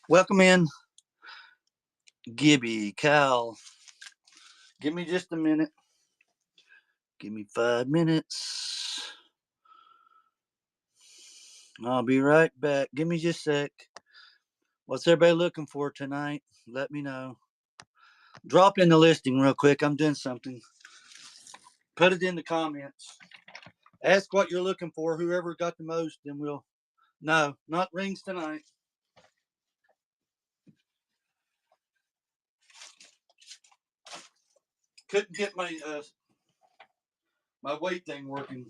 Welcome in, Gibby, Cal. Give me just a minute. Give me 5 minutes. I'll be right back. Give me just a sec. What's everybody looking for tonight? Let me know. Drop in the listing real quick. I'm doing something. Put it in the comments. Ask what you're looking for. Whoever got the most, then we'll. No, not rings tonight. Couldn't get my weight thing working.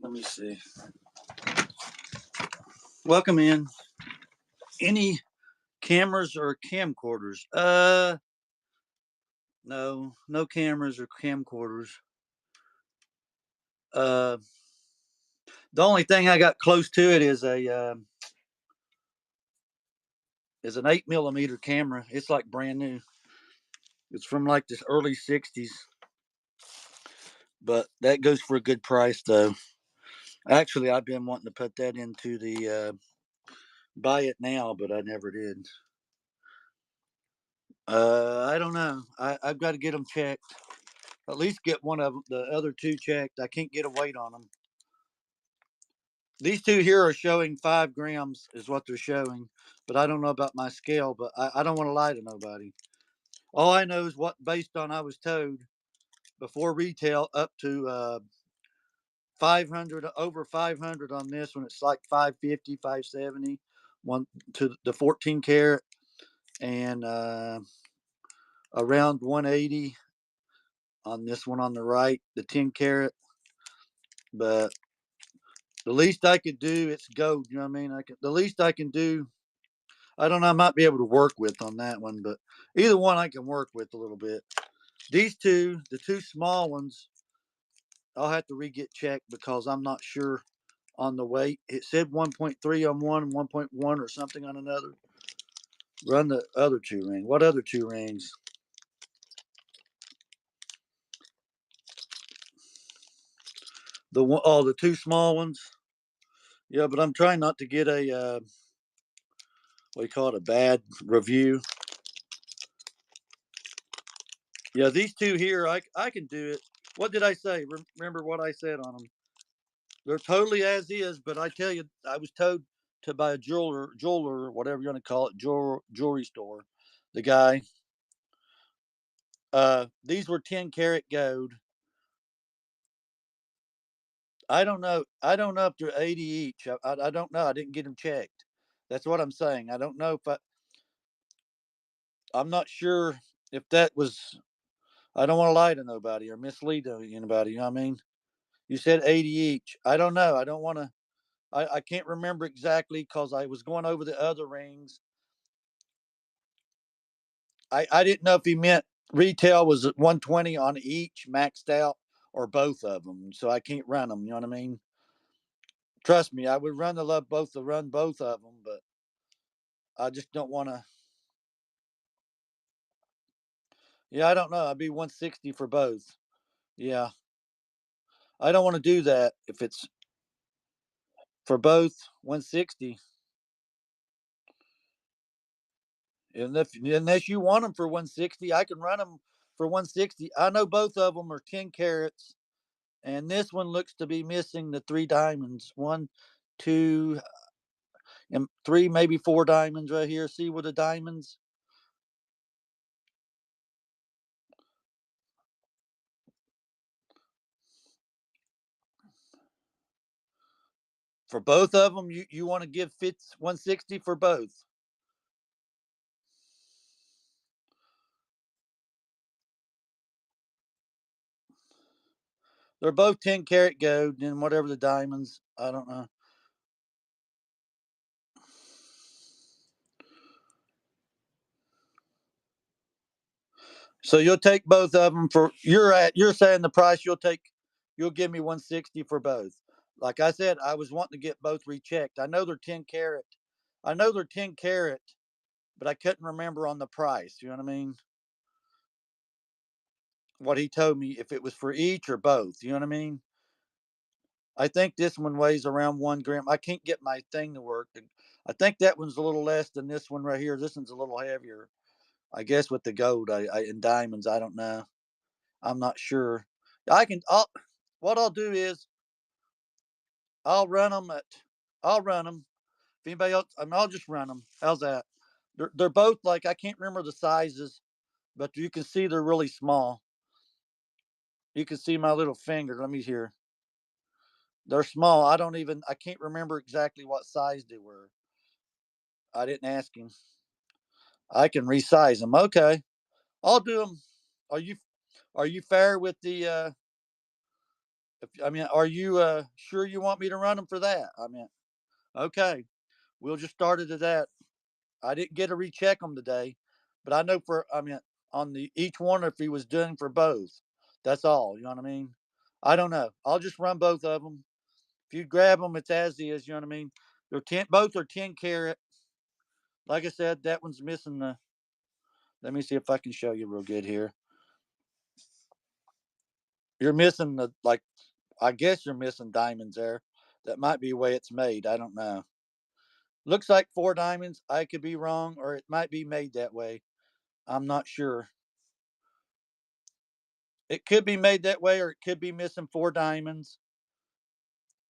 Let me see. Welcome in. Any cameras or camcorders? No cameras or camcorders. The only thing I got close to it is an 8mm camera. It's like brand new. It's from like the early '60s, but that goes for a good price though. Actually, I've been wanting to put that into the buy it now, but I never did. I don't know. I've got to get them checked. At least get one of them, the other two checked. I can't get a weight on them. These two here are showing 5 grams is what they're showing, but I don't know about my scale. But I don't want to lie to nobody. All I know is what based on I was told before retail up to 500, over 500 on this one. It's like 550, 570. One to the 14 karat and around 180 on this one on the right, the 10 karat. But the least I could do, it's gold. You know what I mean? The least I can do. I don't know. I might be able to work with on that one, but either one I can work with a little bit. These two, the two small ones, I'll have to re-get checked because I'm not sure on the weight. It said 1.3 on one, 1.1 or something on another. Run the other two rings. What other two rings? The two small ones. Yeah, but I'm trying not to get a what do you call it, a bad review. Yeah, these two here, I can do it. What did I say? Remember what I said on them? They're totally as is, but I tell you, I was told to buy a jeweler, whatever you want to call it, jewelry store. The guy. These were 10 karat gold. I don't know. I don't know if they're 80 each. I don't know. I didn't get them checked. That's what I'm saying. I don't know if I'm not sure if that was. I don't want to lie to nobody or mislead anybody. You know what I mean? You said 80 each. I don't know. I don't want to. I can't remember exactly because I was going over the other rings. I didn't know if he meant retail was 120 on each maxed out or both of them. So I can't run them. You know what I mean? Trust me, I would run both of them, but I just don't want to. Yeah, I don't know. I'd be 160 for both. Yeah, I don't want to do that if it's. for both 160. And if unless you want them for 160, I can run them for 160. I know both of them are 10 carats, and this one looks to be missing the three diamonds. One, two, and three, maybe four diamonds right here. See with the diamonds? For both of them, you want to give Fitz 160 for both. They're both 10 karat gold and whatever the diamonds. I don't know. So you'll take both of them for you're saying the price you'll give me 160 for both. Like I said, I was wanting to get both rechecked. I know they're 10 karat. I know they're 10 karat, but I couldn't remember on the price. You know what I mean? What he told me if it was for each or both. You know what I mean? I think this one weighs around 1 gram. I can't get my thing to work. I think that one's a little less than this one right here. This one's a little heavier. I guess with the gold and diamonds, I don't know. I'm not sure. I can. What I'll do is I'll run them at. I'll run them. If anybody else, I'll just run them. How's that? They're both like I can't remember the sizes, but you can see they're really small. You can see my little finger. Let me hear. They're small. I can't remember exactly what size they were. I didn't ask him. I can resize them. Okay, I'll do them. Are you are you fair with the? Are you sure you want me to run them for that? Okay, we'll just start it at that. I didn't get to recheck them today, but I know on the each one if he was doing for both. That's all. You know what I mean? I don't know. I'll just run both of them. If you grab them, it's as is. You know what I mean? They're 10. Both are 10 karat. Like I said, that one's missing the. Let me see if I can show you real good here. You're missing the like. I guess you're missing diamonds there. That might be the way it's made. I don't know. Looks like four diamonds. I could be wrong, or it might be made that way. I'm not sure. It could be made that way, or it could be missing four diamonds.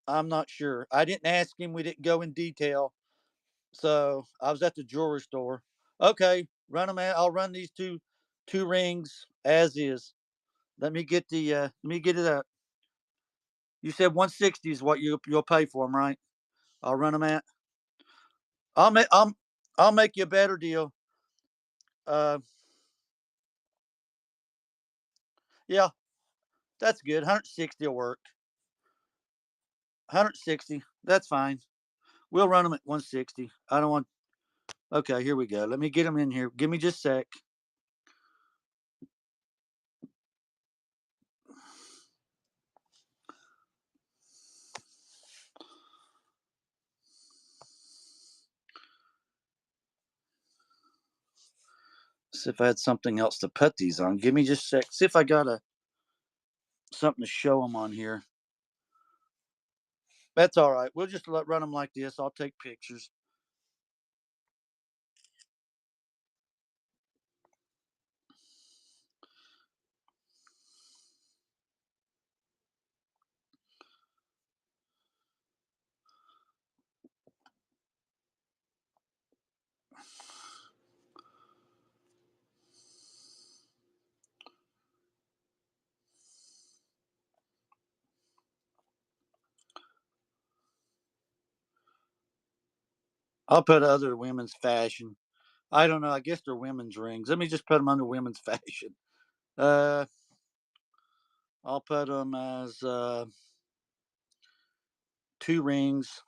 I'm not sure. I didn't ask him. We didn't go in detail. So I was at the jewelry store. Okay, run them out. I'll run these two rings as is. Let me get it up. You said 160 is what you'll pay for them, right? I'll run them at. I'll make I'll make you a better deal. Uh, yeah, that's good. 160 will work. 160. That's fine. We'll run them at 160. I don't want. Okay, here we go. Let me get them in here. Give me just a sec. See if I had something else to put these on. Give me just a sec. See if I got a something to show them on here. That's all right. We'll just run them like this. I'll take pictures. I'll put other women's fashion. I don't know. I guess they're women's rings. Let me just put them under women's fashion. Uh, I'll put them as two rings.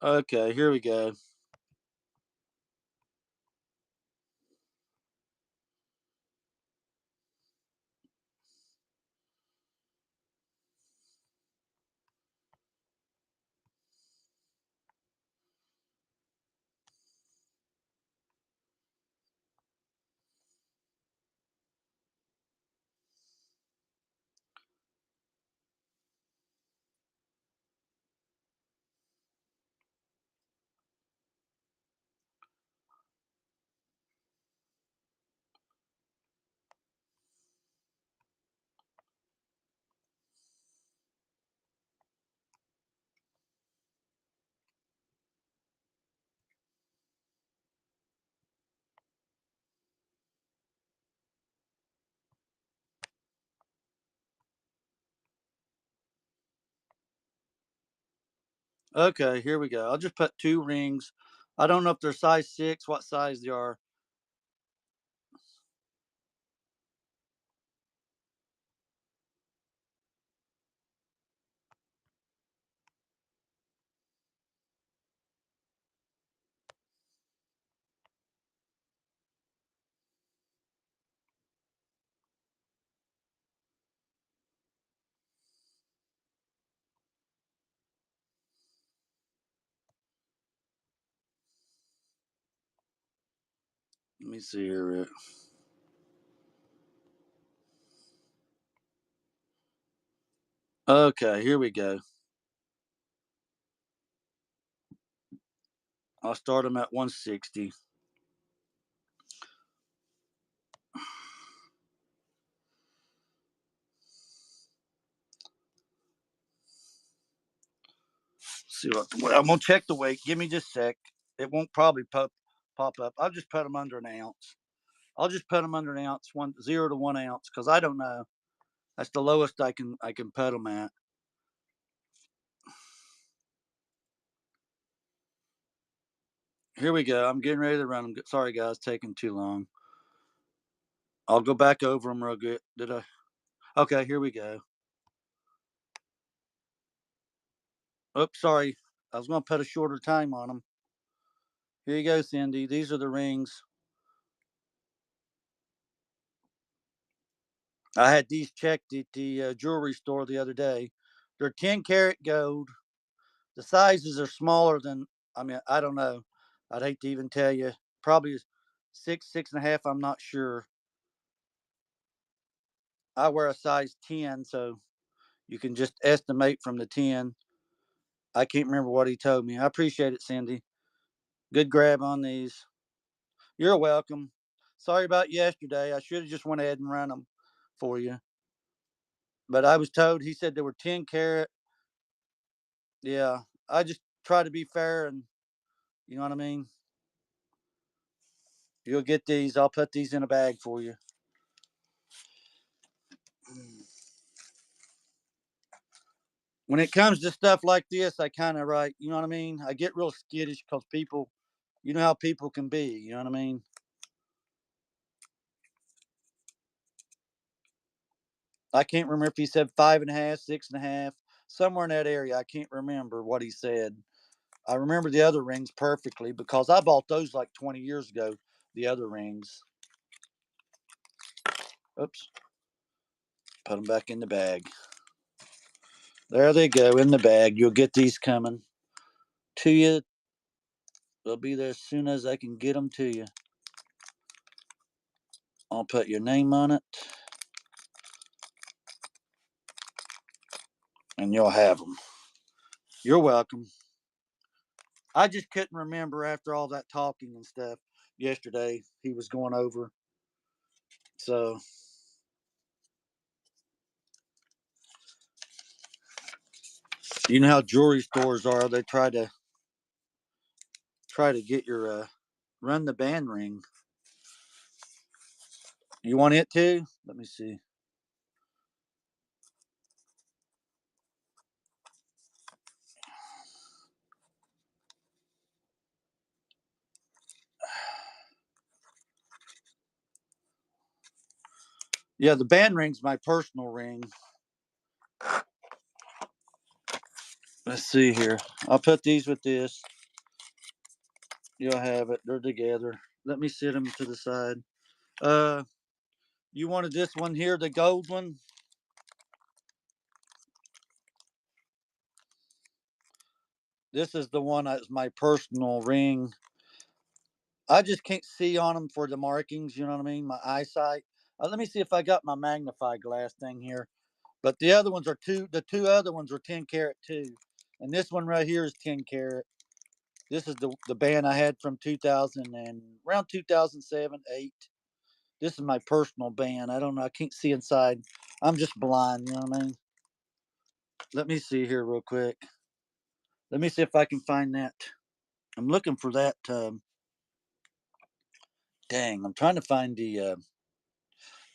Okay, here we go. Okay, here we go. I'll just put 2 rings. I don't know if they're size 6, what size they are. Let me see here. Okay, here we go. I'll start them at 160. See what I'm gonna check the weight. Give me just a sec. It won't probably pop up. I'll just put them under an ounce. I'll just put them under an ounce, 0 to 1 ounce, because I don't know. That's the lowest I can put them at. Here we go. I'm getting ready to run them. Sorry guys, taking too long. I'll go back over them real good. Did I? Okay, here we go. Oops, sorry. I was gonna put a shorter time on them. Here you go, Cindy. These are the rings. I had these checked at the jewelry store the other day. They're 10 karat gold. The sizes are smaller than, I mean, I don't know. I'd hate to even tell you. Probably 6, 6.5. I'm not sure. I wear a size 10, so you can just estimate from the 10. I can't remember what he told me. I appreciate it, Cindy. Good grab on these. You're welcome. Sorry about yesterday. I should have just went ahead and run them for you. But I was told, he said they were 10 karat. Yeah, I just try to be fair, and you know what I mean? You'll get these. I'll put these in a bag for you. When it comes to stuff like this, I kind of write, you know what I mean? I get real skittish because people, you know how people can be, you know what I mean? I can't remember if he said 5.5, 6.5, somewhere in that area. I can't remember what he said. I remember the other rings perfectly because I bought those like 20 years ago, the other rings. Oops. Put them back in the bag. There they go in the bag. You'll get these coming to you. They'll be there as soon as I can get them to you. I'll put your name on it, and you'll have them. You're welcome. I just couldn't remember after all that talking and stuff yesterday he was going over. So, you know how jewelry stores are. They try to get your run the band ring. You want it too? Let me see. Yeah, the band ring's my personal ring. Let's see here. I'll put these with this. You'll have it. They're together. Let me sit them to the side. Uh, you wanted this one here, the gold one? This is the one that's my personal ring. I just can't see on them for the markings. You know what I mean? My eyesight. Let me see if I got my magnify glass thing here. But the other ones are two. The two other ones are 10 karat too, and this one right here is 10 karat. This is the band I had from 2000 and around 2007, 8. This is my personal band. I don't know. I can't see inside. I'm just blind. You know what I mean? Let me see here real quick. Let me see if I can find that. I'm looking for that. Dang, I'm trying to find the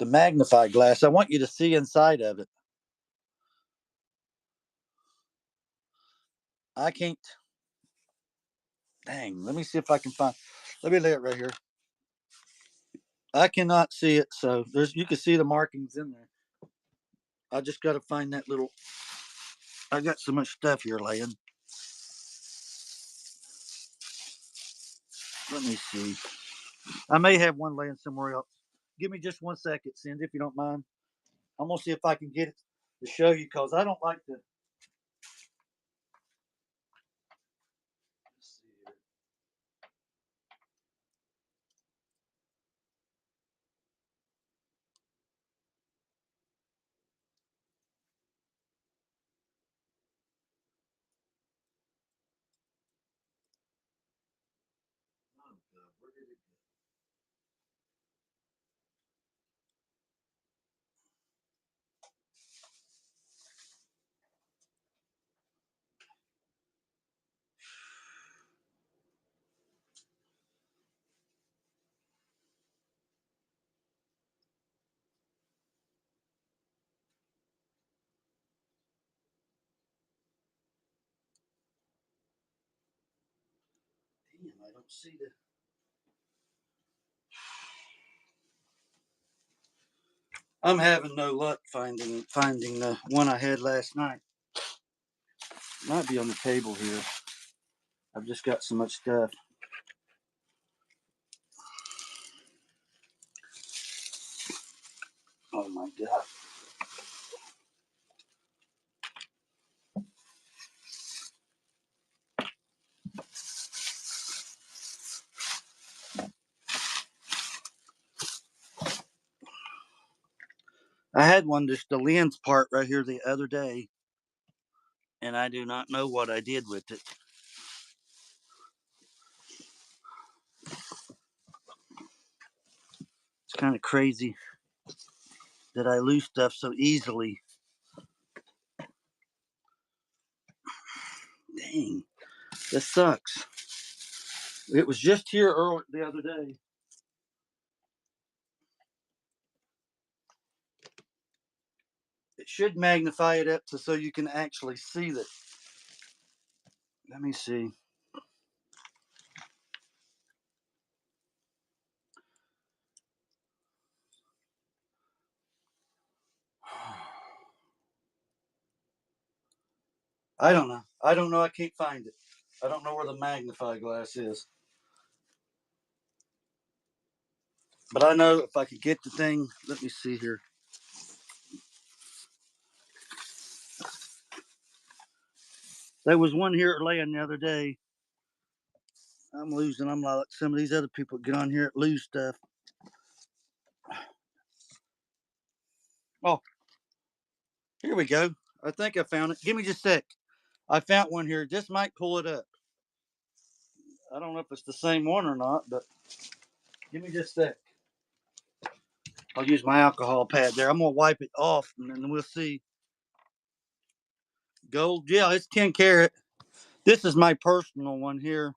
magnify glass. I want you to see inside of it. I can't. Dang. Let me see if I can find. Let me lay it right here. I cannot see it, so there's you can see the markings in there. I just got to find that little. I got so much stuff here laying. Let me see. I may have one laying somewhere else. Give me just 1 second, Cindy, if you don't mind. I'm gonna see if I can get it to show you because I don't like to. Let's see here. Oh God, where did it go? Damn, I don't see the. I'm having no luck finding the one I had last night. Might be on the table here. I've just got so much stuff. Oh my God. I had one just the lens part right here the other day, and I do not know what I did with it. It's kind of crazy that I lose stuff so easily. Dang, this sucks. It was just here early the other day. It should magnify it up so you can actually see that. Let me see. I don't know. I don't know. I can't find it. I don't know where the magnify glass is. But I know if I could get the thing, let me see here. There was one here laying the other day. I'm losing. I'm like some of these other people get on here and lose stuff. Oh, here we go. I think I found it. Give me just a sec. I found one here. Just might pull it up. I don't know if it's the same one or not, but give me just a sec. I'll use my alcohol pad there. I'm gonna wipe it off and then we'll see. Gold, yeah, it's 10 karat. This is my personal one here.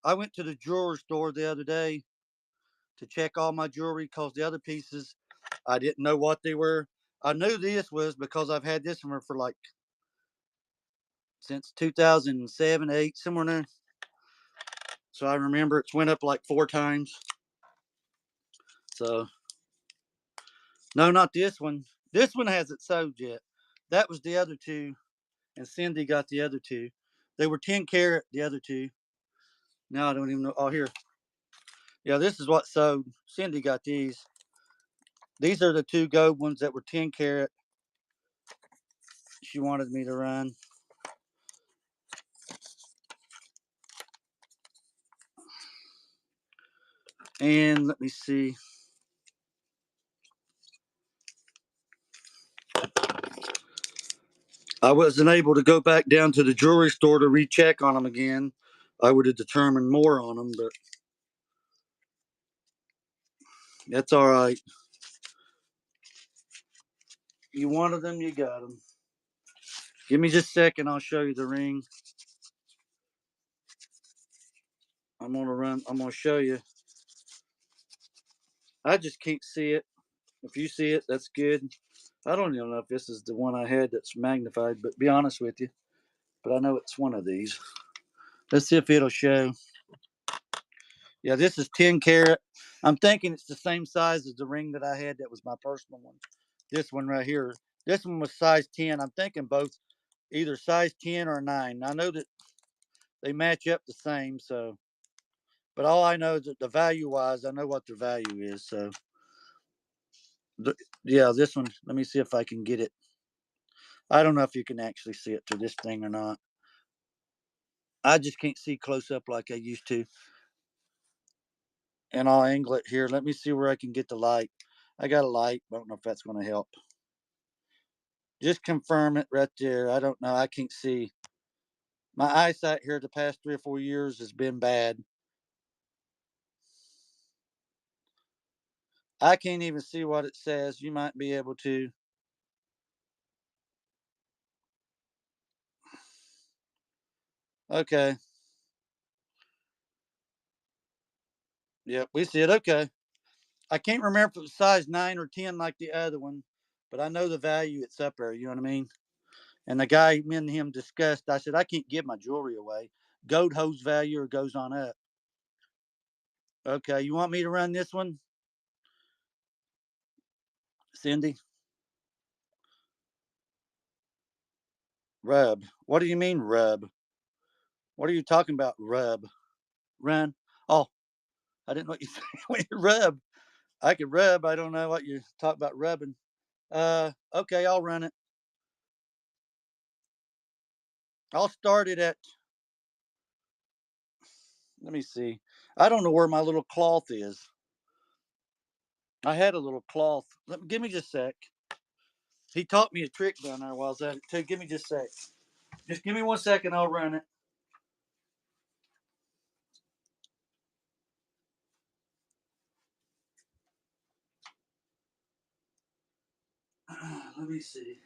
I went to the jewelry store the other day to check all my jewelry because the other pieces I didn't know what they were. I knew this was because I've had this one for like since 2007, 8, somewhere in there. So I remember it's went up like 4 times. So no, not this one. This one hasn't sold yet. That was the other two, and Cindy got the other two. They were 10 karat, the other two. Now I don't even know. Oh, here. Yeah, this is what sold. Cindy got these. These are the two gold ones that were 10 karat. She wanted me to run. And let me see. I wasn't able to go back down to the jewelry store to recheck on them again. I would have determined more on them, but that's all right. You wanted them, you got them. Give me just a second. I'll show you the ring. I'm gonna run. I'm gonna show you. I just can't see it. If you see it, that's good. I don't even know if this is the one I had that's magnified, but be honest with you, but I know it's one of these. Let's see if it'll show. Yeah, this is 10 carat. I'm thinking it's the same size as the ring that I had. That was my personal one. This one right here. This one was size 10. I'm thinking both either size 10 or 9. I know that they match up the same. So, but all I know is that the value wise, I know what the value is. So, yeah, this one. Let me see if I can get it. I don't know if you can actually see it through this thing or not. I just can't see close up like I used to. And I'll angle it here. Let me see where I can get the light. I got a light. I don't know if that's going to help. Just confirm it right there. I don't know. I can't see. My eyesight here the past 3 or 4 years has been bad. I can't even see what it says. You might be able to. Okay. Yep, we see it. Okay. I can't remember if it was size 9 or 10 like the other one, but I know the value it's up there. You know what I mean? And the guy, me and him discussed, I said, I can't give my jewelry away. Gold holds value or goes on up. Okay. You want me to run this one, Cindy? Rub. What do you mean, rub? What are you talking about, rub? Run. Oh, I didn't know what you said. When you rub. I could rub. I don't know what you talk about rubbing. Okay, I'll run it. I'll start it at, let me see. I don't know where my little cloth is. I had a little cloth. Give me just a sec. He taught me a trick down there while I was at it too. Give me just a sec. Just give me 1 second. I'll run it. Let me see.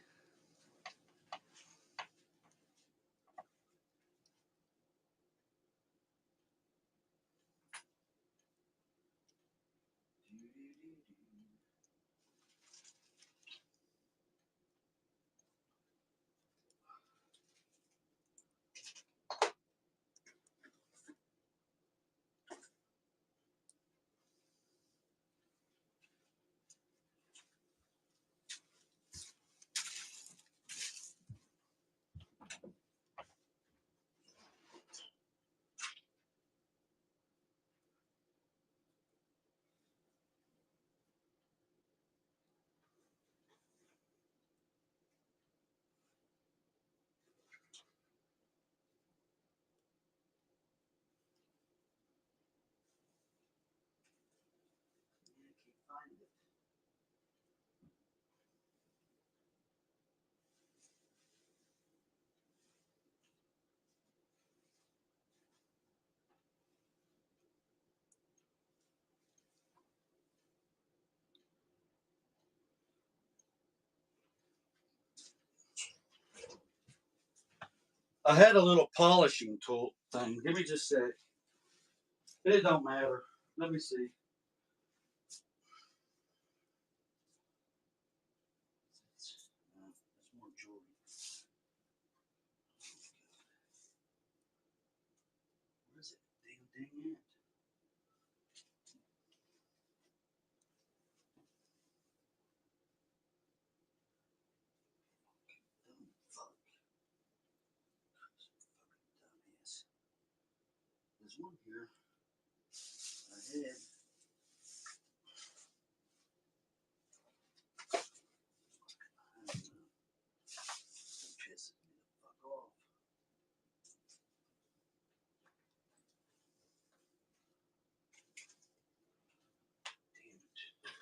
I had a little polishing tool thing. Give me just a sec. It don't matter. Let me see. That's more jewelry. Where's it? Dang it. There's one here. I had. Piss me the fuck off.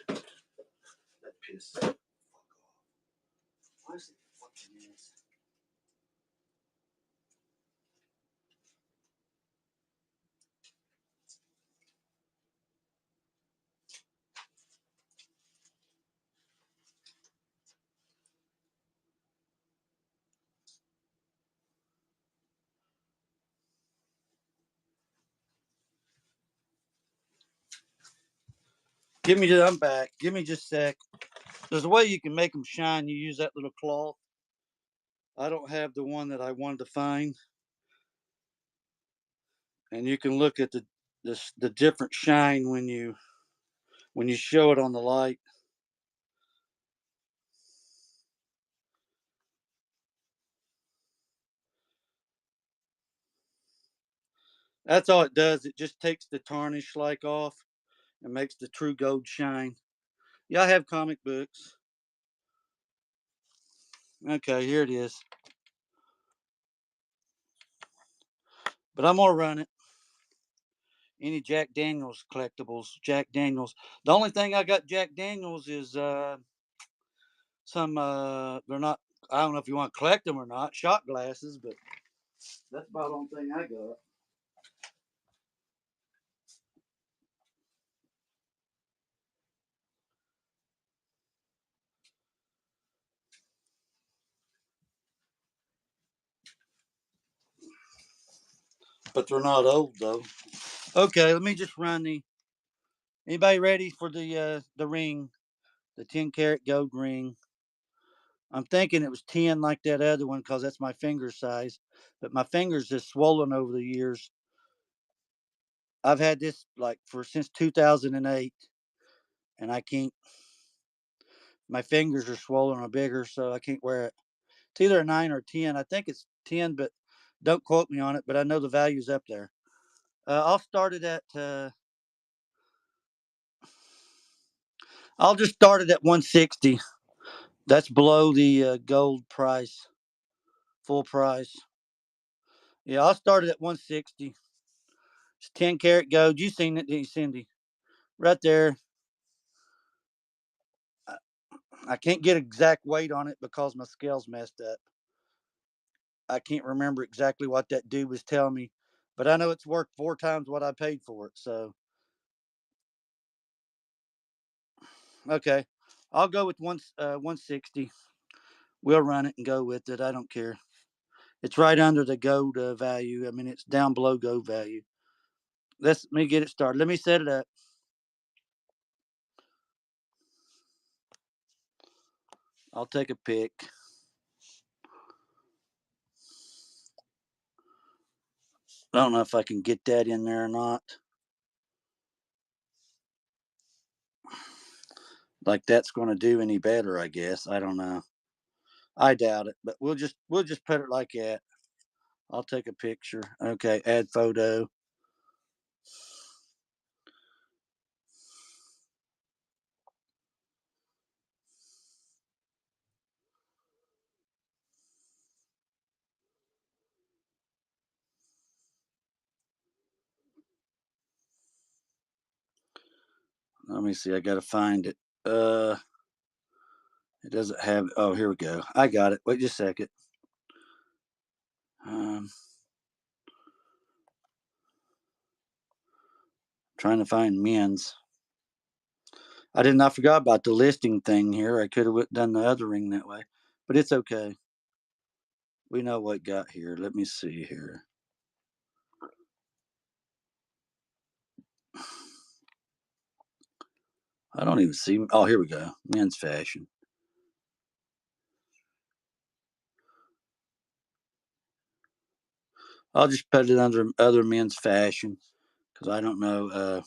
Damn it. That pissed the fuck off. Where's the fucking ass? I'm back. Give me just a sec. There's a way you can make them shine. You use that little cloth. I don't have the one that I wanted to find, and you can look at the different shine when you show it on the light. That's all it does. It just takes the tarnish like off and makes the true gold shine. Yeah, I have comic books. Okay, here it is. But I'm gonna run it. Any Jack Daniels collectibles. Jack Daniels. The only thing I got Jack Daniels is some they're not, I don't know if you want to collect them or not, shot glasses, but that's about the only thing I got. But they're not old though. Okay, let me just run the, anybody ready for the ring, the 10 karat gold ring. I'm thinking it was 10 like that other one because that's my finger size, but my fingers just swollen over the years. I've had this like for since 2008, and I can't. My fingers are swollen or bigger, so I can't wear it. It's either a 9 or 10. I think it's 10, but don't quote me on it. But I know the value's up there. I'll start it at. I'll just start it at 160. That's below the gold price, full price. Yeah, I'll start it at 160. It's 10 karat gold. You seen it, didn't you, Cindy? Right there. I, I can't get exact weight on it because my scale's messed up. I can't remember exactly what that dude was telling me, but I know it's worth 4 times what I paid for it. So okay, I'll go with 160. We'll run it and go with it. I don't care. It's right under the gold value. I mean, it's down below gold value. Let me get it started. Let me set it up. I'll take a pic. I don't know if I can get that in there or not. Like that's going to do any better, I guess. I don't know. I doubt it, but we'll just put it like that. I'll take a picture. Okay, add photo. Let me see. I got to find it. It doesn't have. Oh, here we go. I got it. Wait just a second. Um, trying to find men's. I did not forgot about the listing thing here. I could have done the other ring that way, but it's okay. We know what got here. Let me see here. I don't even see. Oh, here we go. Men's fashion. I'll just put it under other men's fashion because I don't know.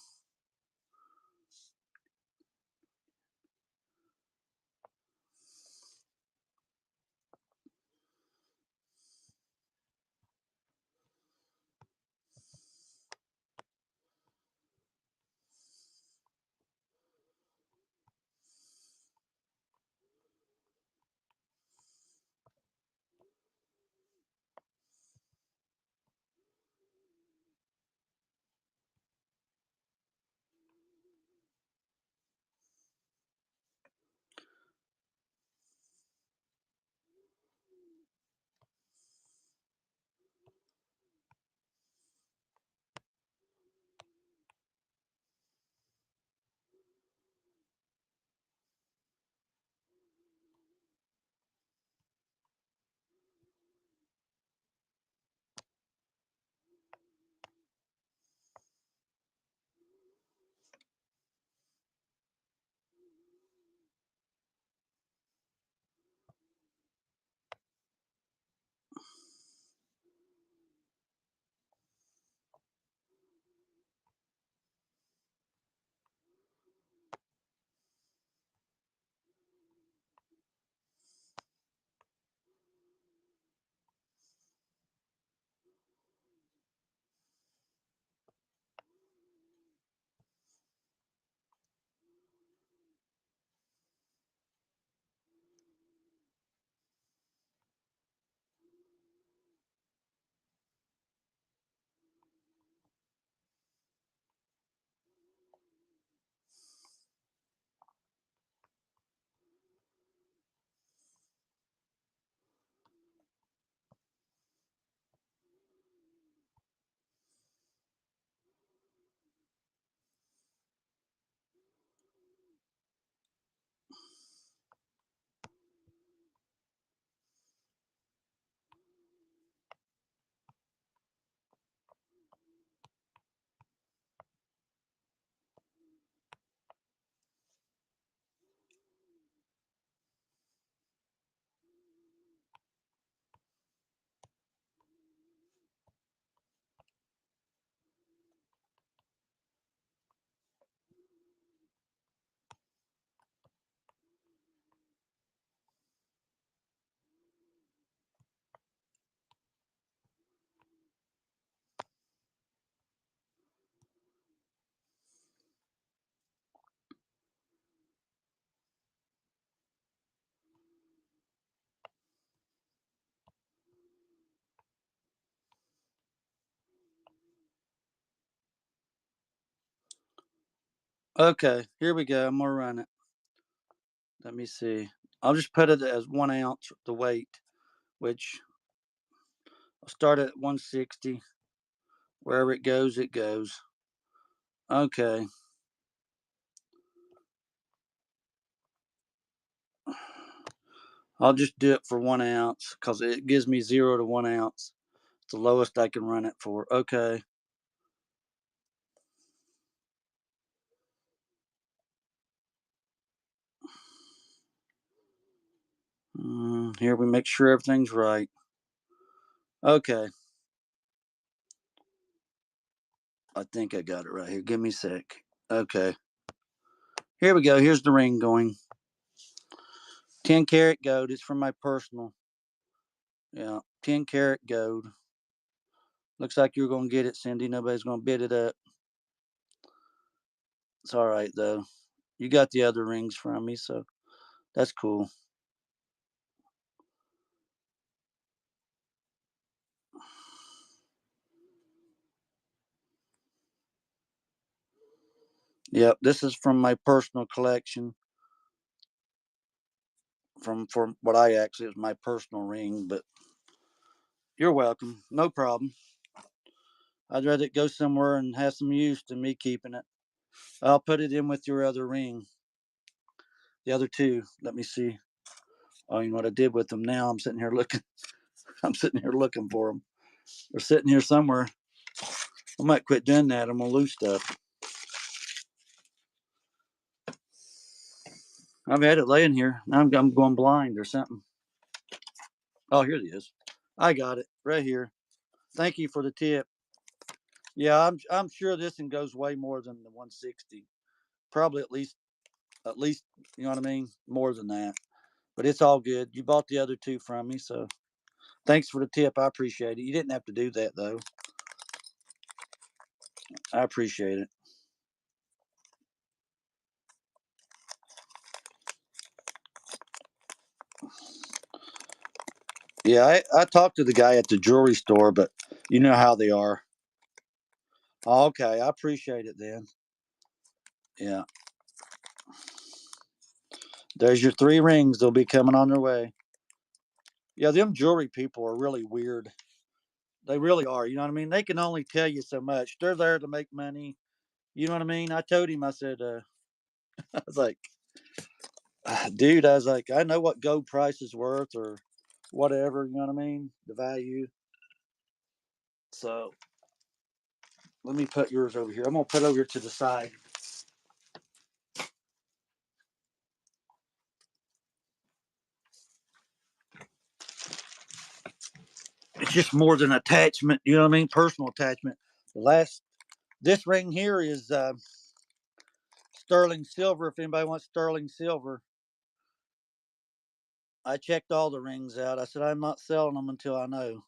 Okay, here we go. I'm gonna run it. Let me see. I'll just put it as 1 ounce the weight, which I'll start at 160. Wherever it goes, it goes. Okay. I'll just do it for 1 ounce because it gives me 0 to 1 ounce. It's the lowest I can run it for. Okay. Here we make sure everything's right. Okay. I think I got it right here. Give me a sec. Okay. Here we go. Here's the ring going. 10 karat gold. It's from my personal. Yeah. 10 karat gold. Looks like you're going to get it, Cindy. Nobody's going to bid it up. It's all right, though. You got the other rings from me, so that's cool. Yep. This is from my personal collection. From what I actually is my personal ring, but you're welcome. No problem. I'd rather it go somewhere and have some use than me keeping it. I'll put it in with your other ring. The other two. Let me see. Oh, you know what I did with them now? I'm sitting here looking. I'm sitting here looking for them. They're sitting here somewhere. I might quit doing that. I'm gonna lose stuff. I've had it laying here. Now I'm going blind or something. Oh, here it is. I got it right here. Thank you for the tip. Yeah, I'm sure this one goes way more than the 160. Probably at least you know what I mean, more than that. But it's all good. You bought the other two from me, so thanks for the tip. I appreciate it. You didn't have to do that though. I appreciate it. Yeah, I talked to the guy at the jewelry store, but you know how they are. Okay, I appreciate it then. Yeah. There's your 3 rings. They'll be coming on their way. Yeah, them jewelry people are really weird. They really are. You know what I mean? They can only tell you so much. They're there to make money. You know what I mean? I told him, I said, I was like, dude, I was like, I know what gold price is worth or whatever. You know what I mean? The value. So let me put yours over here. I'm going to put over here to the side. It's just more than attachment. You know what I mean? Personal attachment. This ring here is sterling silver. If anybody wants sterling silver, I checked all the rings out. I said I'm not selling them until I know.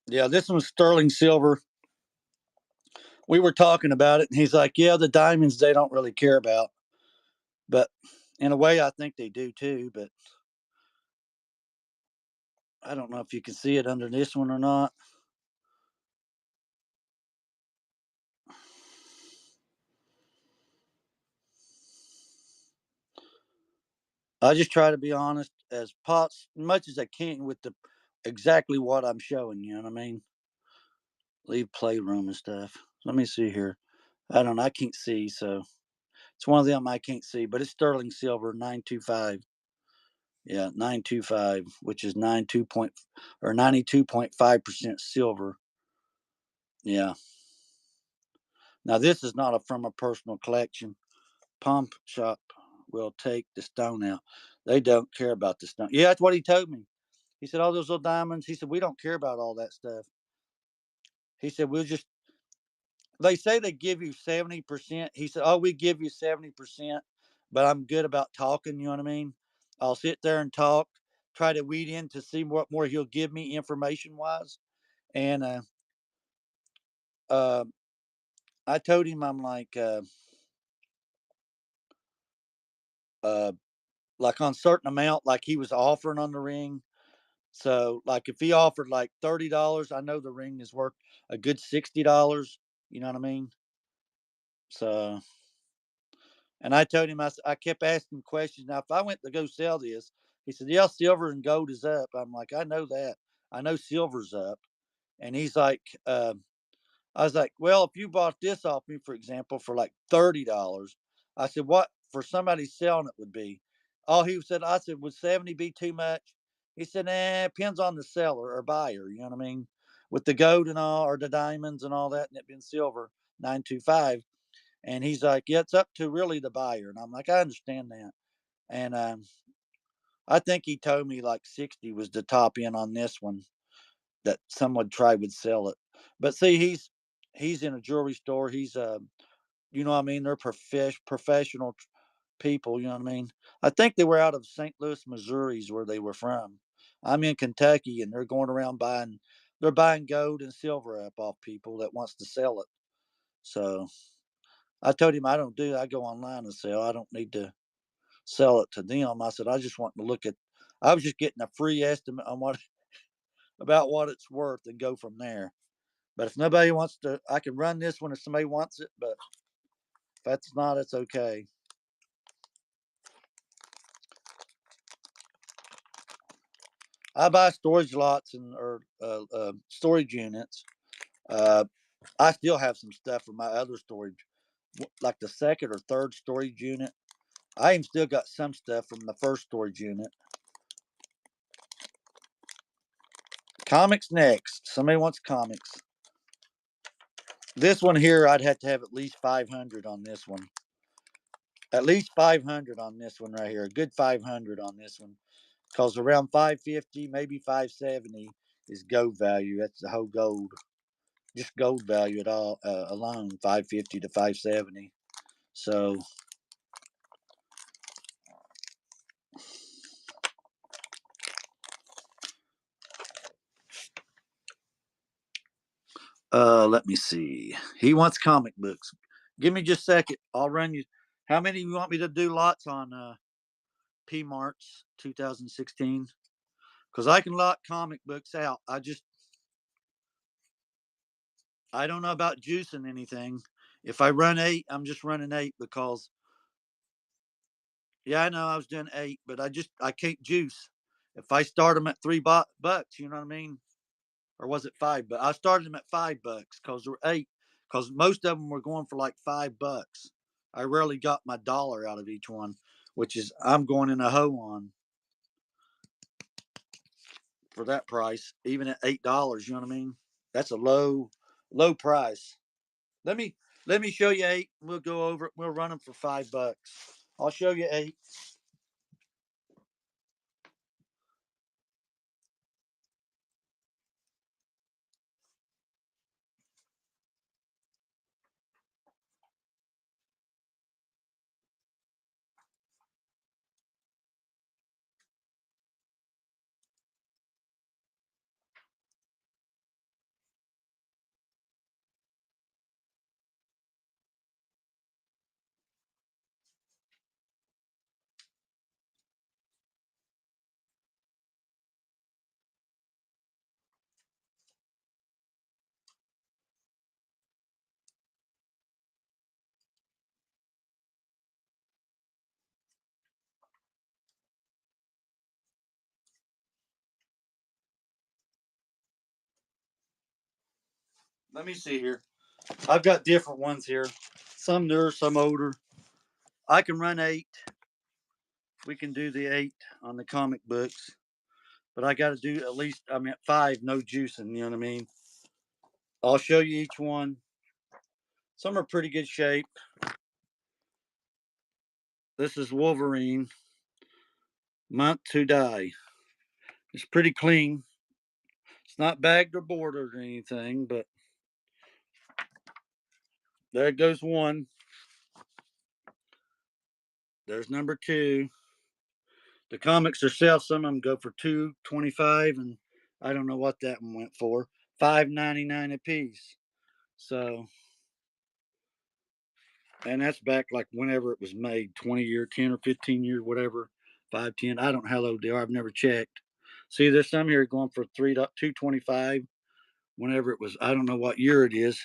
Yeah, this one's sterling silver. We were talking about it, and he's like, "Yeah, the diamonds they don't really care about, but in a way, I think they do too. But I don't know if you can see it under this one or not. I just try to be honest as much as I can with the exactly what I'm showing. You know what I mean? Leave playroom and stuff. Let me see here. I don't know. I can't see, so it's one of them I can't see, but it's sterling silver 925. Yeah, 925, which is 92 point or 92.5% silver. Yeah. Now this is not from a personal collection. Pawn shop will take the stone out. They don't care about the stone. Yeah, that's what he told me. He said all those little diamonds. He said we don't care about all that stuff. He said we'll just. They say they give you 70%. He said, oh, we give you 70%, but I'm good about talking. You know what I mean? I'll sit there and talk, try to weed in to see what more he'll give me information wise. And uh, I told him I'm uh, like on certain amount, like he was offering on the ring. So like if he offered like $30, I know the ring is worth a good $60. You know what I mean? So, and I told him, I kept asking questions. Now, if I went to go sell this, he said, yeah, silver and gold is up. I'm like, I know that. I know silver's up. And he's like, I was like, well, if you bought this off me, for example, for like $30, I said, what for somebody selling it would be? Oh, he said, I said, would 70 be too much? He said, nah, it depends on the seller or buyer. You know what I mean? With the gold and all, or the diamonds and all that, and it being silver, 925. And he's like, yeah, it's up to really the buyer. And I'm like, I understand that. And I think he told me like 60 was the top end on this one that someone tried would sell it. But see, he's in a jewelry store. He's you know what I mean? They're professional people, you know what I mean? I think they were out of St. Louis, Missouri is where they were from. I'm in Kentucky and they're going around they're buying gold and silver up off people that wants to sell it. So I told him I don't do I go online and sell. I don't need to sell it to them. I said I just want to look at I was just getting a free estimate on what about what it's worth and go from there. But if nobody wants to, I can run this one if somebody wants it. But if that's not, it's okay. I buy storage lots and or storage units. Uh, I still have some stuff from my other storage, like the second or third storage unit. I even still got some stuff from the first storage unit. Comics next. Somebody wants comics. This one here, I'd have to have at least 500 on this one. At least 500 on this one right here. A good 500 on this one. Because around 550, maybe 570 is gold value. That's the whole gold. Just gold value at all alone, 550 to 570. So let me see. He wants comic books. Give me just a second. I'll run you. How many you want me to do lots on P Marts 2016? Because I can lot comic books out. I don't know about juicing anything. If I run 8, I'm just running 8 because yeah, I know I was doing 8, but I can't juice. If I start them at $3, you know what I mean? Or was it 5? But I started them at $5 because there were 8. Because most of them were going for like $5. I rarely got my dollar out of each one, which is I'm going in a hoe on for that price, even at $8. You know what I mean? That's a low price. Let me let me show you 8. We'll go over it. We'll run them for $5. I'll show you 8. Let me see here. I've got different ones here. Some newer, some older. I can run 8. We can do the 8 on the comic books, but I got to do at least. I'm at 5, no juicing. You know what I mean? I'll show you each one. Some are pretty good shape. This is Wolverine, Month to Die. It's pretty clean. It's not bagged or bordered or anything, but there goes one. There's number 2. The comics themselves, some of them go for $2.25, and I don't know what that one went for. $5.99 a piece. So, and that's back like whenever it was made, 20 year, 10 or 15 years, whatever. 510. I don't know how low they are. I've never checked. See, there's some here going for 225. Whenever it was, I don't know what year it is.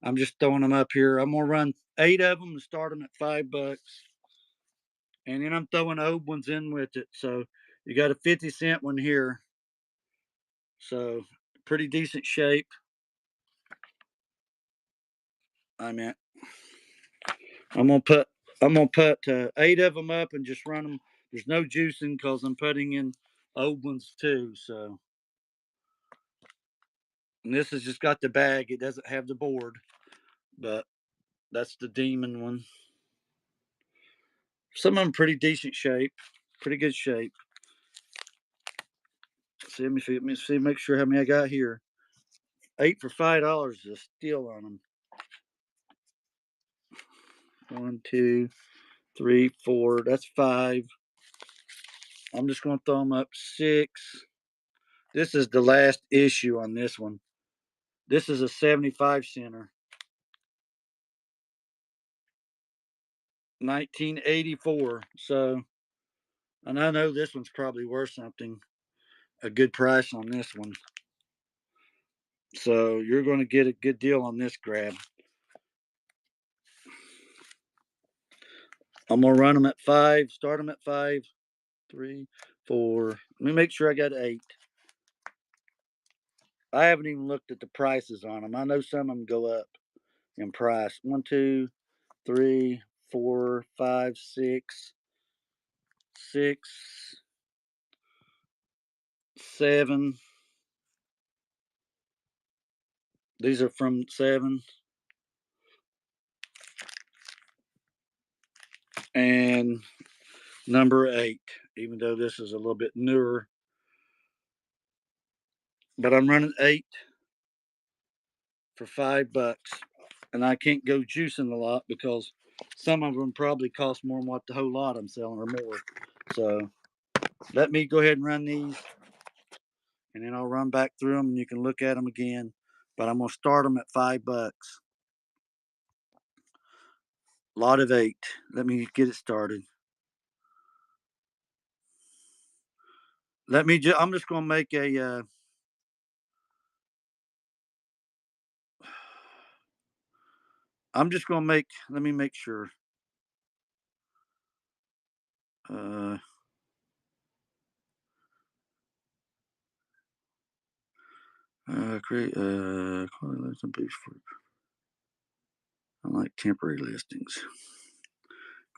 I'm just throwing them up here. I'm gonna run 8 of them and start them at $5, and then I'm throwing old ones in with it. So you got a 50-cent one here. So pretty decent shape. I mean, I'm gonna put 8 of them up and just run them. There's no juicing because I'm putting in old ones too. So, and this has just got the bag. It doesn't have the board, but that's the demon one. Some of them pretty decent shape, pretty good shape. See, let me see, make sure how many I got here. 8 for $5 is a steal on them. 1, 2, 3, 4. That's 5. I'm just gonna throw them up 6. This is the last issue on this one. This is a 75 center. 1984. So, and I know this one's probably worth something. A good price on this one. So you're going to get a good deal on this grab. I'm going to run them at 5. Start them at 5. 3, 4. Let me make sure I got 8. I haven't even looked at the prices on them. I know some of them go up in price. 1, 2, 3, 4, 5, 6, 6, 7. These are from 7. And number 8, even though this is a little bit newer. But I'm running 8 for $5. And I can't go juicing a lot because some of them probably cost more than what the whole lot I'm selling or more. So let me go ahead and run these, and then I'll run back through them and you can look at them again. But I'm going to start them at $5. Lot of 8. Let me get it started. I'm just going to make a, I'm just going to make, let me make sure. Create quality listing page for. I like temporary listings.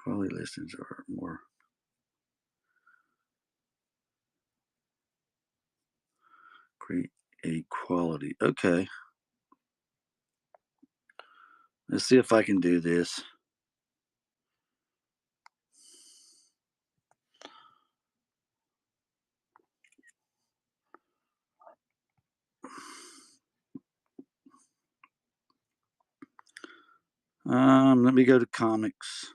Quality listings are more. Create a quality. Okay. Let's see if I can do this. Let me go to comics.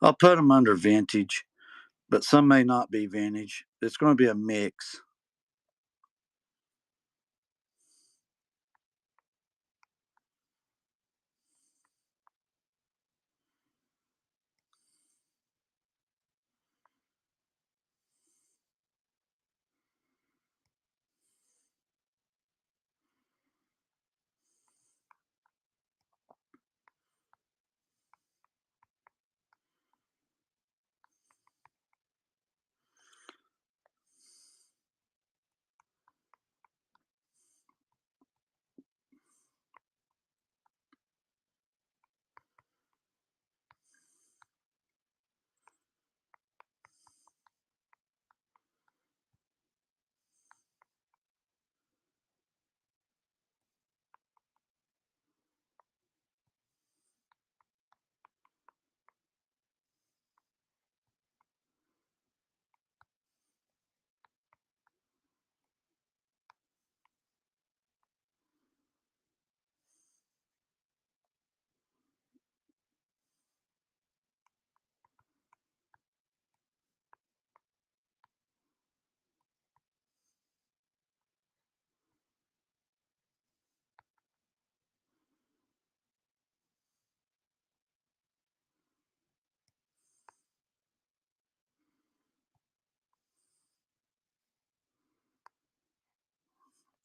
I'll put them under vintage, but some may not be vintage. It's going to be a mix.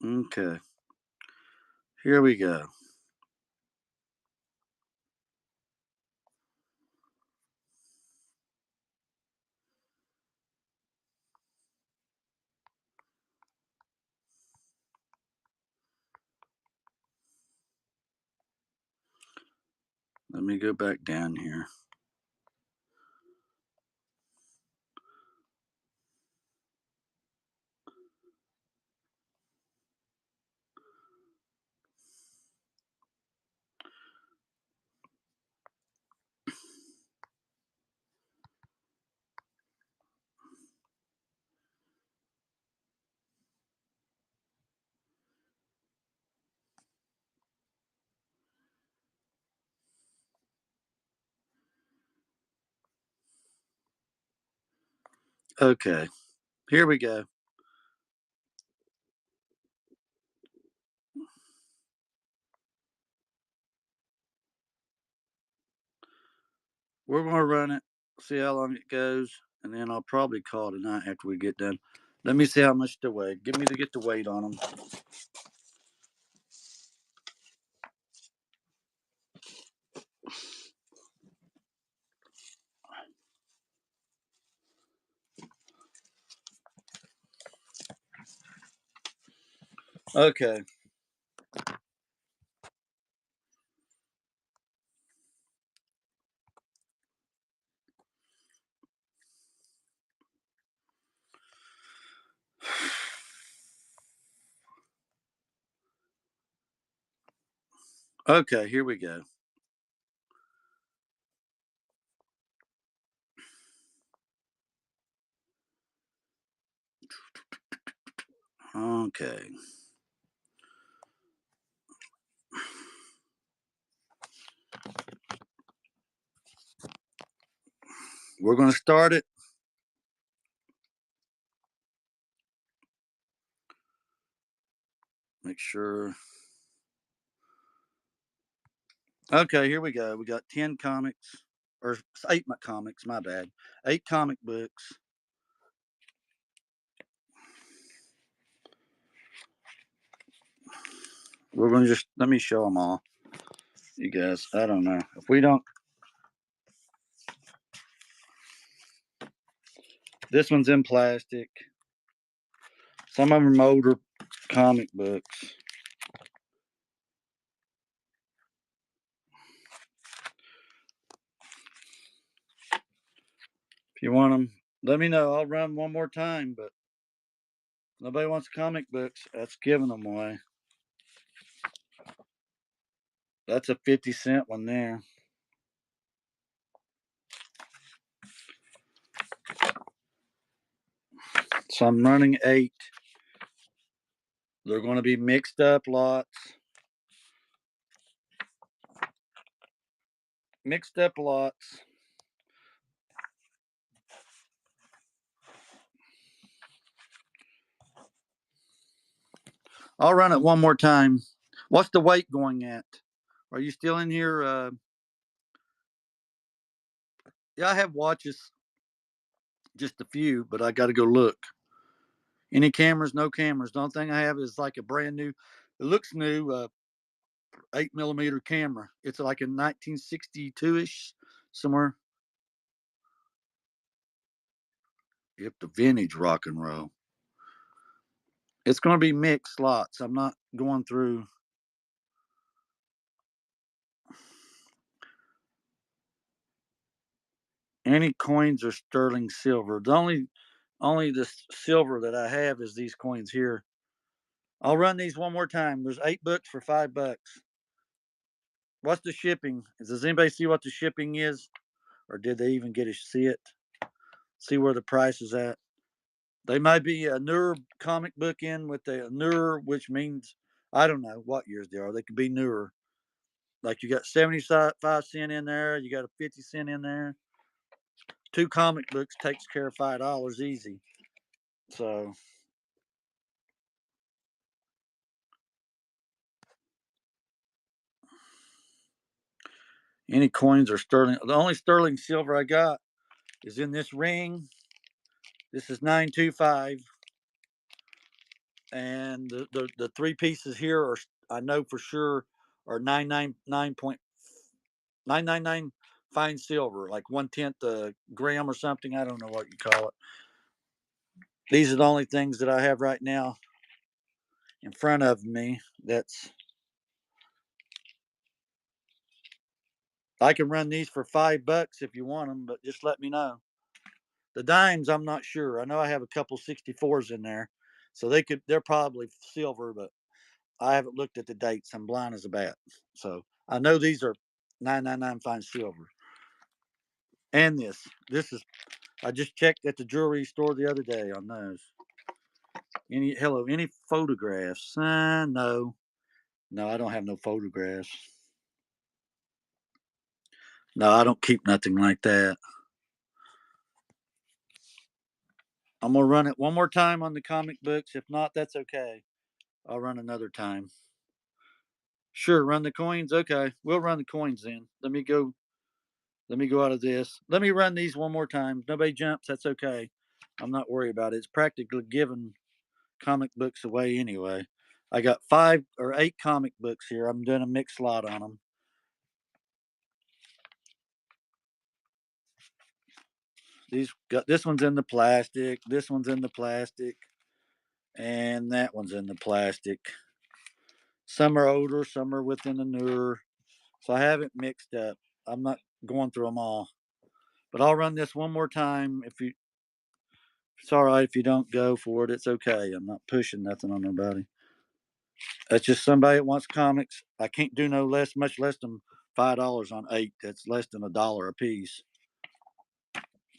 Okay. Here we go. Let me go back down here. Okay. Here we go. We're going to run it, see how long it goes, and then I'll probably call tonight after we get done. Let me see how much to weigh. Give me to get the weight on them. Okay. Okay, here we go. Okay. We're going to start it. Make sure. Okay, here we go. We got 10 comics, or 8 comics, my bad. 8 comic books. We're going to just, let me show them all. You guys, I don't know. If we don't, this one's in plastic. Some of them are older comic books. If you want them, let me know. I'll run one more time, but nobody wants comic books. That's giving them away. That's a 50-cent one there. So I'm running 8. They're going to be mixed up lots. Mixed up lots. I'll run it one more time. What's the weight going at? Are you still in here? Yeah, I have watches, just a few, but I got to go look. Any cameras? No cameras. The only thing I have is like a brand new. It looks new. 8mm camera. It's like a 1962 ish somewhere. If the vintage rock and roll. It's going to be mixed slots. I'm not going through. Any coins are sterling silver. The only the silver that I have is these coins here. I'll run these one more time. There's 8 books for $5. What's the shipping? Does anybody see what the shipping is, or did they even get to see it? See where the price is at? They might be a newer comic book in with a newer, which means I don't know what years they are. They could be newer. Like you got 75 cent in there, you got a 50 cent in there. 2 comic books takes care of $5 easy. So any coins are sterling. The only sterling silver I got is in this ring. This is 925, and the three pieces here are, I know for sure, are 999 fine silver, like 1/10 a gram or something. I don't know what you call it. These are the only things that I have right now in front of me. That's I can run these for $5 if you want them, but just let me know. The dimes, I'm not sure. I know I have a couple 64s in there, so they're probably silver, but I haven't looked at the dates. I'm blind as a bat. So I know these are 999 fine silver. And this is, I just checked at the jewelry store the other day on those. Any photographs? No. No, I don't have no photographs. No, I don't keep nothing like that. I'm gonna run it one more time on the comic books. If not, that's okay. I'll run another time. Sure, run the coins. Okay, we'll run the coins then. Let me go. Let me go out of this. Let me run these one more time. If nobody jumps, that's okay. I'm not worried about it. It's practically giving comic books away anyway. I got 5 or 8 comic books here. I'm doing a mixed lot on them. This one's in the plastic. This one's in the plastic, and that one's in the plastic. Some are older, some are within the newer. So I haven't mixed up. I'm not going through them all. But I'll run this one more time. If it's all right if you don't go for it, it's okay. I'm not pushing nothing on nobody. That's just somebody that wants comics. I can't do no less, much less than $5 on 8. That's less than $1 a piece.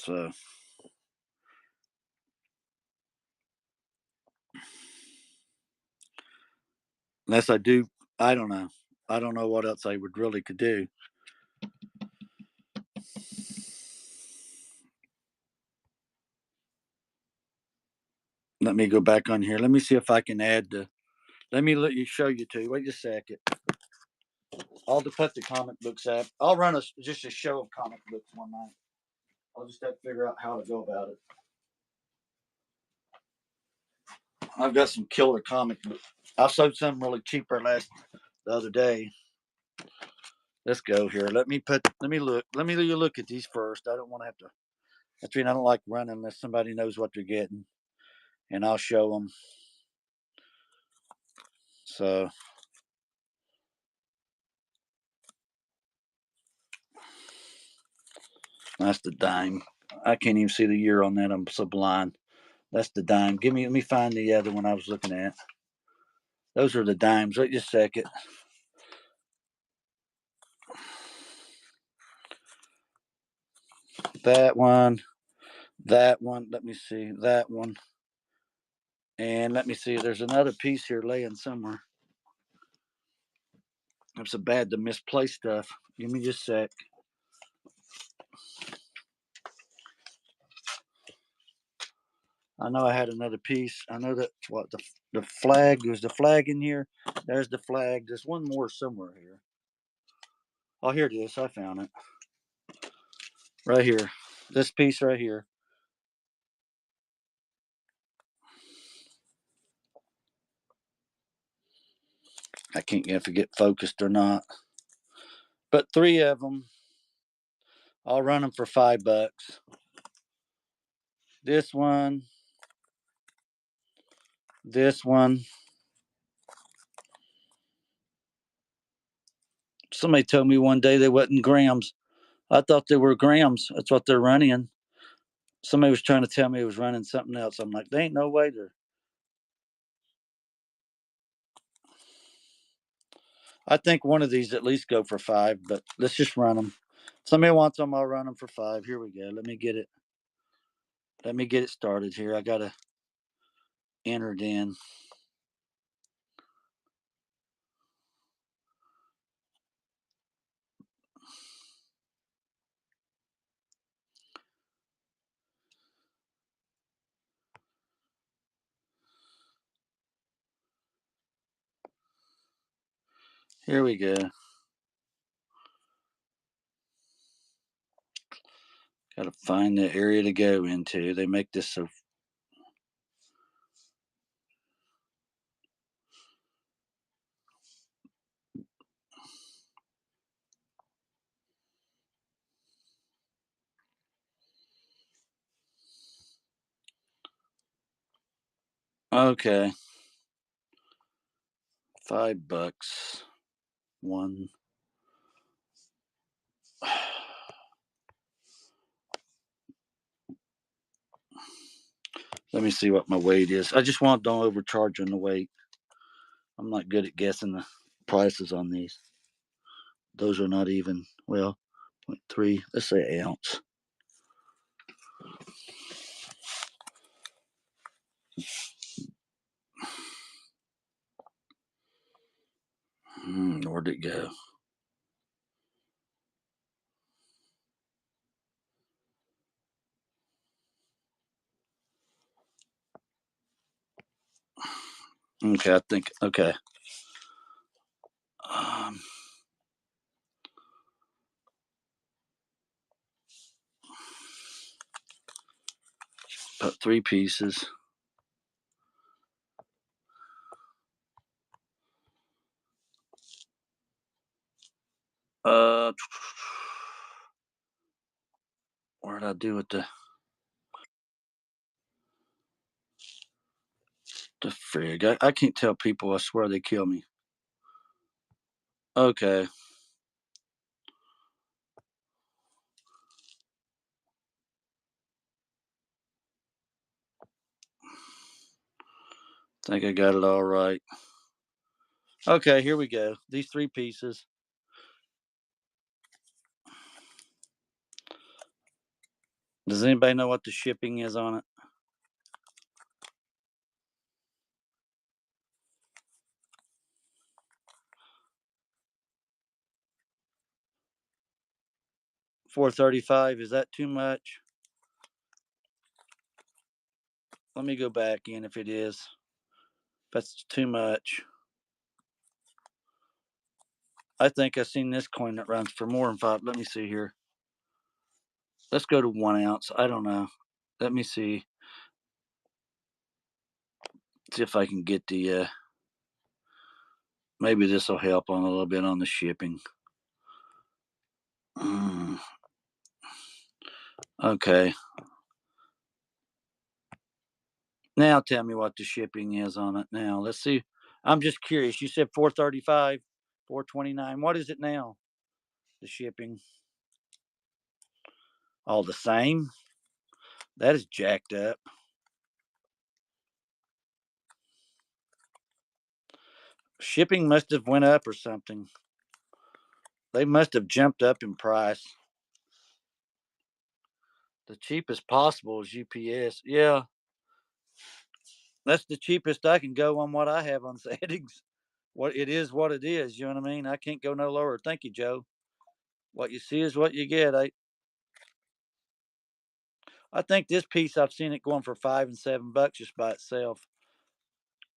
So unless I do, I don't know. I don't know what else I would really could do. Let me go back on here. Let me see if I can add the. Let me let you show you two. Wait just a second. I'll just put the comic books app. I'll run just a show of comic books one night. I'll just have to figure out how to go about it. I've got some killer comic books. I sold some really cheaper the other day. Let's go here. Let me look. Let me look at these first. I don't want to have to. That's mean I don't like running unless somebody knows what they're getting, and I'll show them. So that's the dime. I can't even see the year on that. I'm so blind. That's the dime. Let me find the other one I was looking at. Those are the dimes. Wait just a second. That one. That one. Let me see. That one. And let me see. There's another piece here laying somewhere. I'm so bad to misplace stuff. Give me just a sec. I know I had another piece. I know that the flag, there's the flag in here. There's the flag. There's one more somewhere here. Oh, here it is. I found it. Right here. This piece right here. I can't get if it get focused or not. But 3 of them. I'll run them for $5. This one. This one. Somebody told me one day they wasn't grams. I thought they were grams. That's what they're running. Somebody was trying to tell me it was running something else. I'm like, there ain't no way to. I think one of these at least go for 5, but let's just run them. Somebody wants them, I'll run them for 5. Here we go. Let me get it. Let me get it started here. I gotta enter it in. Here we go. Gotta find the area to go into. They make this so. Okay. $5. One. Let me see what my weight is. I just want don't overcharge on the weight. I'm not good at guessing the prices on these. Those are not even, well, 0.3, let's say ounce. Where'd it go? Okay, I think, okay. About 3 pieces. What did I do with the frig? I can't tell people. I swear they kill me. Okay. Think I got it all right. Okay, here we go. These 3 pieces. Does anybody know what the shipping is on it? $4.35. Is that too much? Let me go back in if it is. If that's too much. I think I've seen this coin that runs for more than 5. Let me see here. Let's go to 1 ounce. I don't know. Let me see. See if I can get the maybe this will help on a little bit on the shipping. Okay. Now tell me what the shipping is on it now. Let's see. I'm just curious. You said 435, 429. What is it now? The shipping. All the same? That is jacked up. Shipping must have went up or something. They must have jumped up in price. The cheapest possible is UPS. Yeah. That's the cheapest I can go on what I have on settings. What it is, what it is. You know what I mean? I can't go no lower. Thank you, Joe. What you see is what you get. I think this piece I've seen it going for $5 and $7 just by itself.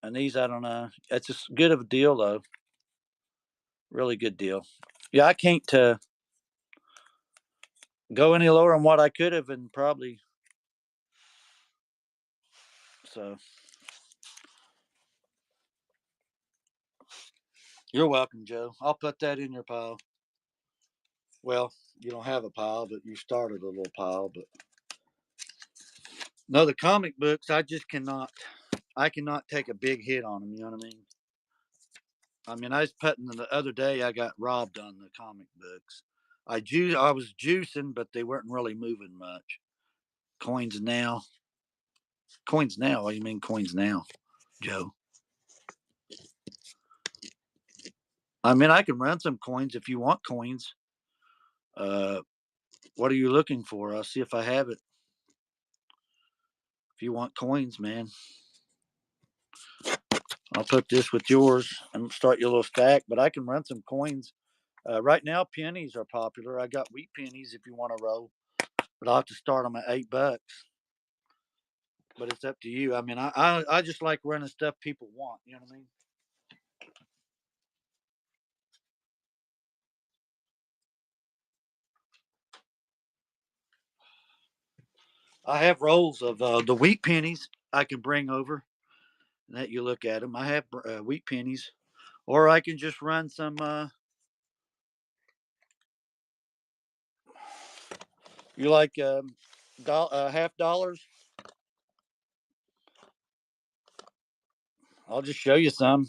And these, I don't know. It's just good of a deal though. Really good deal. Yeah, I can't go any lower than what I could have, and probably so. You're welcome, Joe. I'll put that in your pile. Well, you don't have a pile, but you started a little pile. But no, the comic books, I just cannot. I cannot take a big hit on them. You know what I mean? I mean, I was putting the other day. I got robbed on the comic books. I was juicing, but they weren't really moving much. Coins now. Coins now. What do you mean coins now, Joe? I mean, I can run some coins if you want coins. Uh, what are you looking for? I'll see if I have it. If you want coins, man, I'll put this with yours and start your little stack. But I can run some coins. Right now, pennies are popular. I got wheat pennies if you want to roll, but I'll have to start them at $8. But it's up to you. I mean, I just like running stuff people want. You know what I mean? I have rolls of the wheat pennies I can bring over and let you look at them. I have wheat pennies, or I can just run some. You like half dollars? I'll just show you some.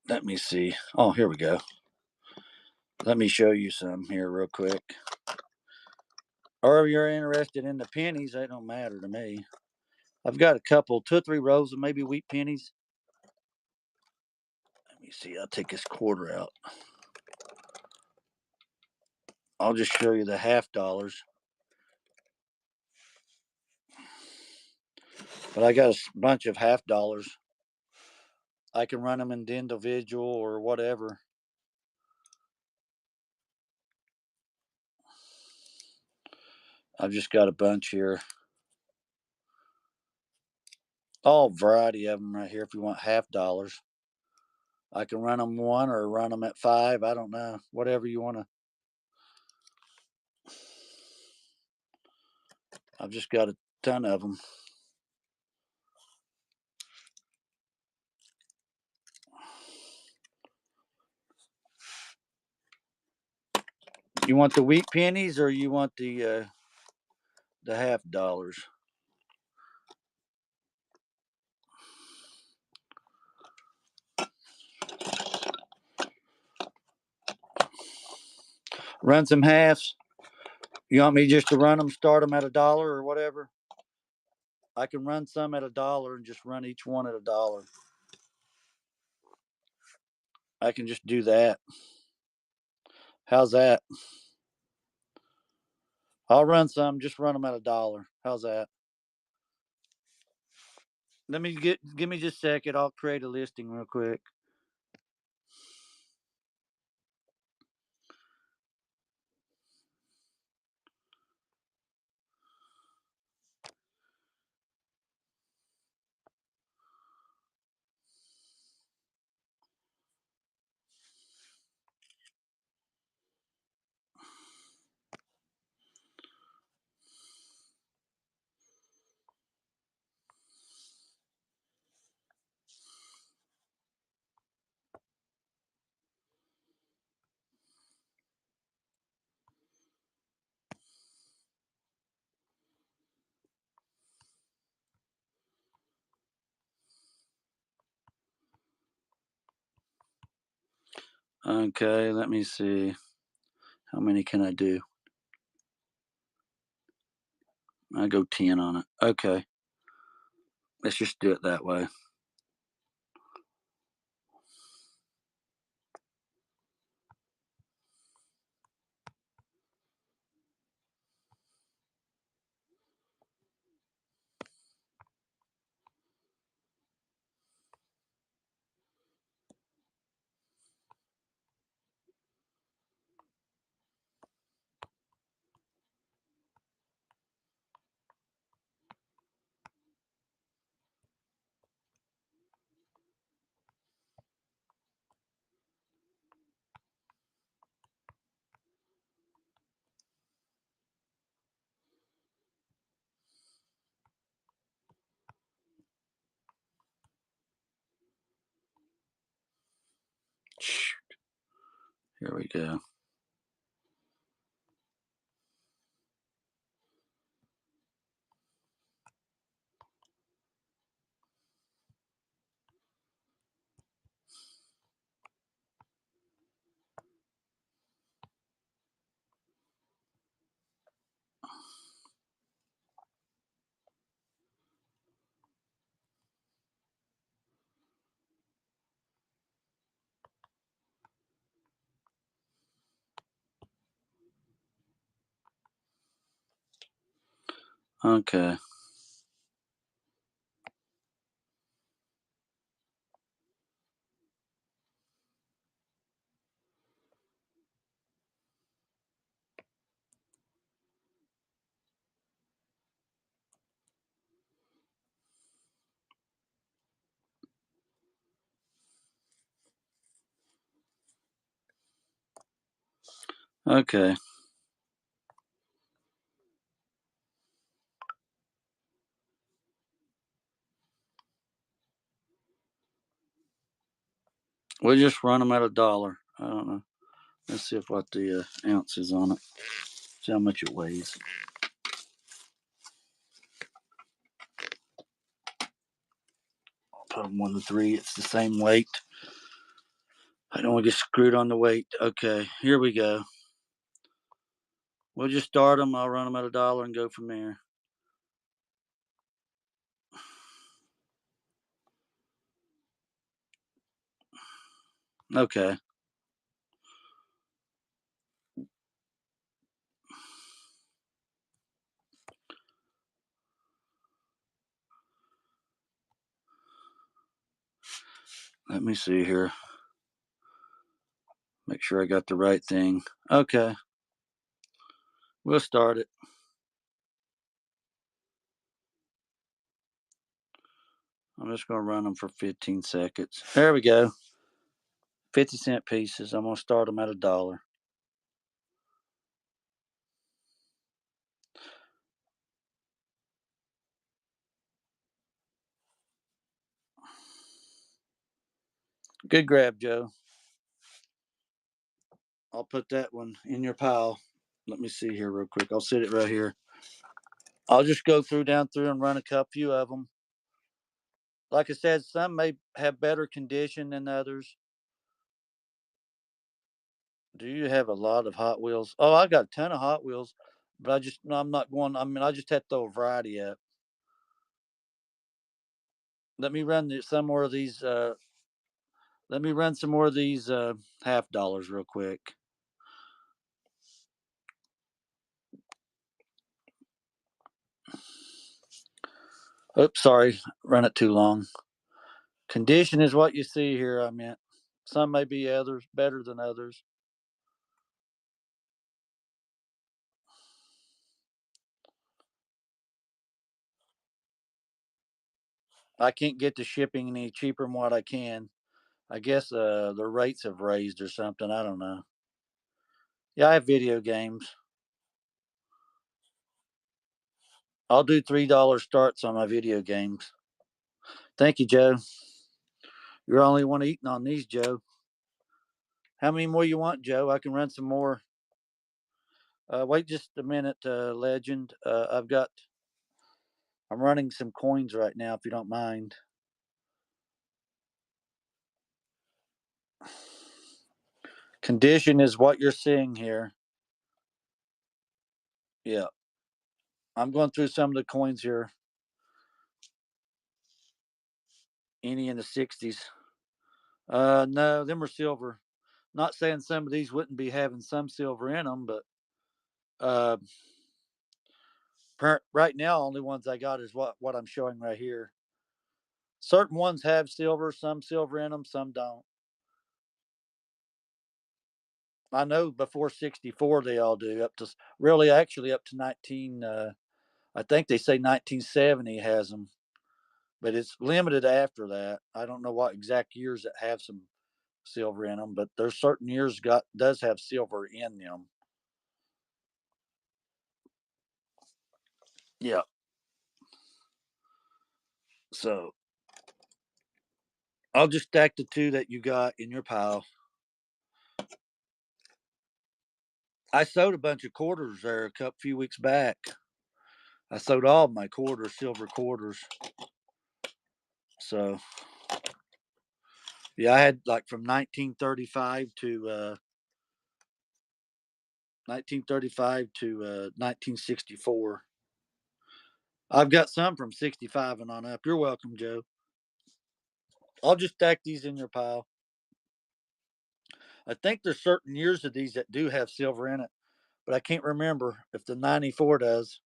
Let me see. Oh, here we go. Let me show you some here real quick. Or if you're interested in the pennies, they don't matter to me. I've got a couple, 2 or 3 rows of maybe wheat pennies. Let me see. I'll take this quarter out. I'll just show you the half dollars. But I got a bunch of half dollars. I can run them in individual or whatever. I've just got a bunch here. All variety of them right here if you want half dollars. I can run them 1 or run them at 5. I don't know. Whatever you want to. I've just got a ton of them. You want the wheat pennies or you want the half dollars? Run some halves. You want me just to run them, start them at $1 or whatever? I can run some at $1 and just run each one at $1. I can just do that. How's that? I'll run some, just run them at $1. How's that? Let me give me just a second. I'll create a listing real quick. Okay, let me see. How many can I do? I go 10 on it. Okay. Let's just do it that way. Here we go. Okay. Okay. We'll just run them at $1. I don't know. Let's see if what the ounce is on it. See how much it weighs. put them 1 to 3. It's the same weight. I don't want to get screwed on the weight. Okay, here we go. We'll just start them. I'll run them at $1 and go from there. Okay. Let me see here. Make sure I got the right thing. Okay. We'll start it. I'm just going to run them for 15 seconds. There we go. 50-cent pieces. I'm going to start them at $1. Good grab, Joe. I'll put that one in your pile. Let me see here real quick. I'll sit it right here. I'll just go down through and run a few of them. Like I said, some may have better condition than others. Do you have a lot of Hot Wheels? Oh, I got a ton of Hot Wheels, but I'm not going. I mean, I just had to throw a variety up. Let me run some more of these. Let me run some more of these half dollars real quick. Oops, sorry, run it too long. Condition is what you see here. I meant some may be others better than others. I can't get the shipping any cheaper than what I can. I guess the rates have raised or something. I don't know. Yeah, I have video games. I'll do $3 starts on my video games. Thank you, Joe. You're the only one eating on these, Joe. How many more you want, Joe? I can run some more. Wait just a minute, Legend. I'm running some coins right now, if you don't mind. Condition is what you're seeing here. Yeah. I'm going through some of the coins here. Any in the 60s. No, them are silver. Not saying some of these wouldn't be having some silver in them, but uh, right now, only ones I got is what I'm showing right here. Certain ones have silver, some silver in them, some don't. I know before 64 they all do, up to really actually up to 19. I think they say 1970 has them, but it's limited after that. I don't know what exact years that have some silver in them, but there's certain years does have silver in them. Yeah. So I'll just stack the two that you got in your pile. I sold a bunch of quarters there a few weeks back. I sold all my quarters, silver quarters. So yeah, I had like from 1935 to 1935 to 1964. I've got some from 65 and on up. You're welcome, Joe. I'll just stack these in your pile. I think there's certain years of these that do have silver in it, but I can't remember if the 94 does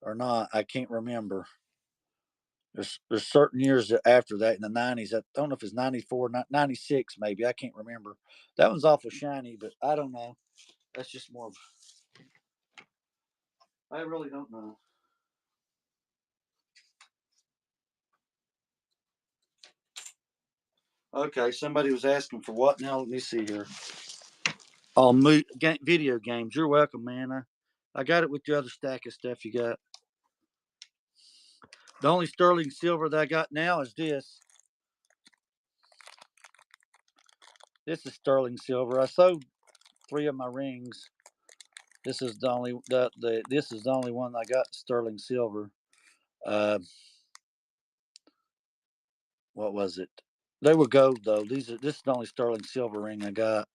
or not. I can't remember. There's certain years after that in the 90s. I don't know if it's 94, 96 maybe. I can't remember. That one's awful shiny, but I don't know. That's just more of, I really don't know. Okay, somebody was asking for what now? Let me see here. Oh, video games. You're welcome, man. I got it with the other stack of stuff you got. The only sterling silver that I got now is this. This is sterling silver. I sold 3 of my rings. This is the only this is the only one I got sterling silver. Uh, what was it? They were gold though. This is the only sterling silver ring I got.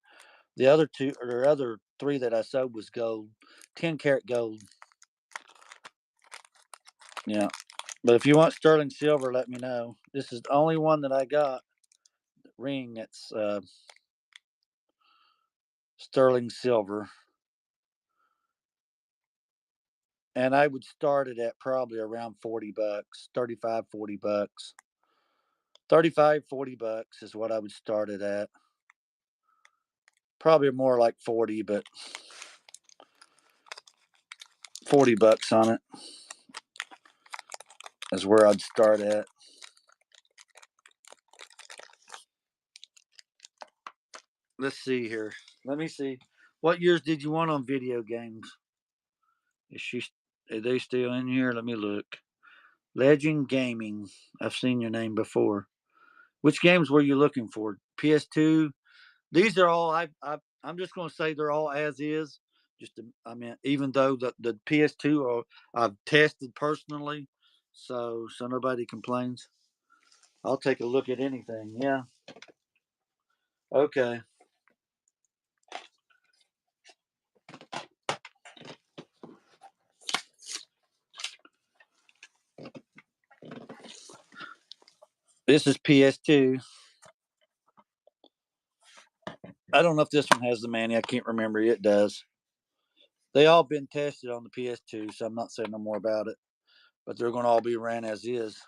The other two or the other three that I sold was gold, 10 karat gold. Yeah, but if you want sterling silver, let me know. This is the only one that I got ring that's sterling silver, and I would start it at probably around $40, 35, $40. 35, $40 is what I would start it at. Probably more like 40, but $40 on it is where I'd start at. Let's see here. Let me see. What years did you want on video games? Is she? Are they still in here? Let me look. Legend Gaming. I've seen your name before. Which games were you looking for? PS2. These are all. I'm just going to say they're all as is. I mean, even though the PS2 are I've tested personally, so nobody complains. I'll take a look at anything. Yeah. Okay. This is PS2. I don't know if this one has the Manny. I can't remember. It does. They all been tested on the PS2, so I'm not saying no more about it. But they're going to all be ran as is.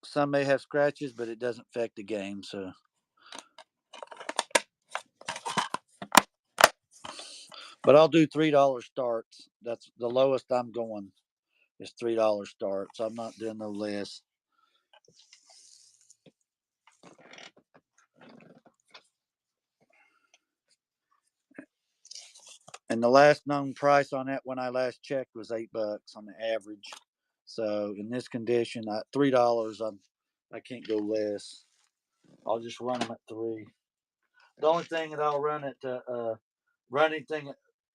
Some may have scratches, but it doesn't affect the game. So, but I'll do $3 starts. That's the lowest I'm going. Is $3 starts. I'm not doing no less. And the last known price on that when I last checked was $8 on the average. So in this condition, $3, I can't go less. I'll just run them at 3. The only thing that I'll run anything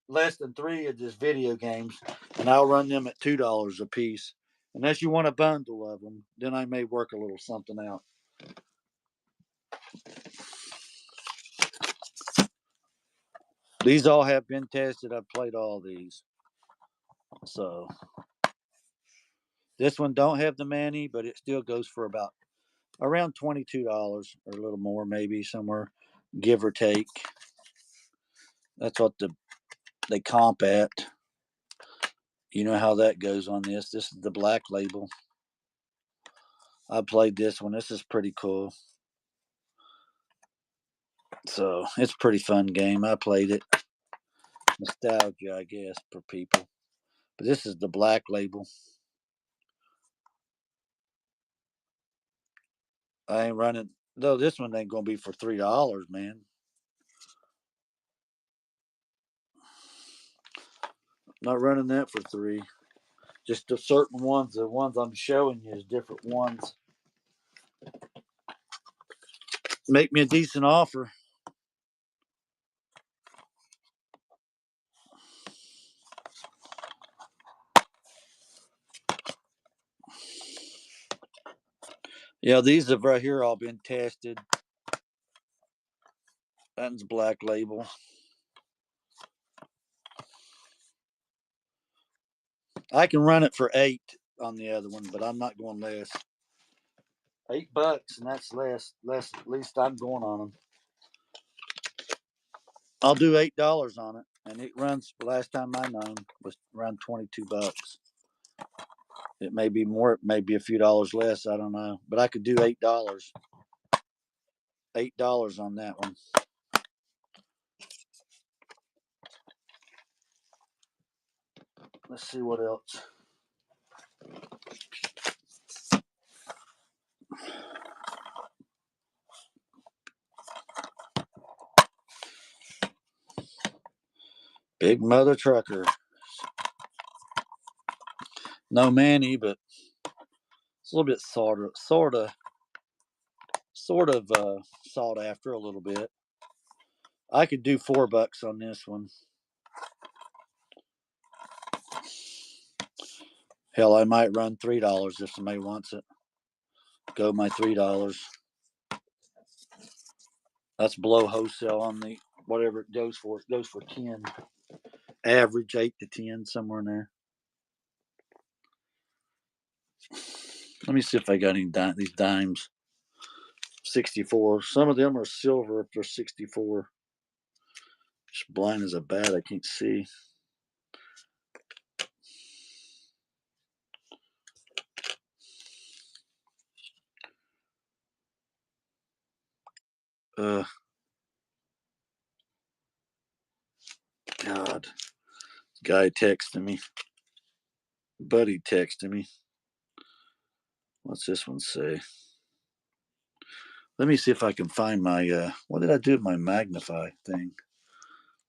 less than 3 is just video games, and I'll run them at $2 a piece. Unless you want a bundle of them, then I may work a little something out. These all have been tested. I've played all these. So this one don't have the Manny, but it still goes for about around $22 or a little more, maybe somewhere, give or take. That's what they comp at. You know how that goes on this. This is the black label. I played this one. This is pretty cool. So it's a pretty fun game. I played it. Nostalgia, I guess, for people. But this is the black label. I ain't running though. This one ain't gonna be for $3, man. Not running that for 3. Just the certain ones. The ones I'm showing you is different ones. Make me a decent offer. Yeah, these have right here all been tested. That's black label. I can run it for 8 on the other one, but I'm not going less. $8, and that's less. At least I'm going on them. I'll do $8 on it, and it runs. The last time I known was around $22. It may be more. It may be a few dollars less. I don't know, but I could do $8. $8 on that one. Let's see what else. Big Mother Trucker. No Manny, but it's a little bit sort of sought after a little bit. I could do $4 on this one. Hell, I might run $3 if somebody wants it. Go my $3. That's below wholesale on the whatever it goes for. It goes for 10. Average 8 to 10, somewhere in there. Let me see if I got any these dimes. 64. Some of them are silver if they're 64. Just blind as a bat, I can't see. God. Guy texting me. Buddy texting me. What's this one say? Let me see if I can find my, what did I do with my magnify thing?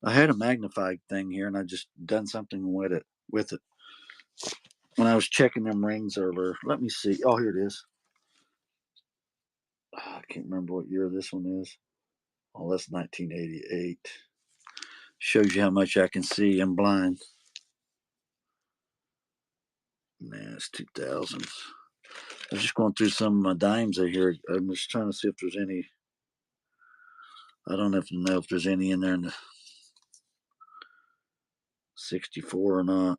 I had a magnify thing here and I just done something with it. When I was checking them rings earlier. Let me see. Oh, here it is. I can't remember what year this one is. Oh, that's 1988. Shows you how much I can see. I'm blind. Nah, it's 2000. I was just going through some of my dimes here. I'm just trying to see if there's any. I don't have to know if there's any in there in the 64 or not.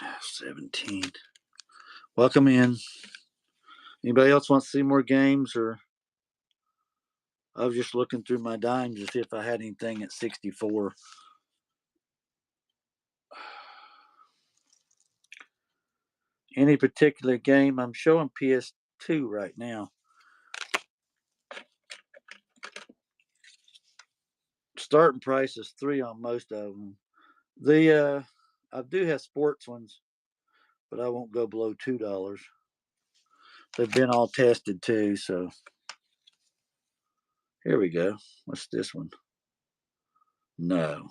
Ah, 17. Welcome in. Anybody else want to see more games, or I was just looking through my dimes to see if I had anything at 64. Any particular game? I'm showing PS2 right now. Starting price is 3 on most of them. I do have sports ones, but I won't go below $2. They've been all tested too, so here we go. What's this one? No.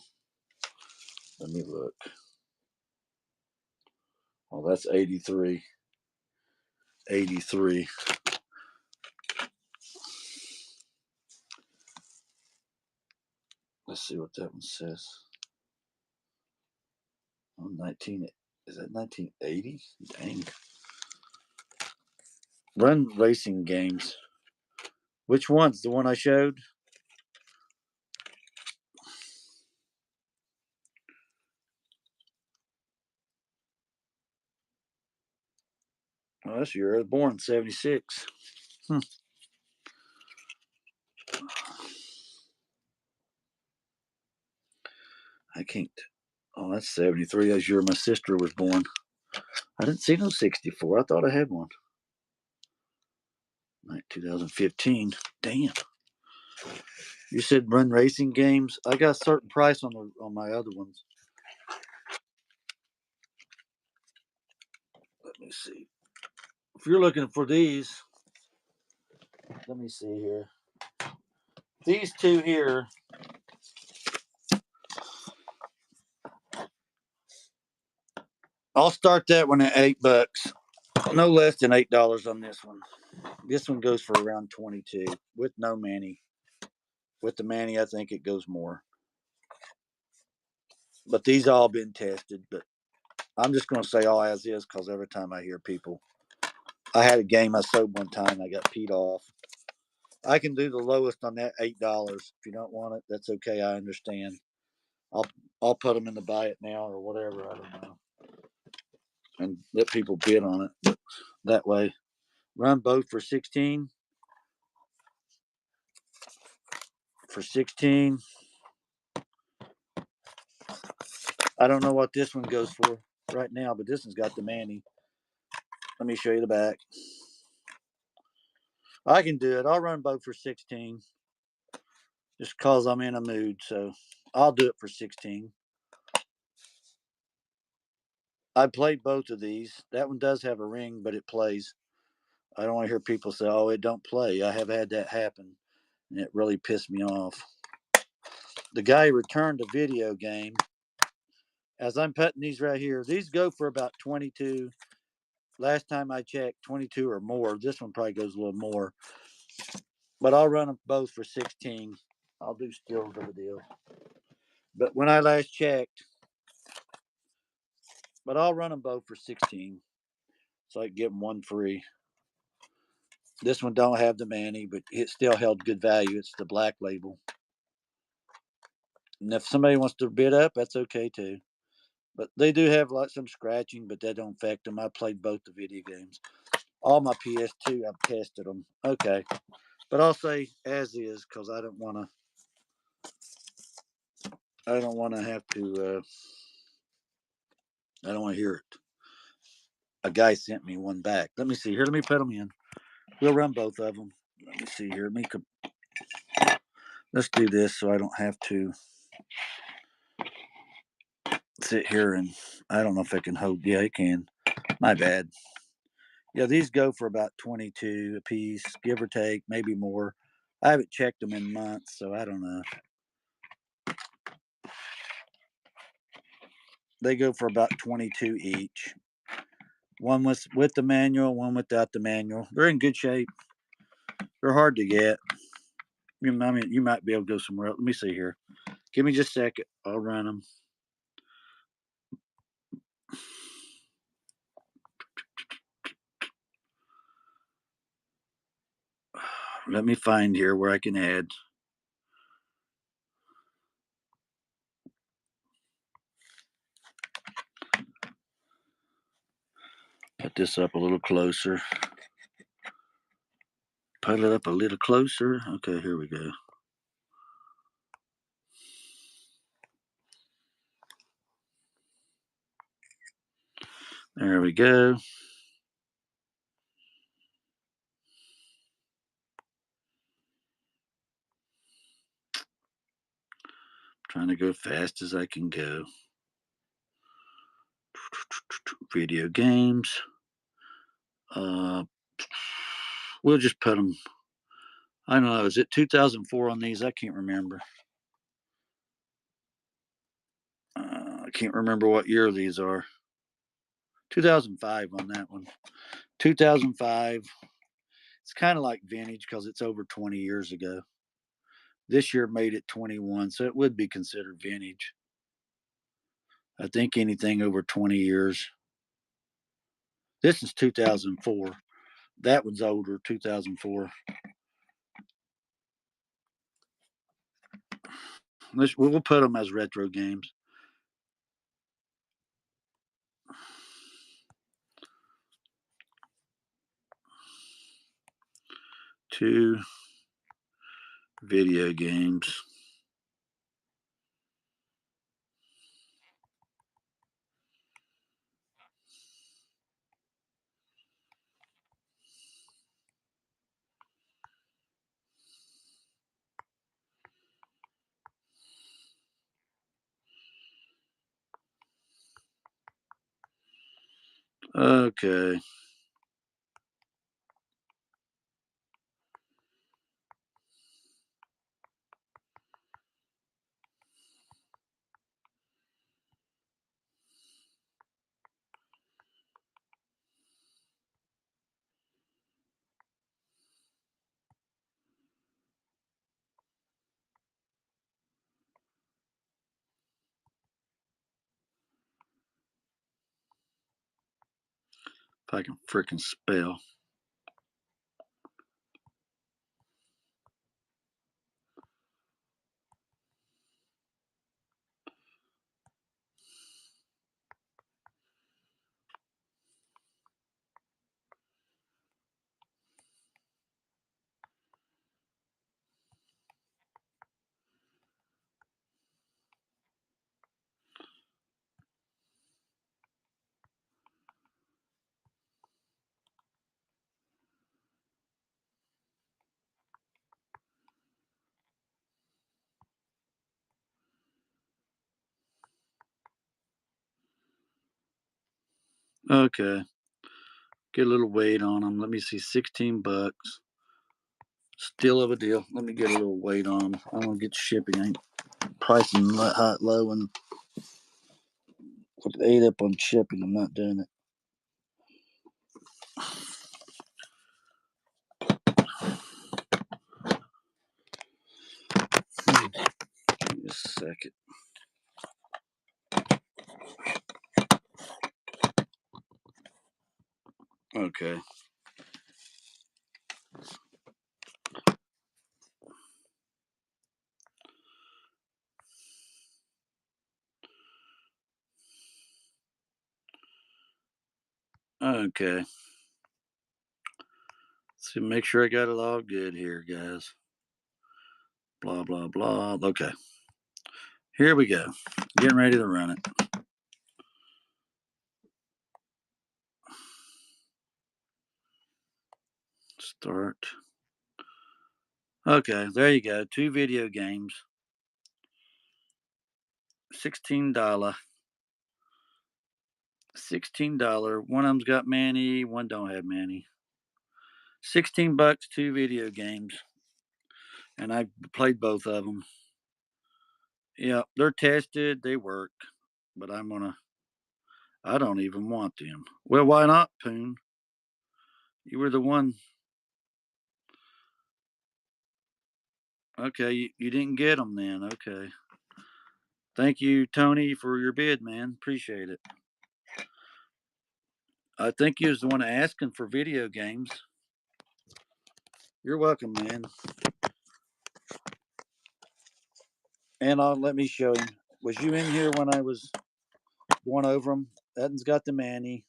Let me look. Oh, that's 83. 83. Let's see what that one says. Oh, 19. Is that 1980? Dang. Run racing games. Which one's the one I showed? Oh, that's year. I was born in 76. I can't. Oh, that's 73. That's year my sister was born. I didn't see no 64. I thought I had one. 2015. Damn. You said run racing games. I got a certain price on my other ones. Let me see. If you're looking for these, let me see here. These two here. I'll start that one at $8. No less than $8 on this one. This one goes for around 22 with no Manny. With the Manny, I think it goes more. But these all been tested. But I'm just going to say all as is because every time I hear people, I had a game I sold one time. I got peed off. I can do the lowest on that $8. If you don't want it, that's okay. I understand. I'll put them in the buy it now or whatever. I don't know, and let people bid on it. But that way, run both for 16. For 16. I don't know what this one goes for right now, but this one's got the Manny. Let me show you the back. I can do it. I'll run both for 16. Just because I'm in a mood, so I'll do it for 16. I played both of these. That one does have a ring, but it plays. I don't want to hear people say, "Oh, it don't play." I have had that happen, and it really pissed me off. The guy returned a video game. As I'm putting these right here, these go for about 22. Last time I checked, 22 or more. This one probably goes a little more. But I'll run them both for 16. I'll do steals of a deal. But when I last checked, but I'll run them both for 16. So I can get them one free. This one don't have the Manny, but it still held good value. It's the black label. And if somebody wants to bid up, that's okay too. But they do have like some scratching, but that don't affect them. I played both the video games. All my PS2, I've tested them. Okay. But I'll say as is because I don't want to. I don't want to have to. I don't want to hear it. A guy sent me one back. Let me see here. Let me put them in. We'll run both of them. Let me see here. Let's do this so I don't have to sit here and I don't know if I can hold. Yeah, I can. My bad. Yeah, these go for about 22 a piece, give or take, maybe more. I haven't checked them in months, so I don't know. They go for about 22 each. One with the manual, one without the manual. They're in good shape. They're hard to get. I mean, you might be able to go somewhere else. Let me see here. Give me just a second. I'll run them. Let me find here where I can add. Put this up a little closer. Put it up a little closer. Okay, here we go. There we go. Trying to go fast as I can go. Video games. We'll just put them. I don't know. Is it 2004 on these? I can't remember. I can't remember what year these are. 2005 on that one. 2005. It's kind of like vintage because it's over 20 years ago. This year made it 21, so it would be considered vintage. I think anything over 20 years. This is 2004. That one's older, 2004. We'll put them as retro games. Two video games. Okay. If I can freaking spell. Okay. Get a little weight on them. Let me see, $16. Still of a deal. Let me get a little weight on them. I'm gonna get shipping. I ain't pricing hot low and put 8 up on shipping. I'm not doing it. second. Okay. Okay. So make sure I got it all good here, guys. Blah, blah, blah. Okay. Here we go. Getting ready to run it. Start. Okay, there you go. 2 video games. $16. $16. One of them's got Manny, one don't have Manny. $16, 2 video games. And I played both of them. Yeah, they're tested, they work. But I don't even want them. Well, why not, Poon? You were the one. Okay, you didn't get them then. Okay. Thank you, Tony, for your bid, man. Appreciate it. I think you was the one asking for video games. You're welcome, man. And let me show him. Was you in here when I was going over them? That one's got the Manny.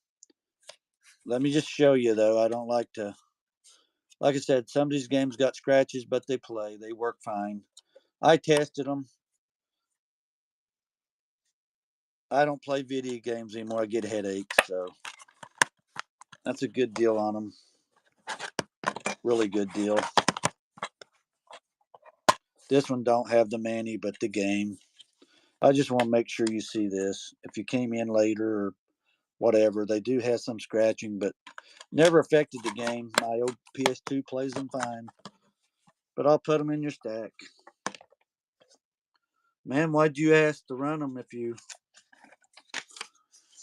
Let me just show you, though. I don't like to. Like I said, some of these games got scratches, but they play. They work fine. I tested them. I don't play video games anymore. I get headaches, so that's a good deal on them. Really good deal. This one don't have the Manny, but the game. I just want to make sure you see this. If you came in later or whatever, they do have some scratching, but never affected the game. My old PS2 plays them fine. But I'll put them in your stack. Man, why'd you ask to run them if you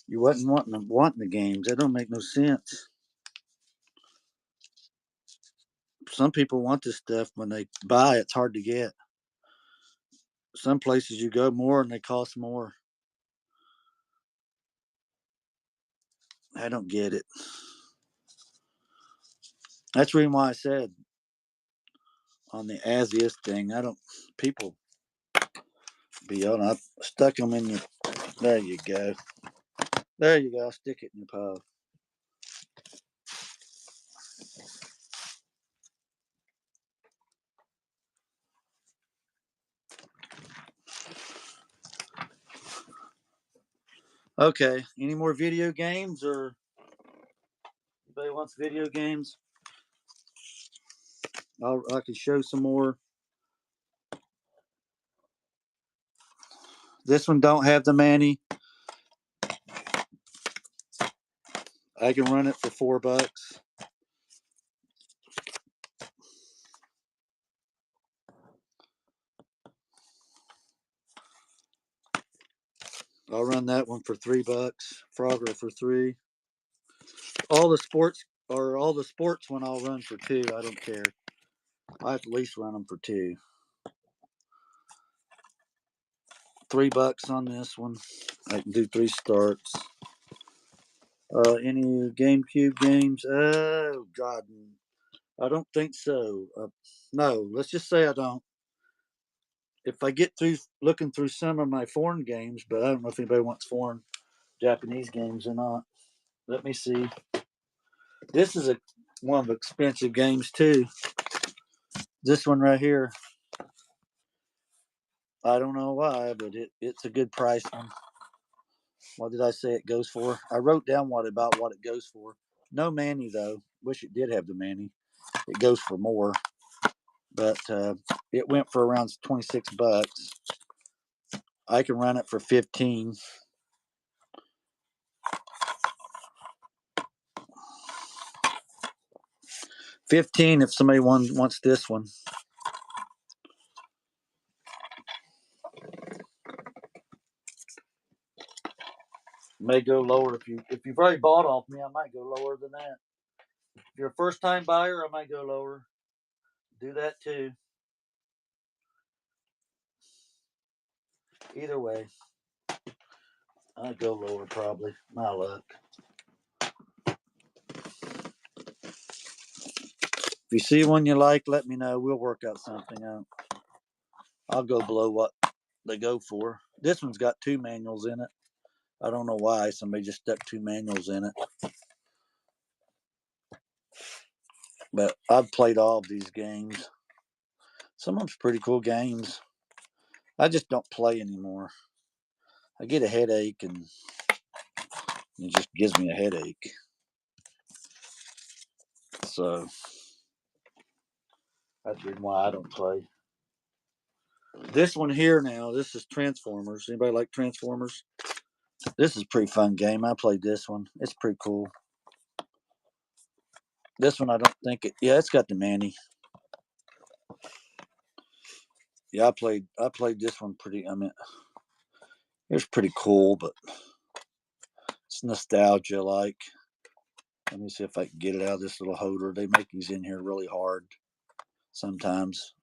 wasn't wanting the games? That don't make no sense. Some people want this stuff when they buy. It's hard to get. Some places you go more and they cost more. I don't get it. That's the reason why I said on the as is thing, I don't. People be on. I stuck them in your. There you go. There you go. I'll stick it in your pile. Okay. Any more video games or anybody wants video games? I can show some more. This one don't have the Manny. I can run it for $4. I'll run that one for $3. Frogger for 3. All the sports when I'll run for 2. I don't care. I have to at least run them for 2. $3 on this one. I can do 3 starts. Any GameCube games? Oh God, I don't think so. No, let's just say I don't. If I get through looking through some of my foreign games, but I don't know if anybody wants foreign Japanese games or not. Let me see. This is one of the expensive games too. This one right here. I don't know why, but it's a good price one. What did I say it goes for? I wrote down what it goes for. No Manny though. Wish it did have the Manny. It goes for more, but it went for around $26. I can run it for 15. $15 if somebody wants this one. May go lower if you've already bought off me. I might go lower than that. If you're a first time buyer, I might go lower. Do that too. Either way, I'll go lower probably. My luck. If you see one you like, let me know. We'll work out something out. I'll go below what they go for. This one's got 2 manuals in it. I don't know why somebody just stuck 2 manuals in it. But I've played all of these games. Some of them's pretty cool games. I just don't play anymore. I get a headache and it just gives me a headache. So that's the reason why I don't play. This one here now, this is Transformers. Anybody like Transformers? This is a pretty fun game. I played this one. It's pretty cool. This one I don't think it. Yeah, it's got the Manny. Yeah, I played this one pretty. I mean, it's pretty cool, but it's nostalgia. Like, let me see if I can get it out of this little holder. They make these in here really hard sometimes.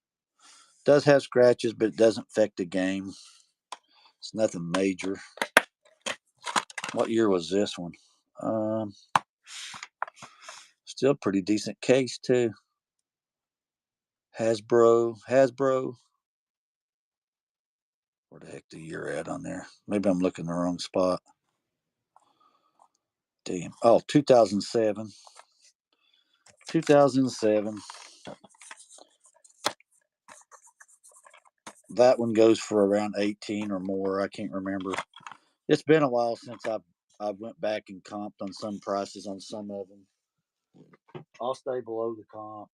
It does have scratches, but it doesn't affect the game. It's nothing major. What year was this one? Still pretty decent case too. Hasbro. Where the heck the year at on there? Maybe I'm looking the wrong spot. Damn. Oh, 2007. 2007. That one goes for around 18 or more. I can't remember. It's been a while since I went back and comped on some prices on some of them. I'll stay below the comp.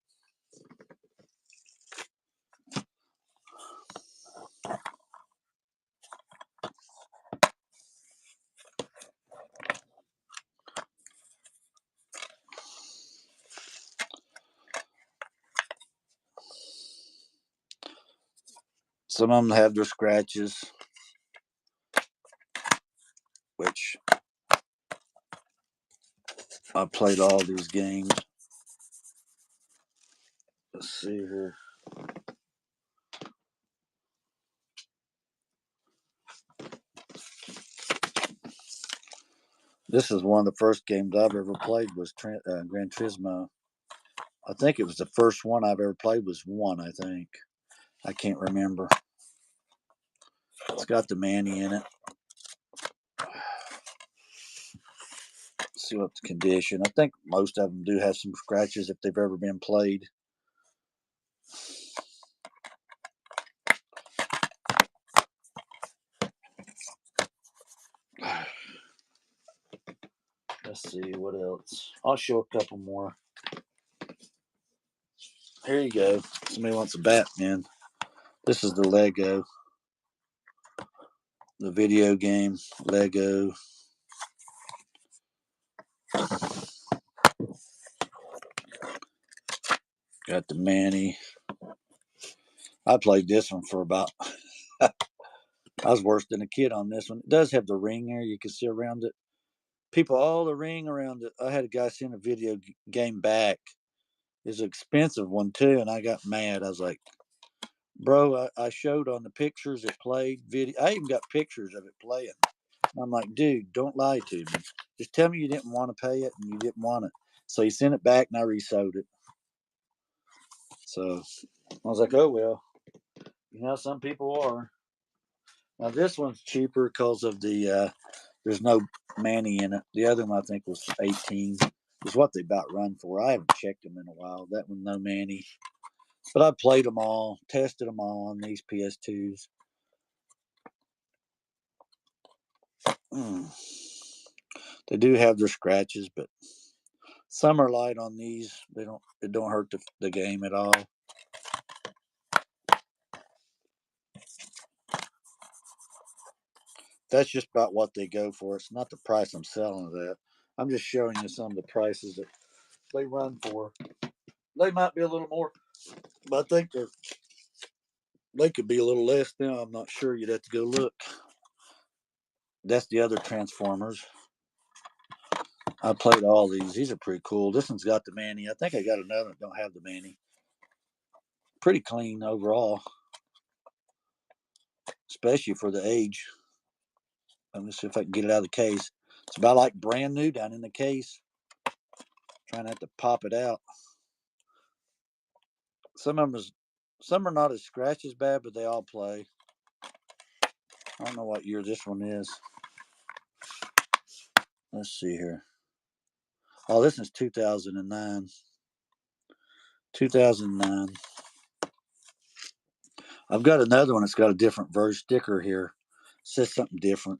Some of them have their scratches, which I played all these games. Let's see here. This is one of the first games I've ever played was Gran Turismo. I think it was the first one I've ever played was 1, I think. I can't remember. It's got the Manny in it. Let's see what the condition. I think most of them do have some scratches if they've ever been played. Let's see what else. I'll show a couple more. Here you go. Somebody wants a Batman. This is the Lego. The video game Lego. Got the Manny. I played this one for about. I was worse than a kid on this one. It does have the ring there. You can see around it. People, all the ring around it. I had a guy send a video game back. It's an expensive one too, and I got mad. I was like, bro, I showed on the pictures it played video. I even got pictures of it playing. I'm like, dude, don't lie to me. Just tell me you didn't want to pay it and you didn't want it. So he sent it back and I resold it. So I was like, oh, well, you know, some people are. Now this one's cheaper because of the, there's no Manny in it. The other one I think was 18 is what they about run for. I haven't checked them in a while. That one, no Manny. But I played them all, tested them all on these PS2s. They do have their scratches, but some are light on these. It don't hurt the game at all. That's just about what they go for. It's not the price I'm selling it at. I'm just showing you some of the prices that they run for. They might be a little more, but I think they could be a little less now. I'm not sure. You'd have to go look. That's the other Transformers. I played all these. These are pretty cool. This one's got the Manny. I think I got another that don't have the Manny. Pretty clean overall. especially for the age. Let me see if I can get it out of the case. It's about like brand new down in the case. Trying not to pop it out. Some of them some are not as scratched as bad, but they all play. I don't know what year this one is. Let's see here. Oh, this is 2009. 2009. I've got another one that's got a different version sticker here. It says something different.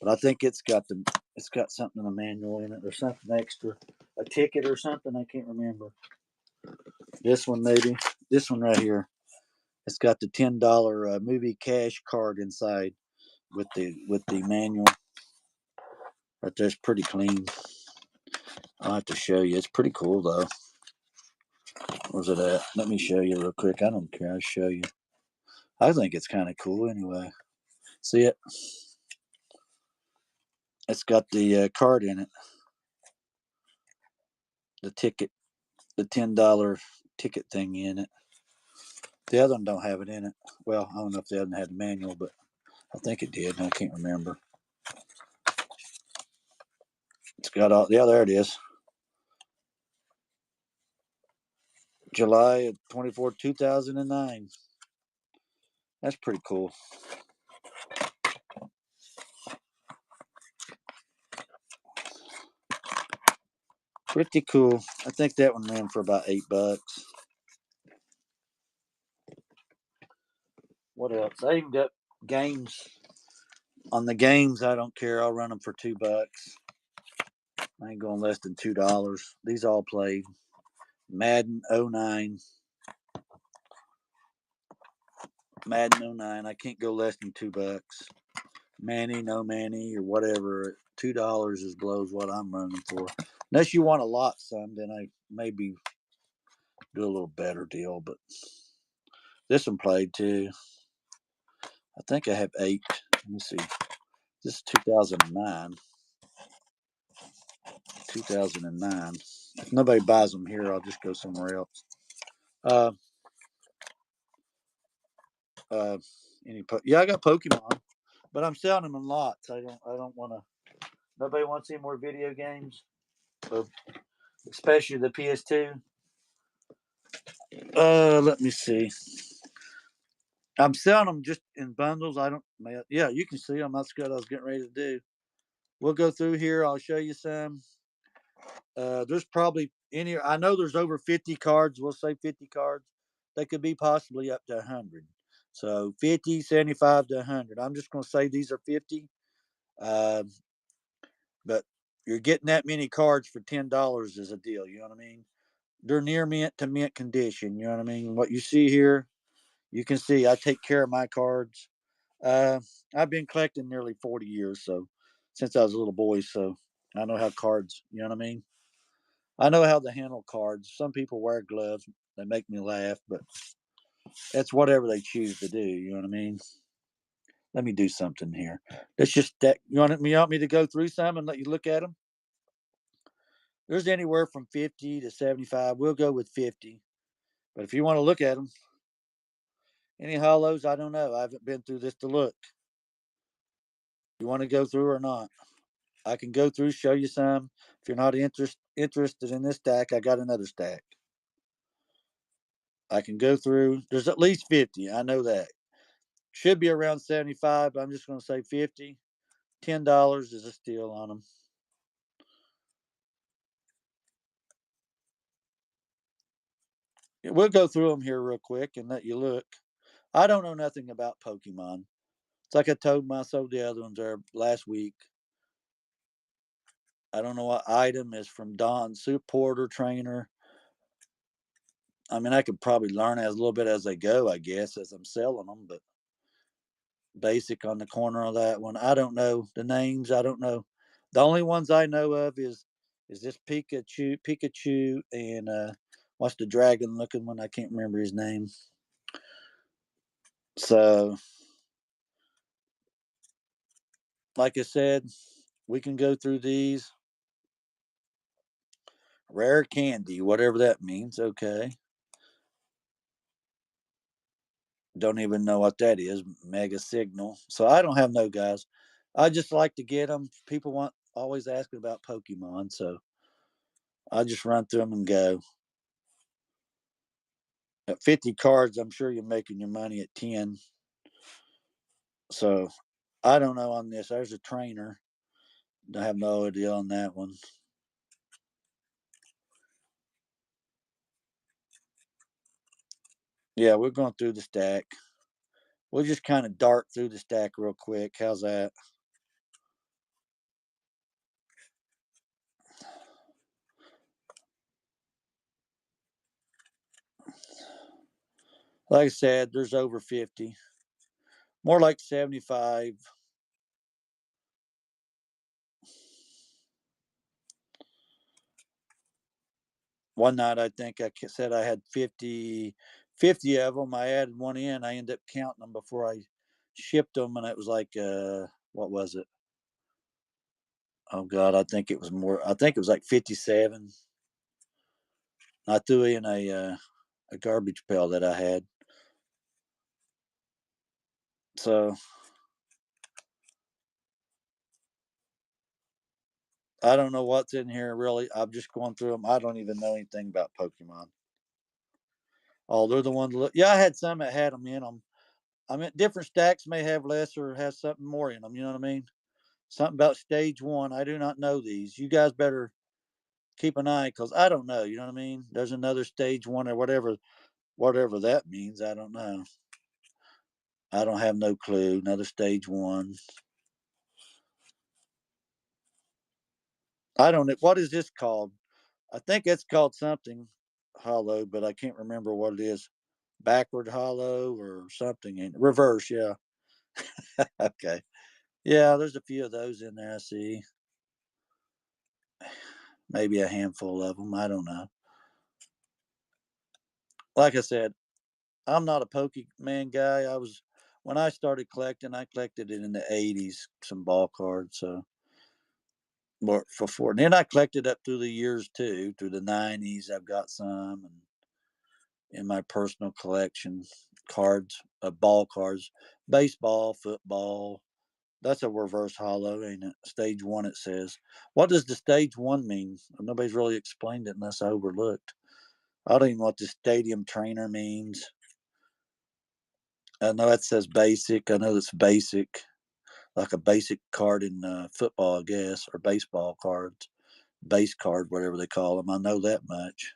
But I think it's got something in the manual in it or something extra. A ticket or something, I can't remember. This one maybe. This one right here. It's got the $10 movie cash card inside with the manual. Right there's pretty clean. I'll have to show you. It's pretty cool though. Where's it at? Let me show you real quick. I don't care. I'll show you. I think it's kind of cool anyway. See it? It's got the card in it. The ticket. The $10 ticket thing in it. The other one don't have it in it. Well, I don't know if the other one had the manual, but I think it did. I can't remember. It's got all. Yeah, there it is. July 24, 2009. That's pretty cool. Pretty cool. I think that one ran for about $8. What else? I even got games. On the games, I don't care. I'll run them for $2. I ain't going less than $2. These all played. Madden 09. Madden 09. I can't go less than $2. Manny, no Manny, or whatever. $2 is blows what I'm running for. Unless you want a lot, some, then I maybe do a little better deal. But this one played too. I think I have 8. Let me see. This is 2009. 2009. If nobody buys them here, I'll just go somewhere else. Uh, yeah, I got Pokemon, but I'm selling them in lots. I don't want to. Nobody wants any more video games, especially the PS2. Let me see. I'm selling them just in bundles. I don't. Yeah, you can see them. That's what I was getting ready to do. We'll go through here. I'll show you some. There's probably any. I know there's over 50 cards. We'll say 50 cards. They could be possibly up to 100. So 50, 75 to 100. I'm just going to say these are 50. Uh, but you're getting that many cards for $10 is a deal. You know what I mean? They're near mint to mint condition. You know what I mean? What you see here, you can see I take care of my cards. Uh, I've been collecting nearly 40 years, so since I was a little boy, so I know how cards. You know what I mean? I know how to handle cards. Some people wear gloves. They make me laugh, but that's whatever they choose to do. You know what I mean? Let me do something here. Let's just that. You want me to go through some and let you look at them? There's anywhere from 50 to 75. We'll go with 50. But if you want to look at them, any hollows, I don't know. I haven't been through this to look. You want to go through or not? I can go through, show you some. If you're not interested in this stack, I got another stack. I can go through. There's at least 50. I know that. Should be around 75, but I'm just going to say 50. $10 is a steal on them. We'll go through them here real quick and let you look. I don't know nothing about Pokemon. It's like I told myself the other ones there last week. I don't know what item is from Don Supporter Trainer. I mean, I could probably learn as a little bit as they go, I guess, as I'm selling them, but basic on the corner of that one. I don't know the names. I don't know. The only ones I know of is this Pikachu, and what's the dragon looking one? I can't remember his name. So, like I said, we can go through these. Rare candy, whatever that means. Okay. Don't even know what that is. Mega Signal. So I don't have no guys. I just like to get them. People want always asking about Pokemon, so I just run through them and go. At 50 cards, I'm sure you're making your money at 10. So I don't know on this. There's a trainer. I have no idea on that one. Yeah, we're going through the stack. We'll just kind of dart through the stack real quick. How's that? Like I said, there's over 50. More like 75. One night, I think I said I had 50 of them. I added one in. I ended up counting them before I shipped them, and it was like, what was it? Oh God, I think it was more. I think it was like 57. I threw in a garbage pail that I had. So I don't know what's in here really. I'm just going through them. I don't even know anything about Pokemon. Oh, they're the ones. Yeah, I had some that had them in them. I mean, different stacks may have less or have something more in them. You know what I mean? Something about stage one. I do not know these. You guys better keep an eye because I don't know. You know what I mean? There's another stage one or whatever that means. I don't know. I don't have no clue. Another stage one. I don't know. What is this called? I think it's called something hollow, but I can't remember what it is. Backward hollow or something. In reverse, yeah. Okay. Yeah, there's a few of those in there. I see. Maybe a handful of them. I don't know. Like I said, I'm not a Pokemon guy. I was when I started collecting. I collected it in the '80s, some ball cards. So, for four, and then I collected up through the years too, through the '90s. I've got some, and in my personal collection, cards, ball cards, baseball, football. That's a reverse hollow, ain't it? Stage one, it says. What does the stage one mean? Nobody's really explained it unless I overlooked. I don't even know what the stadium trainer means. I know it says basic. I know that's basic, like a basic card in football, I guess, or baseball cards, base card, whatever they call them. I know that much.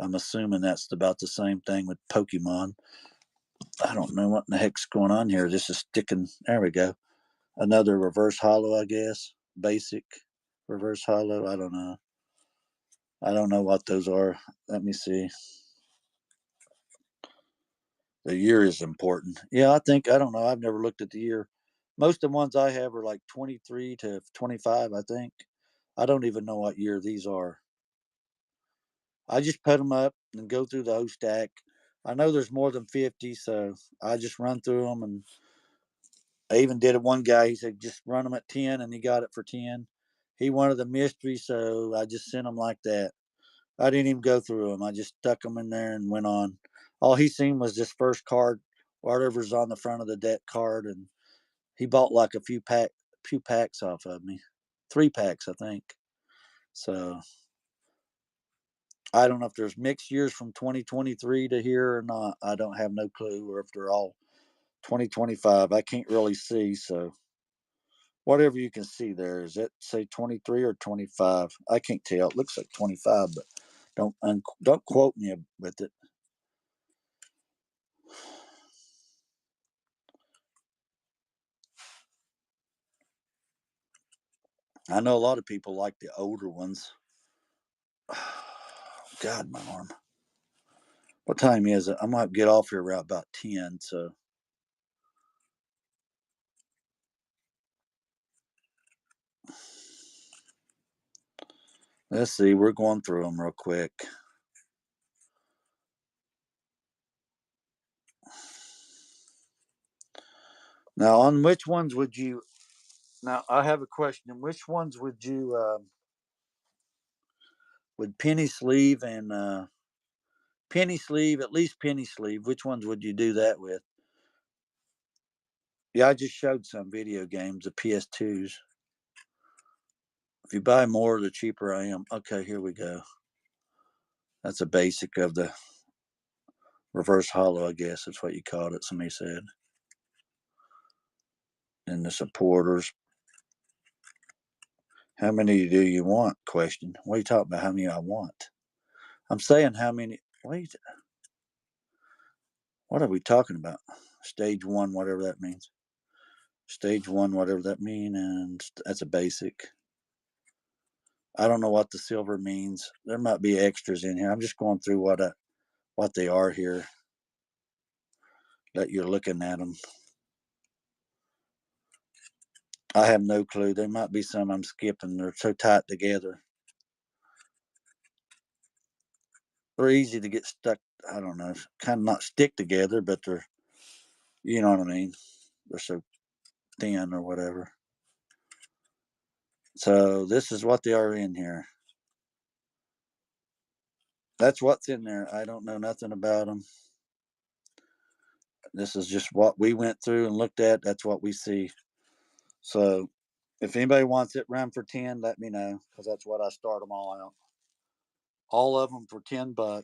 I'm assuming that's about the same thing with Pokemon. I don't know what in the heck's going on here. This is sticking. There we go. Another reverse hollow, I guess. Basic reverse hollow. I don't know. I don't know what those are. Let me see. The year is important. Yeah, I think I don't know. I've never looked at the year. Most of the ones I have are like 23 to 25, I think. I don't even know what year these are. I just put them up and go through the whole stack. I know there's more than 50, so I just run through them. And I even did it one guy. He said just run them at 10, and he got it for 10. He wanted the mystery, so I just sent them like that. I didn't even go through them. I just stuck them in there and went on. All he seen was this first card, whatever's on the front of the deck card, and he bought like a few packs off of me, 3 packs, I think. So I don't know if there's mixed years from 2023 to here or not. I don't have no clue, or if they're all 2025. I can't really see. So whatever you can see there, is it say 23 or 25? I can't tell. It looks like 25, but don't quote me with it. I know a lot of people like the older ones. God, my arm. What time is it? I might get off here around about 10. So let's see. We're going through them real quick. Now, on which ones would you? Now, I have a question. Which ones would would penny sleeve and Penny sleeve, at least penny sleeve. Which ones would you do that with? Yeah, I just showed some video games, the PS2s. If you buy more, the cheaper I am. Okay, here we go. That's a basic of the reverse hollow, I guess that's what you called it. Somebody said. And the supporters. How many do you want? Question. What are you talking about? How many I want? I'm saying how many. Wait. What are we talking about? Stage one, whatever that means. Stage one, whatever that means, and that's a basic. I don't know what the silver means. There might be extras in here. I'm just going through what they are here. That you're looking at them. I have no clue. There might be some I'm skipping. They're so tight together. They're easy to get stuck. I don't know. Kind of not stick together, but they're, you know what I mean. They're so thin or whatever. So this is what they are in here. That's what's in there. I don't know nothing about them. This is just what we went through and looked at. That's what we see. So if anybody wants it run for 10, let me know, because that's what I start them all out. All of them for $10.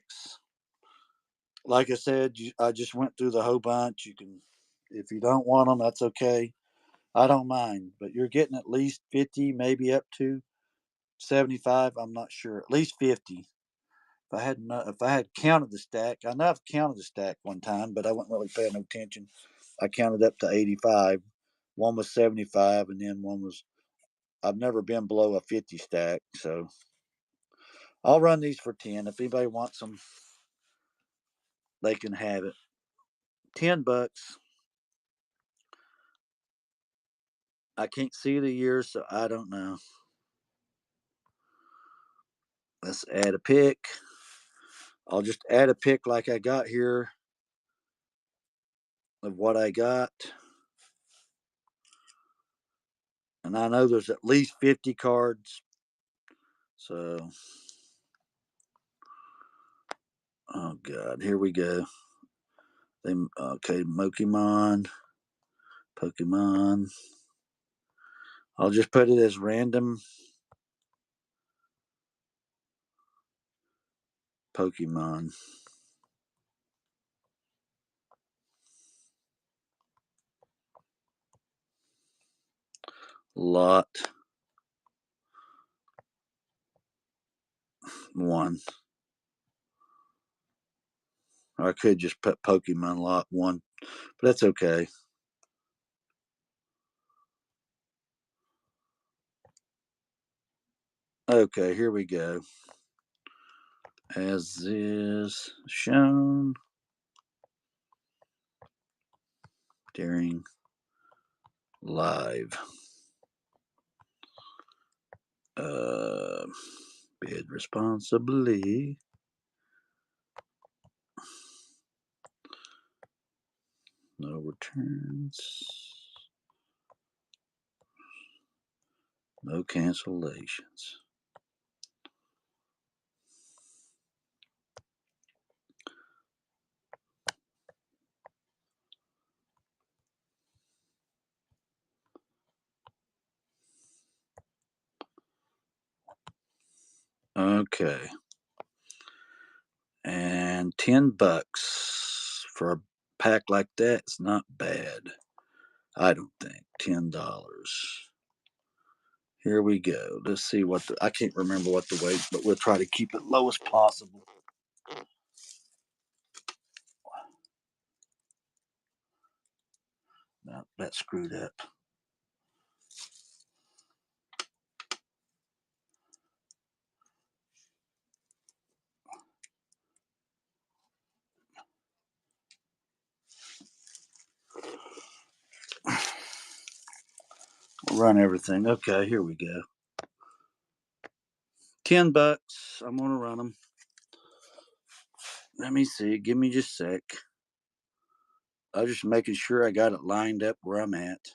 Like I said, I just went through the whole bunch. You can, if you don't want them, that's okay. I don't mind, but you're getting at least 50, maybe up to 75. I'm not sure. At least 50. If I had counted the stack, I know I've counted the stack one time, but I wasn't really paying no attention. I counted up to 85. One was 75, and then one was. I've never been below a 50 stack, so I'll run these for 10. If anybody wants them, they can have it. $10. I can't see the years, so I don't know. Let's add a pick. I'll just add a pick like I got here of what I got. And I know there's at least 50 cards. So, oh God, here we go. Okay, Pokemon. I'll just put it as random Pokemon. Lot 1. Or I could just put Pokemon Lot 1, but that's okay. Okay, here we go. As is shown during live. Bid responsibly. No returns. No cancellations. Okay. And $10 for a pack like that's not bad. I don't think. $10. Here we go. Let's see what I can't remember what the weight, but we'll try to keep it low as possible. No, that screwed up. We'll run everything. Okay, here we go. $10. I'm gonna run them. Let me see. Give me just a sec. I'm just making sure I got it lined up where I'm at.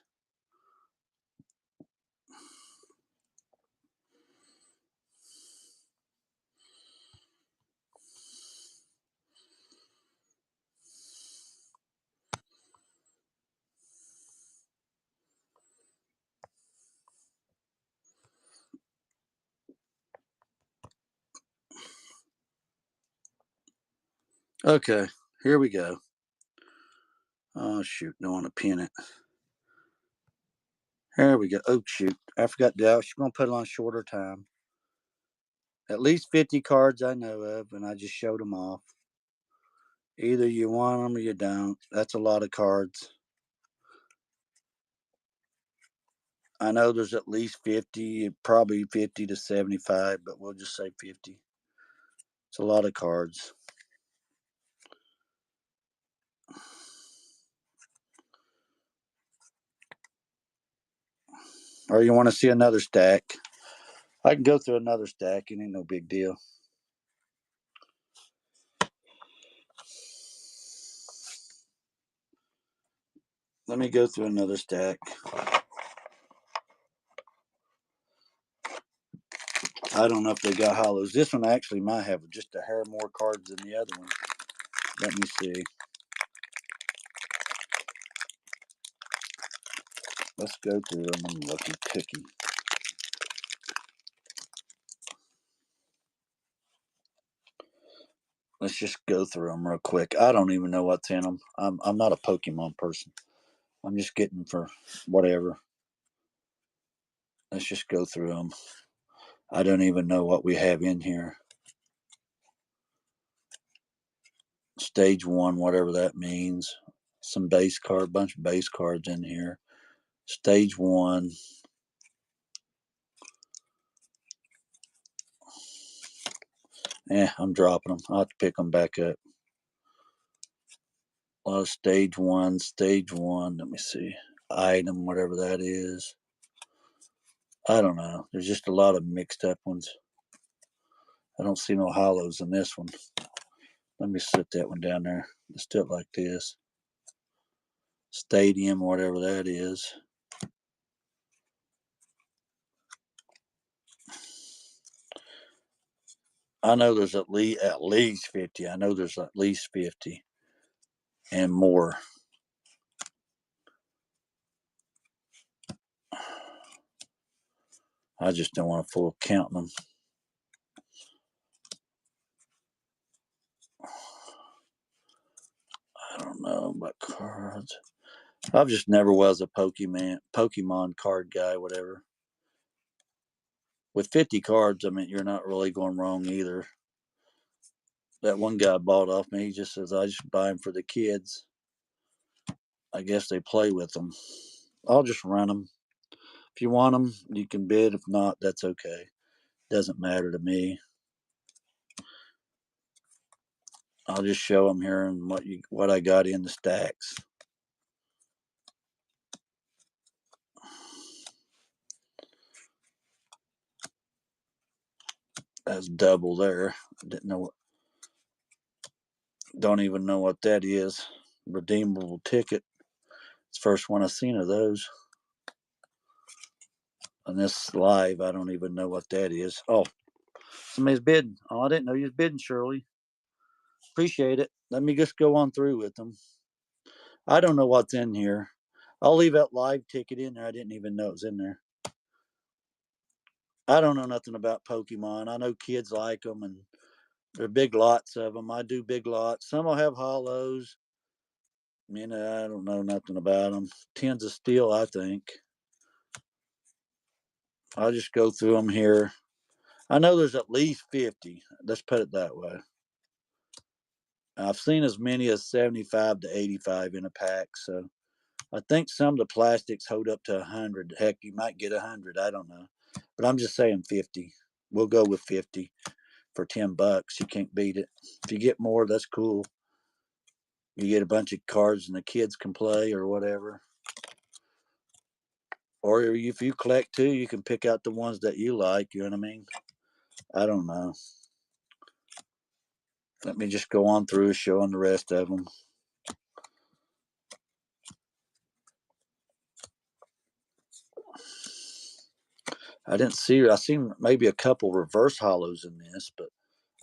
Okay, here we go. Oh, shoot. Don't want to pin it. There we go. Oh, shoot. I forgot that. I was going to put it on shorter time. At least 50 cards I know of, and I just showed them off. Either you want them or you don't. That's a lot of cards. I know there's at least 50, probably 50 to 75, but we'll just say 50. It's a lot of cards. Or you want to see another stack? I can go through another stack. It ain't no big deal. Let me go through another stack. I don't know if they got hollows. This one actually might have just a hair more cards than the other one. Let me see. Let's go through them. I'm lucky picky. Let's just go through them real quick. I don't even know what's in them. I'm not a Pokemon person. I'm just getting for whatever. Let's just go through them. I don't even know what we have in here. Stage 1, whatever that means. Some base card, bunch of base cards in here. Stage 1. I'm dropping them. I'll have to pick them back up. A lot of stage 1. Let me see. Item, whatever that is. I don't know. There's just a lot of mixed up ones. I don't see no hollows in this one. Let me set that one down there. Let's do it like this. Stadium, whatever that is. I know there's at least 50. I know there's at least 50 and more. I just don't want to full counting them. I don't know about cards. I've just never was a Pokemon card guy, whatever. With 50 cards, I mean, you're not really going wrong either. That one guy bought off me. He just says, I just buy them for the kids. I guess they play with them. I'll just run them. If you want them, you can bid. If not, that's okay. Doesn't matter to me. I'll just show them here and what I got in the stacks. That's double there. Didn't know what. Don't even know what that is. Redeemable ticket. It's the first one I've seen of those. On this live, I don't even know what that is. Oh, somebody's bidding. Oh, I didn't know you was bidding, Shirley. Appreciate it. Let me just go on through with them. I don't know what's in here. I'll leave that live ticket in there. I didn't even know it was in there. I don't know nothing about Pokemon. I know kids like them, and there are big lots of them. I do big lots. Some will have hollows. I don't know nothing about them. Tens of Steel, I think. I'll just go through them here. I know there's at least 50. Let's put it that way. I've seen as many as 75 to 85 in a pack. So I think some of the plastics hold up to 100. Heck, you might get 100. I don't know. But I'm just saying 50. We'll go with 50 for $10. You can't beat it. If you get more, that's cool. You get a bunch of cards and the kids can play or whatever. Or if you collect too, you can pick out the ones that you like. You know what I mean? I don't know. Let me just go on through showing the rest of them. I didn't see. I seen maybe a couple reverse hollows in this, but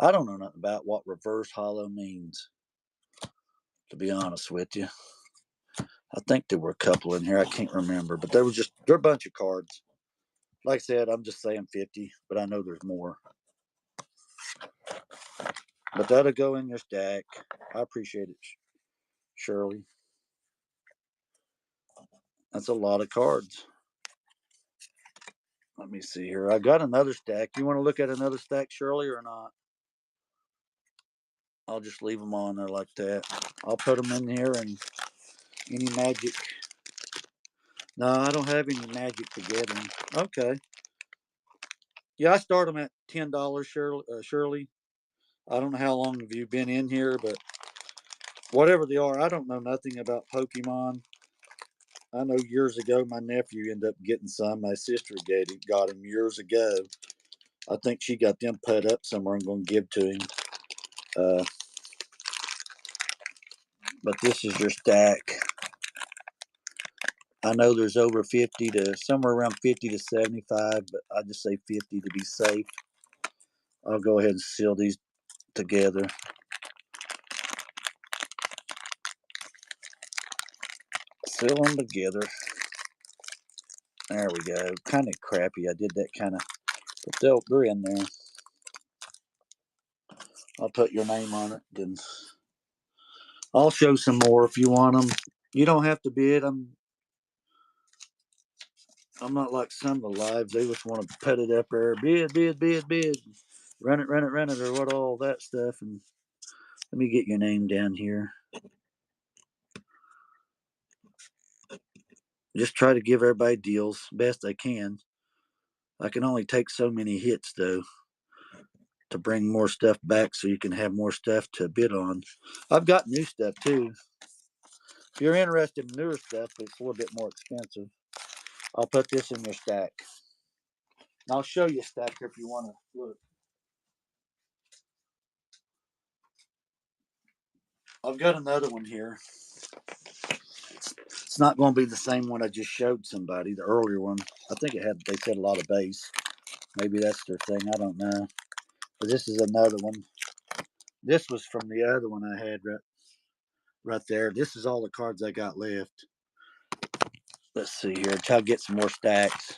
I don't know nothing about what reverse hollow means. To be honest with you, I think there were a couple in here. I can't remember, but they're a bunch of cards. Like I said, I'm just saying 50, but I know there's more. But that'll go in your stack. I appreciate it, Shirley. That's a lot of cards. Let me see here. I got another stack. You want to look at another stack, Shirley, or not? I'll just leave them on there like that. I'll put them in here and any magic. No, I don't have any magic to get them. Okay. Yeah, I start them at $10, Shirley. I don't know how long have you been in here, but whatever they are, I don't know nothing about Pokemon. I know years ago my nephew ended up getting some. My sister got him years ago. I think she got them put up somewhere and going to give to him. Uh, but this is your stack. I know there's over 50 to somewhere around 50 to 75, but I just say 50 to be safe. I'll go ahead and seal these together. Seal them together. There we go. Kind of crappy. I did that kind of, but they're in there. I'll put your name on it. Then I'll show some more if you want them. You don't have to bid. I'm not like some of the lives. They just want to put it up there. Bid, bid, bid, bid. Run it, run it, run it, or what all that stuff. And let me get your name down here. Just try to give everybody deals best I can. I can only take so many hits though to bring more stuff back so you can have more stuff to bid on. I've got new stuff too. If you're interested in newer stuff, but it's a little bit more expensive, I'll put this in your stack. And I'll show you a stack here if you want to look. I've got another one here. It's not going to be the same one I just showed somebody, the earlier one. I think they said a lot of base. Maybe that's their thing. I don't know. But this is another one. This was from the other one I had right there. This is all the cards I got left. Let's see here. Try to get some more stacks.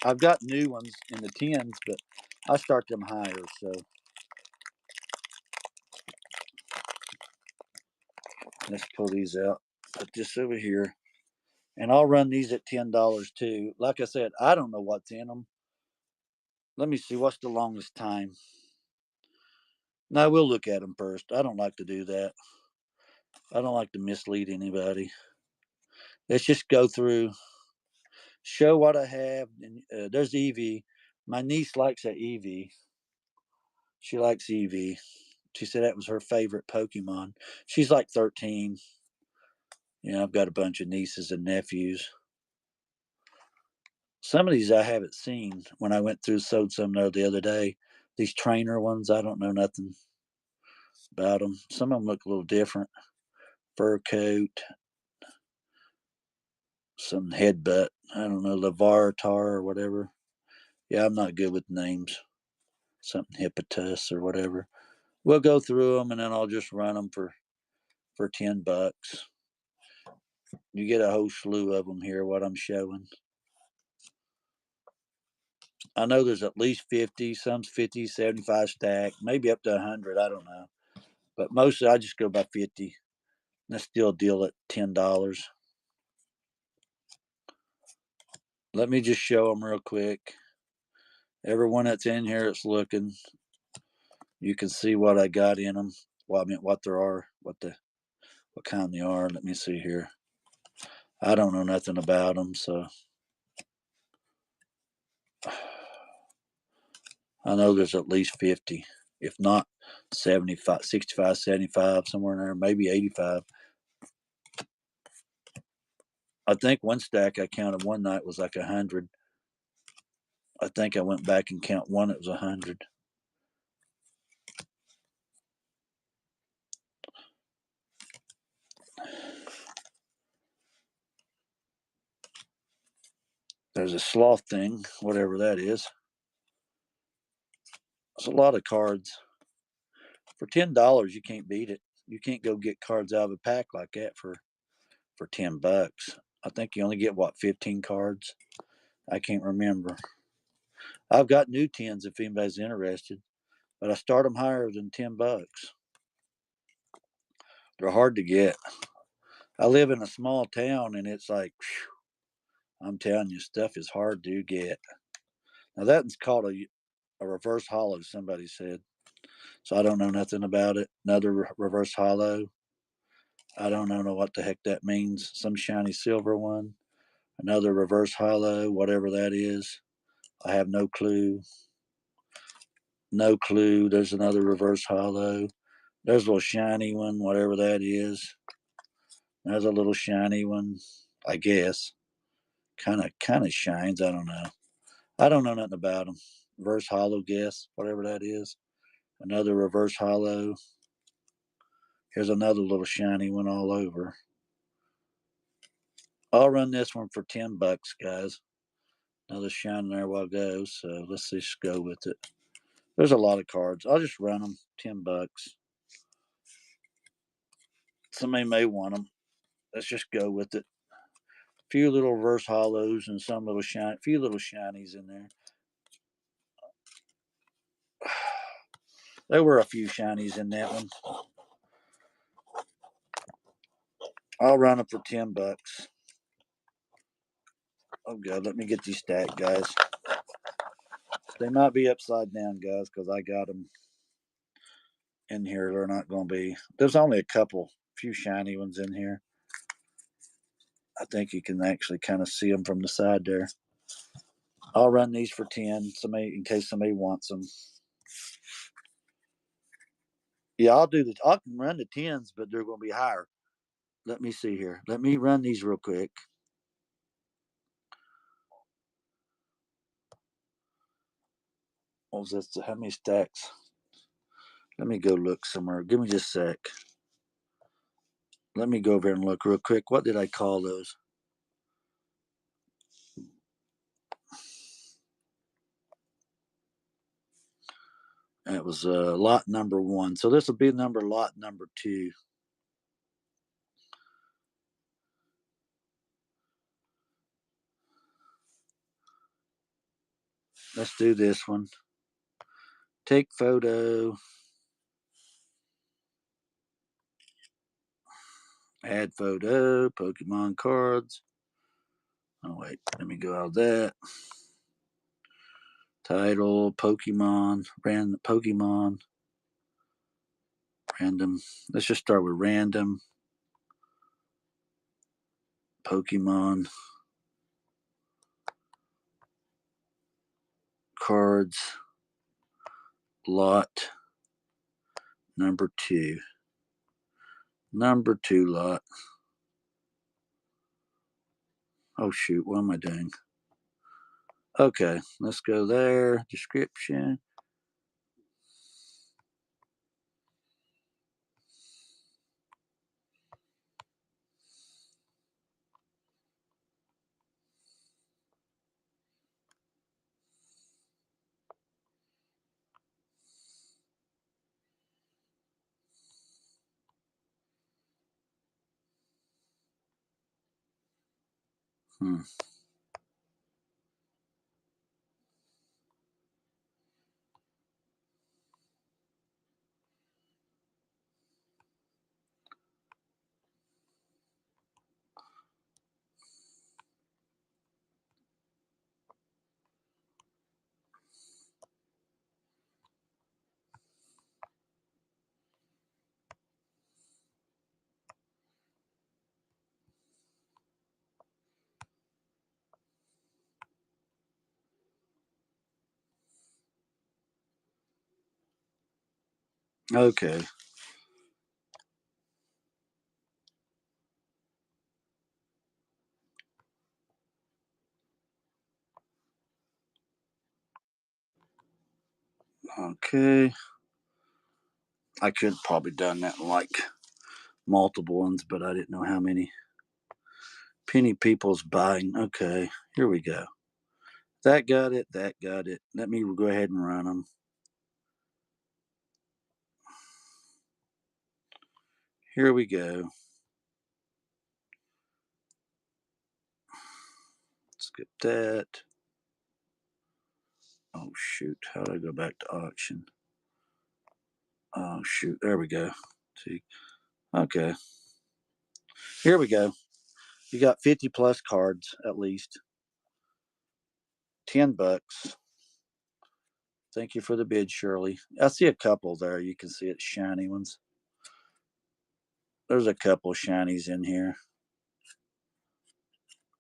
I've got new ones in the tens, but I start them higher. So let's pull these out. Put this over here. And I'll run these at $10 too. Like I said, I don't know what's in them. Let me see. What's the longest time? No, we'll look at them first. I don't like to do that. I don't like to mislead anybody. Let's just go through, show what I have. And, there's Eevee. My niece likes that Eevee. She likes Eevee. She said that was her favorite Pokemon. She's like 13. I've got a bunch of nieces and nephews. Some of these I haven't seen. When I went through sold some the other day, these trainer ones, I don't know nothing about them. Some of them look a little different. Fur coat, some headbutt. I don't know, Larvitar or whatever. Yeah, I'm not good with names. Something Hippotus or whatever. We'll go through them and then I'll just run them for $10. You get a whole slew of them here. What I'm showing. I know there's at least 50, some's 50, 75 stack, maybe up to 100. I don't know. But mostly I just go by 50. And I still deal at $10. Let me just show them real quick. Everyone that's in here that's looking, you can see what I got in them. Well, I mean, what there are, what kind they are. Let me see here. I don't know nothing about them, so I know there's at least 50, if not 75, 65, 75, somewhere in there, maybe 85. I think one stack I counted one night was like 100. I think I went back and count one, it was 100. There's a sloth thing, whatever that is. It's a lot of cards. For $10, you can't beat it. You can't go get cards out of a pack like that for $10. I think you only get 15 cards. I can't remember. I've got new tins if anybody's interested, but I start them higher than $10. They're hard to get. I live in a small town, and it's like, whew, I'm telling you, stuff is hard to get. Now that's called a reverse hollow. Somebody said, so I don't know nothing about it. Another reverse hollow. I don't know what the heck that means. Some shiny silver one. Another reverse hollow, whatever that is. I have no clue. No clue. There's another reverse hollow. There's a little shiny one, whatever that is. There's a little shiny one, I guess. Kind of shines. I don't know. I don't know nothing about them. Reverse hollow, guess, whatever that is. Another reverse hollow. Here's another little shiny one all over. I'll run this one for $10, guys. Another shine there while it goes. So let's just go with it. There's a lot of cards. I'll just run them $10. Somebody may want them. Let's just go with it. A few little reverse hollows and some little few little shinies in there. There were a few shinies in that one. I'll run them for $10. Oh god, let me get these stacked, guys. They might be upside down, guys, because I got them in here. They're not going to be. There's only a few shiny ones in here. I think you can actually kind of see them from the side there. I'll run these for 10, in case somebody wants them. Yeah, I can run the 10s, but they're going to be higher. Let me see here. Let me run these real quick. What was this? How many stacks? Let me go look somewhere. Give me just a sec. Let me go over and look real quick. What did I call those? It was lot number 1. So this will be lot number 2. Let's do this one. Take photo. Add photo. Pokemon cards. Oh, wait. Let me go out of that. Title. Pokemon. Random. Pokemon. Random. Let's just start with random. Pokemon. Cards. Lot number 2. Number 2 lot. Oh, shoot. What am I doing? Okay. Let's go there. Description. Okay. Okay. I could probably done that in like multiple ones, but I didn't know how many. Penny People's buying. Okay, here we go. That got it. That got it. Let me go ahead and run them. Here we go. Skip that. Oh, shoot. How do I go back to auction? Oh, shoot. There we go. See. Okay. Here we go. You got 50 plus cards at least. $10. Thank you for the bid, Shirley. I see a couple there. You can see it, shiny ones. There's a couple shinies in here.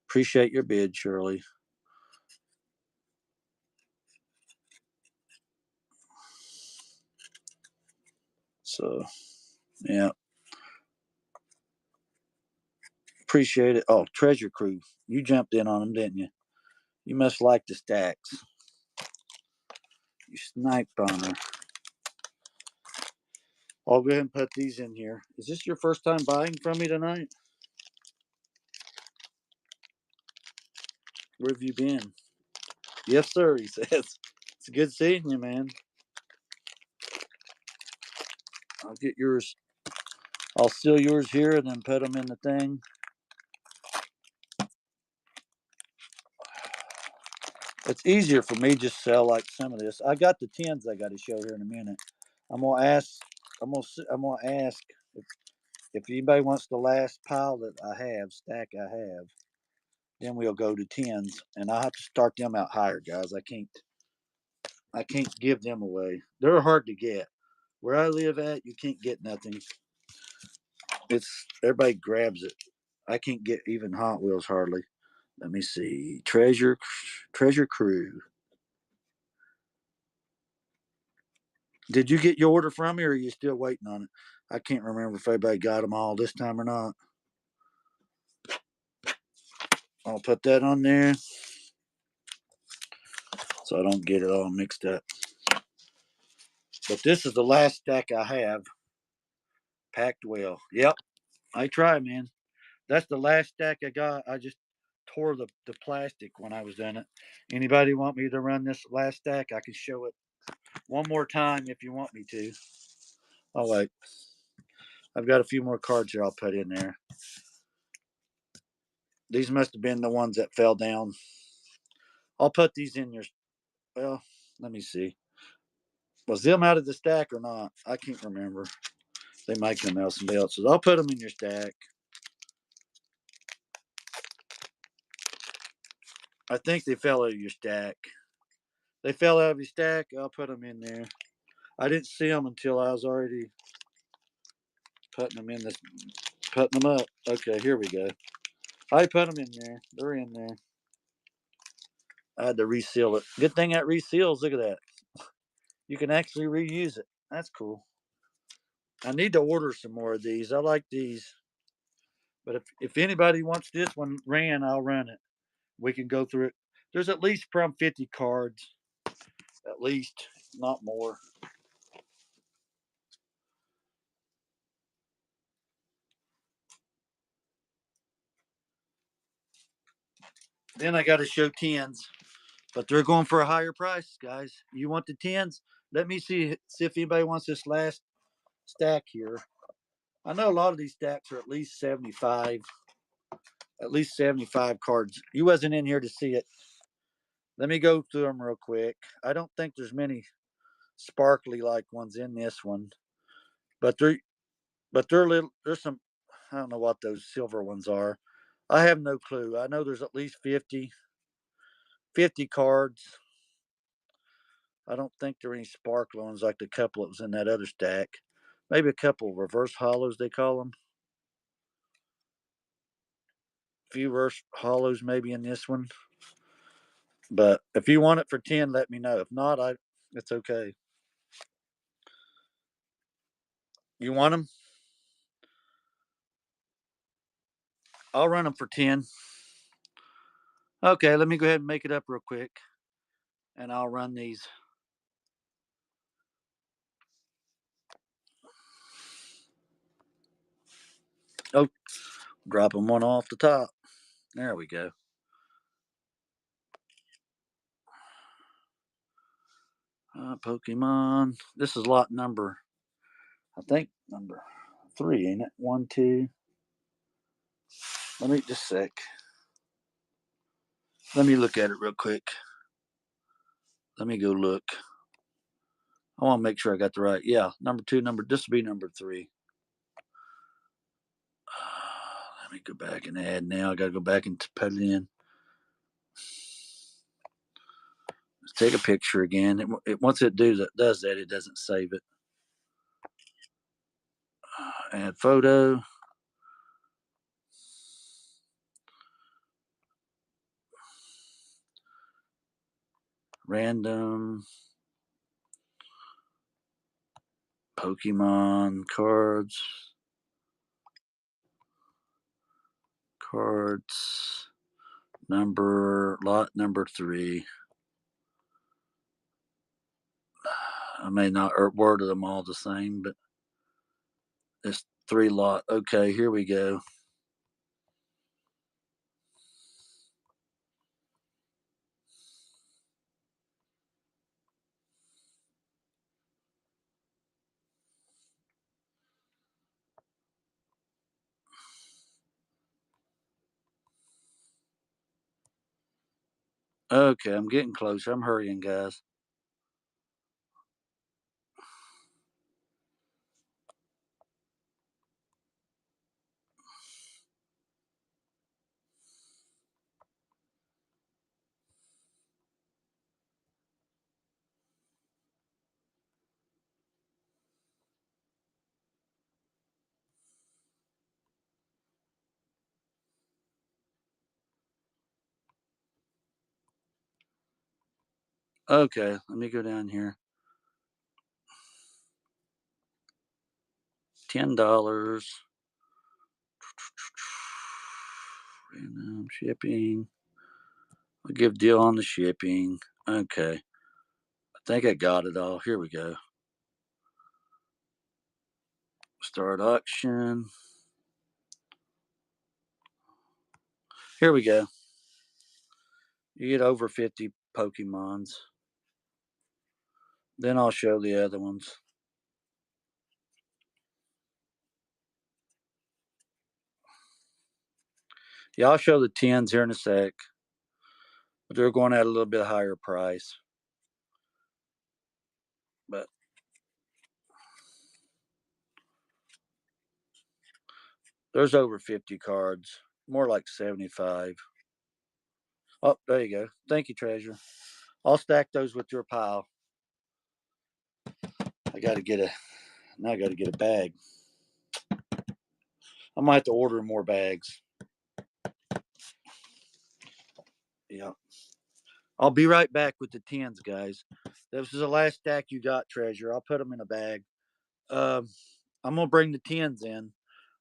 Appreciate your bid, Shirley. So, yeah. Appreciate it. Oh, Treasure Crew. You jumped in on them, didn't you? You must like the stacks. You sniped on her. I'll go ahead and put these in here. Is this your first time buying from me tonight? Where have you been? Yes, sir, he says. It's good seeing you, man. I'll get yours. I'll seal yours here and then put them in the thing. It's easier for me just sell like some of this. I got the tens I got to show here in a minute. I'm gonna ask. I'm gonna ask if anybody wants the last pile that I have, stack I have. Then we'll go to tens, and I'll have to start them out higher, guys. I can't give them away. They're hard to get. Where I live at, you can't get nothing. It's everybody grabs it. I can't get even Hot Wheels hardly. Let me see. Treasure Crew. Did you get your order from me, or are you still waiting on it? I can't remember if everybody got them all this time or not. I'll put that on there so I don't get it all mixed up. But this is the last stack I have. Packed well. Yep, I try, man. That's the last stack I got. I just tore the plastic when I was doing it. Anybody want me to run this last stack? I can show it one more time if you want me to. Oh wait, I've got a few more cards here I'll put in there. These must have been the ones that fell down. I'll put these in your. Well, let me see. Was them out of the stack or not? I can't remember. They might come out somebody else's. I'll put them in your stack. I think they fell out of your stack. They fell out of your stack. I'll put them in there. I didn't see them until I was already putting them in this, putting them up. Okay, here we go. I put them in there. They're in there. I had to reseal it. Good thing that reseals. Look at that. You can actually reuse it. That's cool. I need to order some more of these. I like these. But if anybody wants this one ran, I'll run it. We can go through it. There's at least from 50 cards, at least, not more. Then I got to show tens, but they're going for a higher price, guys. You want the tens? Let me see if anybody wants this last stack here. I know a lot of these stacks are at least 75 cards. You wasn't in here to see it. Let me go through them real quick. I don't think there's many sparkly like ones in this one, but they're little. There's some. I don't know what those silver ones are. I have no clue. I know there's at least 50 cards. I don't think there are any sparkle ones like the couple that was in that other stack. Maybe a couple reverse hollows they call them. A few reverse hollows maybe in this one. But if you want it for 10, let me know. If not, it's okay. You want them? I'll run them for 10. Okay, let me go ahead and make it up real quick. And I'll run these. Oh, dropping one off the top. There we go. Pokemon. This is lot number, I think, number 3, ain't it? 1, 2. Let me just a sec. Let me look at it real quick. Let me go look. I want to make sure I got the right. Yeah, number 2, this will be number 3. Let me go back and add now. I got to go back and put it in. Let's take a picture again. Once it does that, it doesn't save it. Add photo. Random. Pokemon cards. Cards. Lot number 3. I may not word them all the same, but it's 3 lot. Okay, here we go. Okay, I'm getting closer. I'm hurrying, guys. Okay, let me go down here. $10. Random shipping. I'll give deal on the shipping. Okay. I think I got it all. Here we go. Start auction. Here we go. You get over 50 Pokemons. Then I'll show the other ones. Yeah, I'll show the 10s here in a sec. But they're going at a little bit higher price. But there's over 50 cards. More like 75. Oh, there you go. Thank you, Treasure. I'll stack those with your pile. I got to get a bag. I might have to order more bags. Yeah. I'll be right back with the 10s, guys. This is the last stack you got, Treasure. I'll put them in a bag. I'm going to bring the 10s in.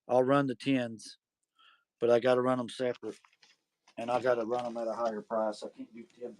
I'll run the 10s, but I got to run them separate. And I got to run them at a higher price. I can't do $10.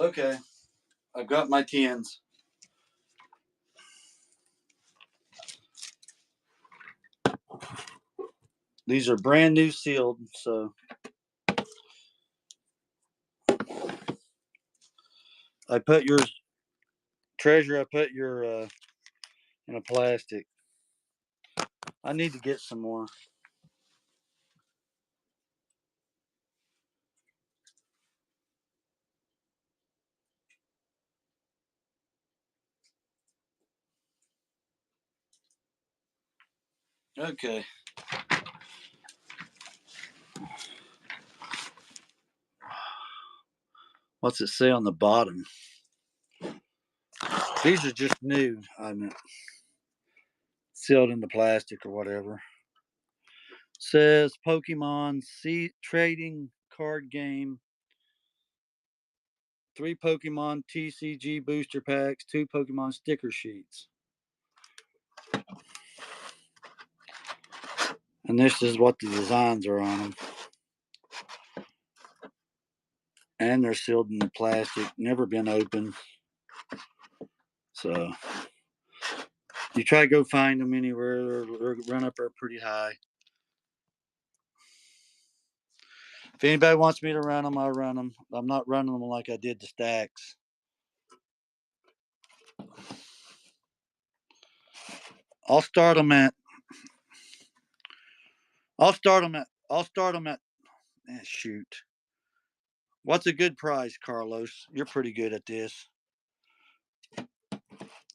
Okay, I've got my tins. These are brand new sealed, so I put your treasure. I put your in a plastic. I need to get some more. Okay. What's it say on the bottom? These are just new. I mean, sealed in the plastic or whatever. Says Pokemon trading card game. 3 Pokemon TCG booster packs, 2 Pokemon sticker sheets. And this is what the designs are on them. And they're sealed in the plastic, never been opened. So you try to go find them anywhere, or run up there pretty high. If anybody wants me to run them, I'll run them. I'm not running them like I did the stacks. I'll start them at. Shoot. What's a good price, Carlos? You're pretty good at this.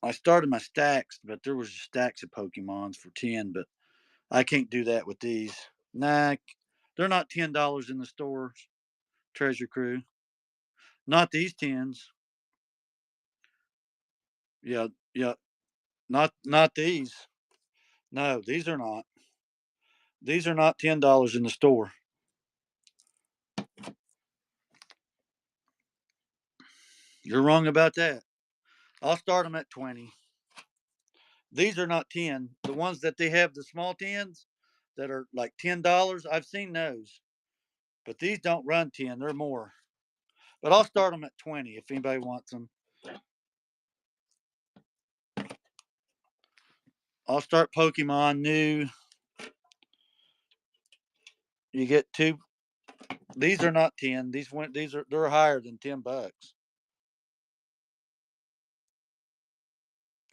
I started my stacks, but there was stacks of Pokemons for 10, but I can't do that with these. Nah, they're not $10 in the stores. Treasure Crew. Not these tins. Yeah, yeah. Not these. No, these are not. These are not $10 in the store. You're wrong about that. I'll start them at 20. These are not 10. The ones that they have, the small tins that are like $10, I've seen those. But these don't run 10, they're more. But I'll start them at 20 if anybody wants them. I'll start Pokemon new. You get 2. These are not 10. They're higher than $10.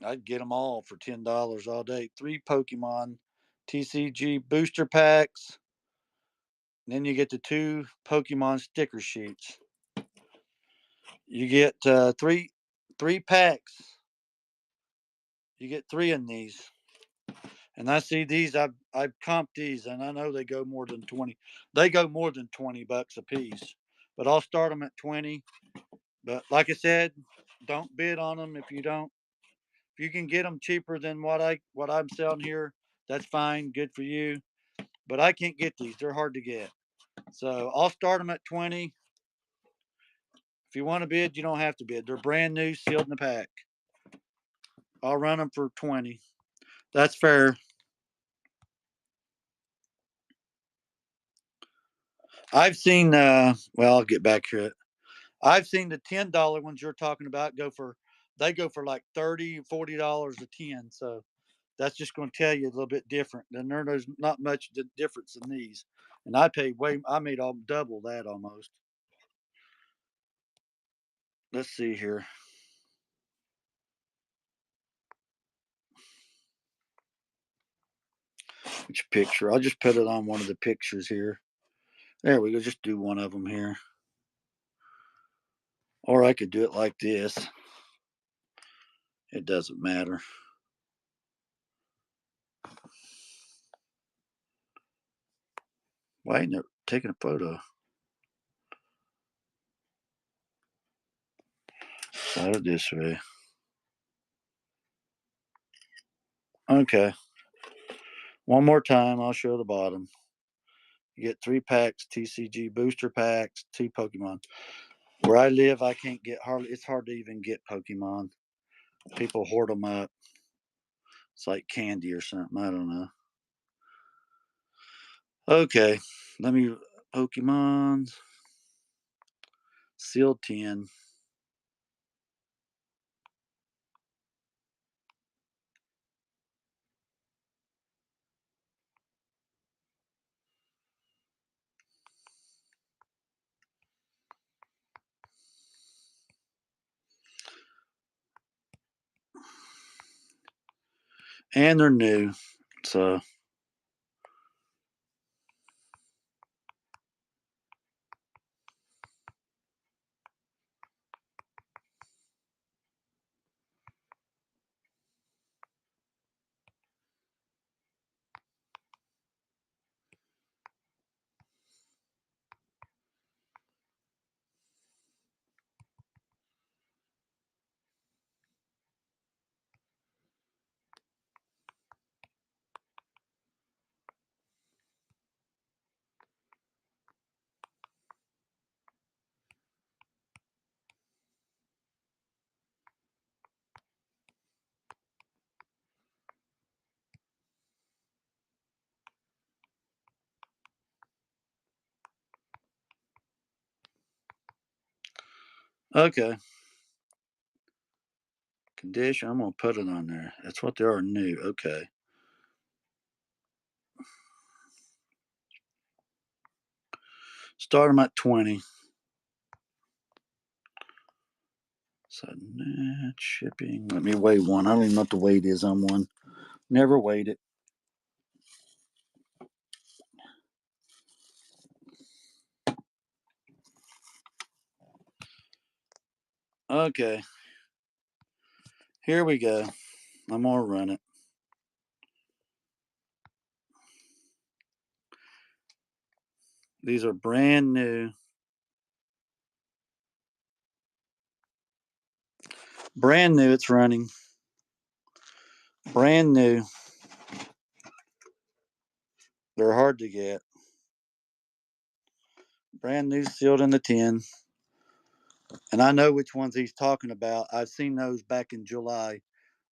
I'd get them all for $10 all day. 3 Pokemon TCG booster packs. Then you get the 2 Pokemon sticker sheets. You get three packs. You get 3 in these. And I see these. I've comped these, and I know they go more than 20. They go more than $20 a piece. But I'll start them at 20. But like I said, don't bid on them if you don't. If you can get them cheaper than what I'm selling here, that's fine. Good for you. But I can't get these. They're hard to get. So I'll start them at 20. If you want to bid, you don't have to bid. They're brand new, sealed in the pack. I'll run them for 20. That's fair. I've seen well, I'll get back to it. I've seen the $10 ones you're talking about they go for like $30, $40 a 10. So that's just going to tell you a little bit different. And there's not much difference in these. And I made all double that almost. Let's see here. Which picture? I'll just put it on one of the pictures here. There we go. Just do one of them here. Or I could do it like this. It doesn't matter. Why ain't it taking a photo? Try it this way. Okay. One more time, I'll show the bottom. You get 3 packs, TCG booster packs, 2 Pokemon. Where I live, I can't get it's hard to even get Pokemon. People hoard them up. It's like candy or something. I don't know. Okay. Let me, Pokemon. Sealed tin. And they're new. So okay. Condition. I'm gonna put it on there. That's what they are new. Okay. Start them at 20. So net shipping. Let me weigh one. I don't even know what the weight is on one. Never weighed it. Okay. Here we go. I'm gonna run it. These are brand new. Brand new. It's running. Brand new. They're hard to get. Brand new, sealed in the tin. And I know which ones he's talking about. I've seen those back in July.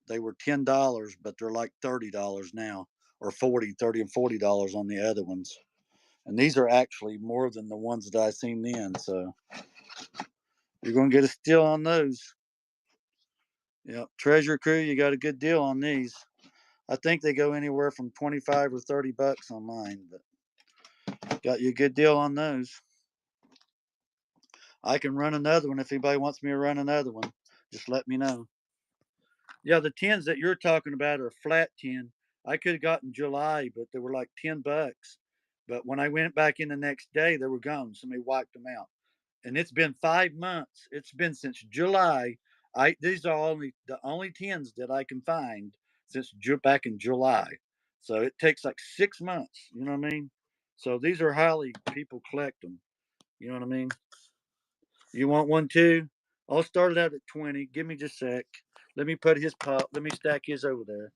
They were $10, but they're like $30 now, or 40, 30, and $40 on the other ones. And these are actually more than the ones that I seen then. So you're gonna get a steal on those. Yep. Treasure Crew, you got a good deal on these. I think they go anywhere from 25 or $30 online, but got you a good deal on those. I can run another one if anybody wants me to run another one. Just let me know. Yeah, the tins that you're talking about are flat tin. I could have gotten July, but they were like $10. But when I went back in the next day, they were gone. Somebody wiped them out. And it's been 5 months. It's been since July. These are the only tins that I can find since back in July. So it takes like 6 months. You know what I mean? So these are highly people collect them. You know what I mean? You want one too? I'll start it out at 20. Give me just a sec. Let me put his pop. Let me stack his over there.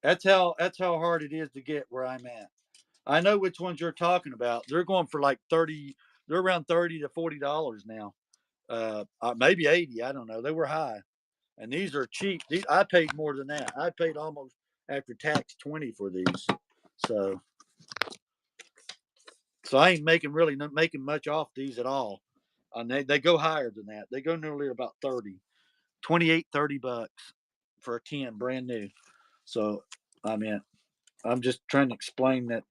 That's how hard it is to get where I'm at. I know which ones you're talking about. They're going for like 30. They're around $30 to $40 now. Maybe 80. I don't know. They were high, and these are cheap. I paid more than that. I paid almost after tax 20 for these. So so I ain't making much off these at all. And they go higher than that. They go nearly about 30, 28, $30 for a 10 brand new. So I mean, I'm just trying to explain that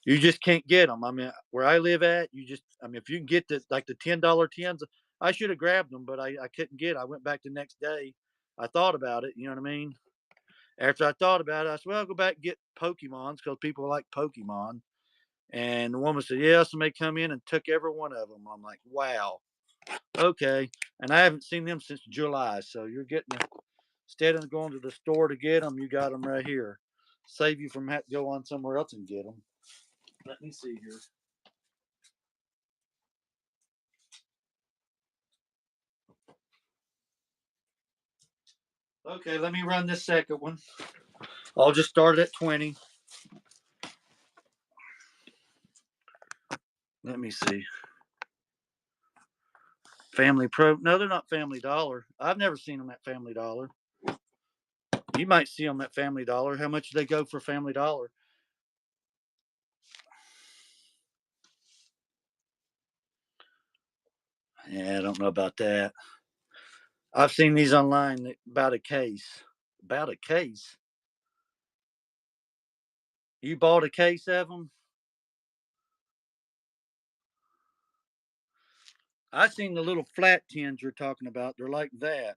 you just can't get them. I mean, where I live at, I mean, if you can get like the $10 tins, I should have grabbed them, but I couldn't get it. I went back the next day. I thought about it. You know what I mean? After I thought about it, I said, well, I'll go back and get Pokemons because people like Pokemon. And the woman said, yeah, somebody come in and took every one of them. I'm like, wow. Okay. And I haven't seen them since July. So you're getting them. Instead of going to the store to get them, you got them right here. Save you from having to go on somewhere else and get them. Let me see here. Okay, let me run this second one. I'll just start at 20. Let me see. Family Pro. No, they're not Family Dollar. I've never seen them at Family Dollar. You might see them at Family Dollar. How much do they go for Family Dollar? Yeah, I don't know about that. I've seen these online about a case. About a case? You bought a case of them? I seen the little flat tins you're talking about. They're like that.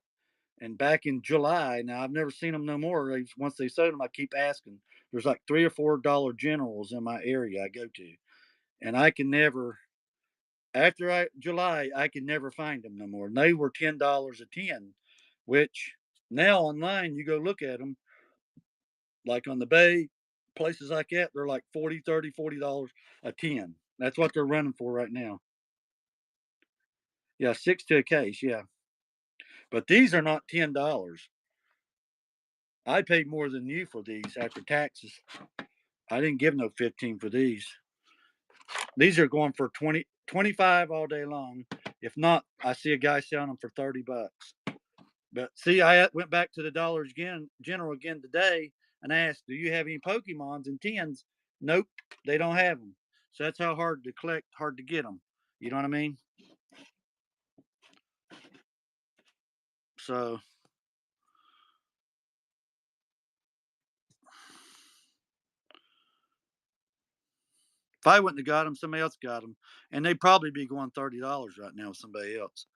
And back in July, now I've never seen them no more. Once they sold them, I keep asking. There's like $3 or $4 Generals in my area I go to, and I can never. After July, I can never find them no more. And they were $10 a tin, which now online you go look at them, like on the Bay, places like that, they're like 40, 30, $40 a tin. That's what they're running for right now. Yeah, 6 to a case. Yeah, but these are not $10. I paid more than you for these after taxes. I didn't give no 15 for these. These are going for 20, 25 all day long. If not, I see a guy selling them for $30. But see, I went back to the Dollar General again today and asked, "Do you have any Pokemons in tins?" Nope, they don't have them. So that's how hard to collect, hard to get them. You know what I mean? So if I wouldn't have got them, somebody else got them, and they'd probably be going $30 right now with somebody else.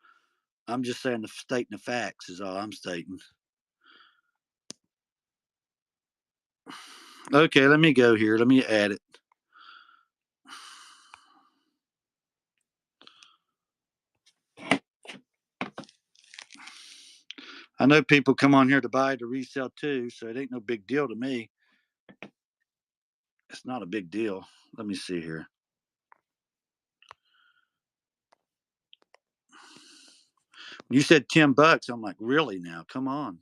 I'm just saying stating the facts is all I'm stating. Okay, let me go here. Let me add it. I know people come on here to buy to resell too, so it ain't no big deal to me. It's not a big deal. Let me see here. You said $10. I'm like, really now? Come on.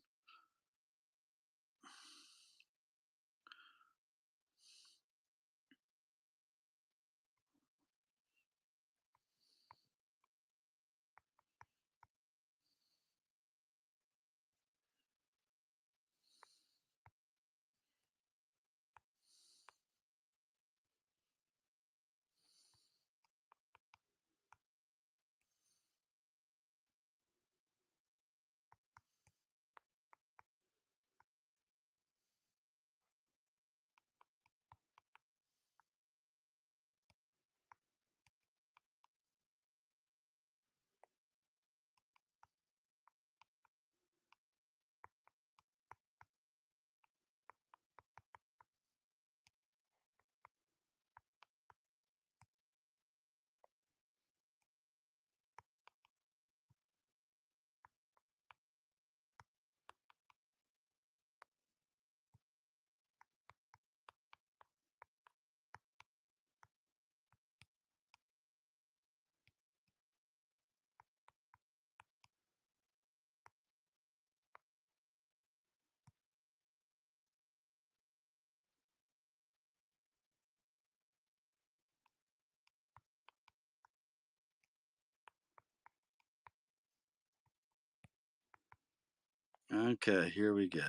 Okay, here we go.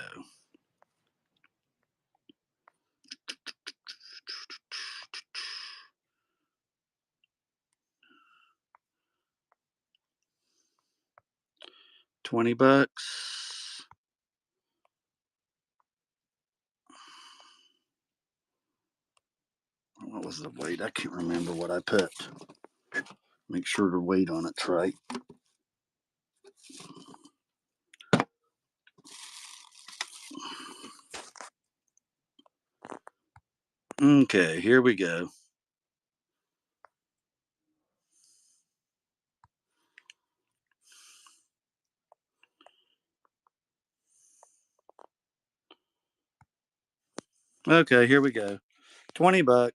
$20. What was the weight? I can't remember what I put. Make sure the weight on it's right. Okay, here we go. Okay, here we go. $20.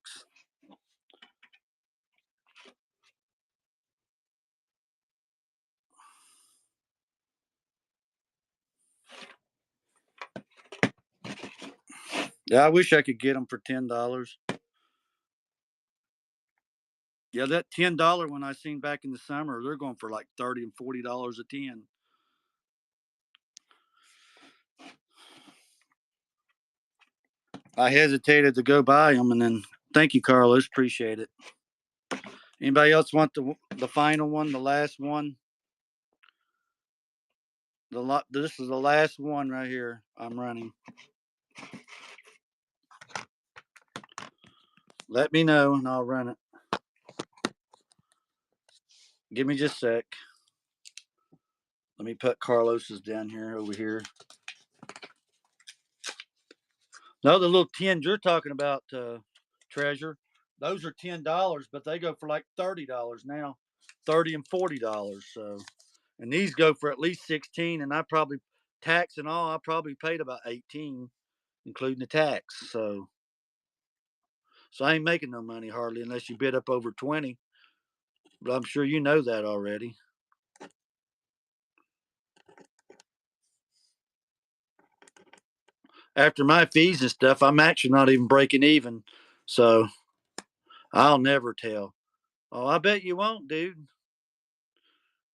Yeah, I wish I could get them for $10. Yeah, that $10 one I seen back in the summer, they're going for like $30 and $40 a tin. I hesitated to go buy them, and then thank you, Carlos. Appreciate it. Anybody else want the final one, the last one? This is the last one right here. I'm running. Let me know, and I'll run it. Give me just a sec. Let me put Carlos's down here over here. No, the little tins you're talking about, Treasure, those are $10, but they go for like $30 now, $30 and $40. So, and these go for at least 16, and I probably tax and all, I probably paid about 18, including the tax. So I ain't making no money hardly unless you bid up over 20. But I'm sure you know that already. After my fees and stuff, I'm actually not even breaking even. So I'll never tell. Oh, I bet you won't, dude.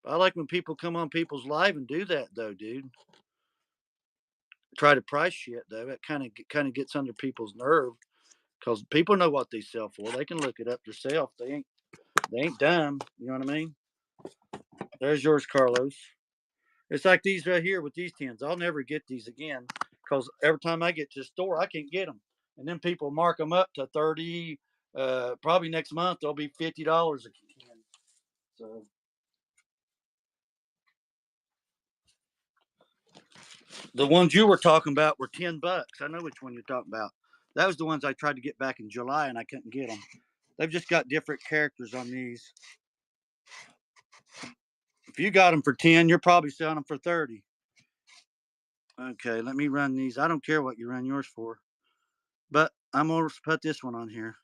I like when people come on people's live and do that, though, dude. Try to price shit, though. It kind of gets under people's nerve because people know what they sell for. They can look it up themselves. They ain't dumb. You know what I mean? There's yours, Carlos. It's like these right here with these tins. I'll never get these again because every time I get to the store, I can't get them. And then people mark them up to 30. Probably next month they'll be $50 a tin. So the ones you were talking about were $10. I know which one you're talking about. That was the ones I tried to get back in July and I couldn't get them. They've just got different characters on these. If you got them for 10, you're probably selling them for 30. Okay, let me run these. I don't care what you run yours for, but I'm gonna put this one on here.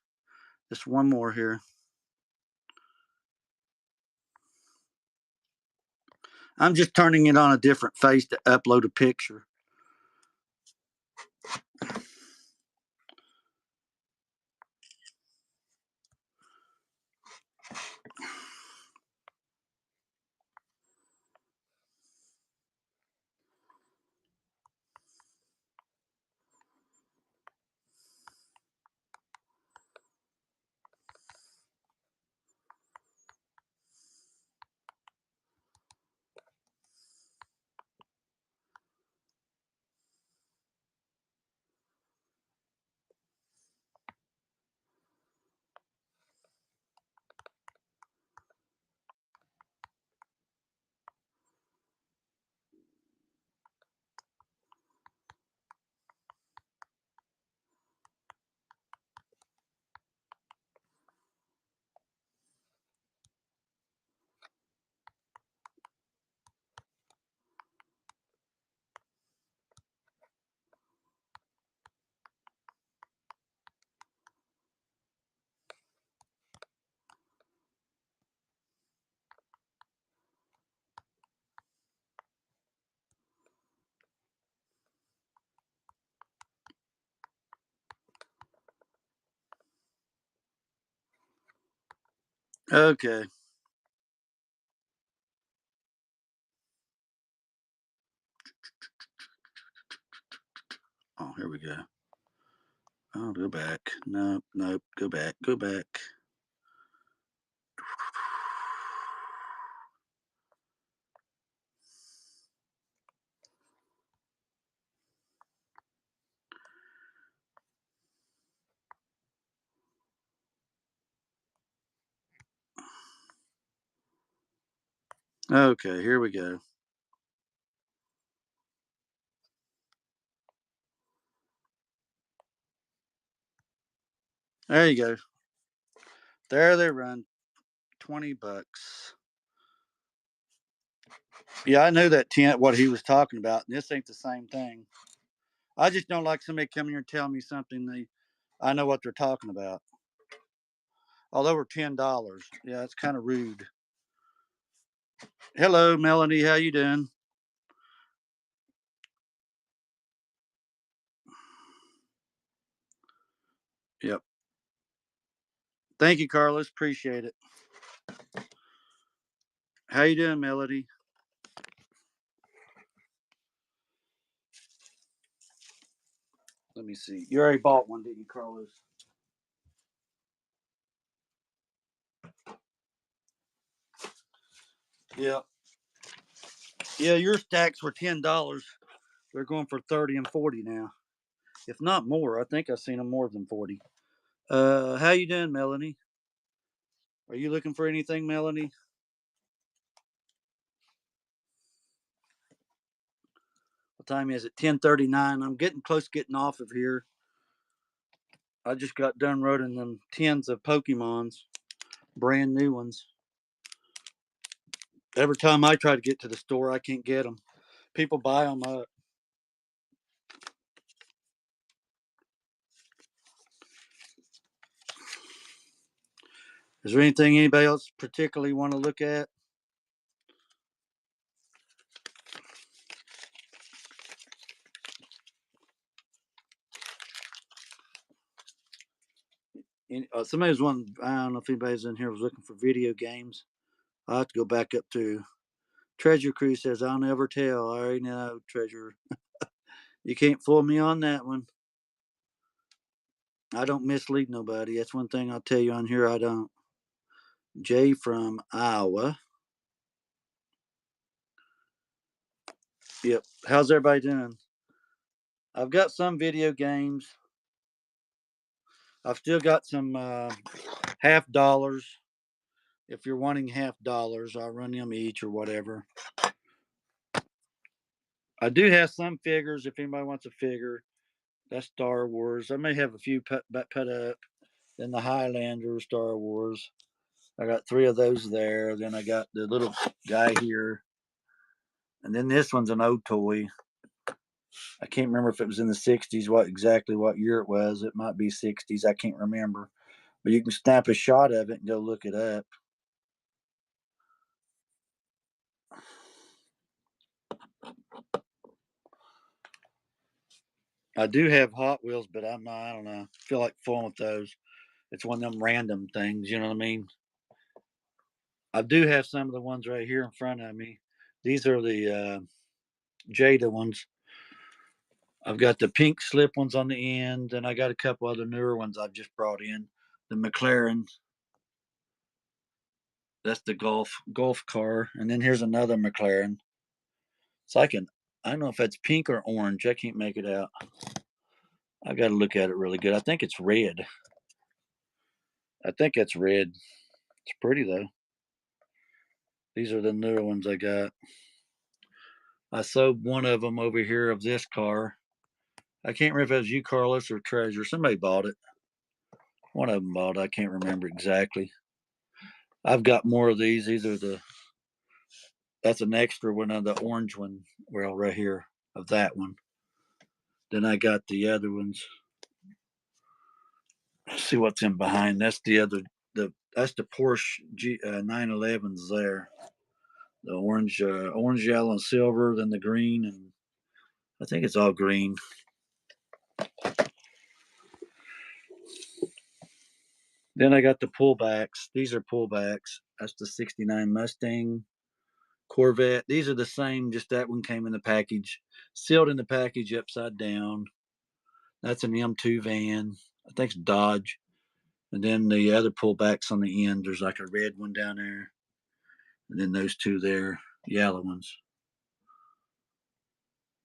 Just one more here. I'm just turning it on a different face to upload a picture. Okay. Oh, here we go. Oh, go back. Nope, nope. Go back. Go back. Okay, here we go. There you go. There they run $20. Yeah, I knew that tent what he was talking about. And this ain't the same thing. I just don't like somebody coming here and telling me something I know what they're talking about. Although we're $10. Yeah, it's kind of rude. Hello, Melanie. How you doing? Yep. Thank you, Carlos. Appreciate it. How you doing, Melody? Let me see. You already bought one, didn't you, Carlos? Yeah. Yeah, your stacks were $10. They're going for 30 and 40 now. If not more. I think I've seen them more than 40. How you doing, Melanie? Are you looking for anything, Melanie? What time is it? 10:39. I'm getting close to getting off of here. I just got done running them tins of Pokemons, brand new ones. Every time I try to get to the store, I can't get them. People buy them up. Is there anything anybody else particularly want to look at? Somebody's one. I don't know if anybody's in here was looking for video games. I'll have to go back up to Treasure Cruise. Says I'll never tell. I already know, Treasure. You can't fool me on that one. I don't mislead nobody. That's one thing I'll tell you on here. I don't. Jay from Iowa. Yep. How's everybody doing? I've got some video games. I've still got some half dollars. If you're wanting half dollars, I'll run them each or whatever. I do have some figures if anybody wants a figure. That's Star Wars. I may have a few put up. Then the Highlander Star Wars. I got 3 of those there. Then I got the little guy here. And then this one's an old toy. I can't remember if it was in the 60s, what year it was. It might be 60s. I can't remember. But you can snap a shot of it and go look it up. I do have Hot Wheels, but I don't know. I feel like fooling with those. It's one of them random things, you know what I mean? I do have some of the ones right here in front of me. These are the Jada ones. I've got the pink slip ones on the end, and I got a couple other newer ones I've just brought in. The McLaren. That's the golf car, and then here's another McLaren. So I don't know if that's pink or orange. I can't make it out. I got to look at it really good. I think it's red. I think it's red. It's pretty though. These are the newer ones I got. I sold one of them over here of this car. I can't remember if it was you, Carlos, or Treasure. Somebody bought it. One of them bought it. I can't remember exactly. I've got more of these. That's an extra one of the orange one. Well, right here of that one. Then I got the other ones. Let's see what's in behind. That's that's the Porsche 911s there. The orange, yellow, and silver. Then the green, and I think it's all green. Then I got the pullbacks. These are pullbacks. That's the 69 Mustang Corvette. These are the same, just that one came in the package, sealed in the package upside down. That's an M2 van. I think it's Dodge. And then the other pullbacks on the end, there's like a red one down there. And then those 2 there, yellow ones.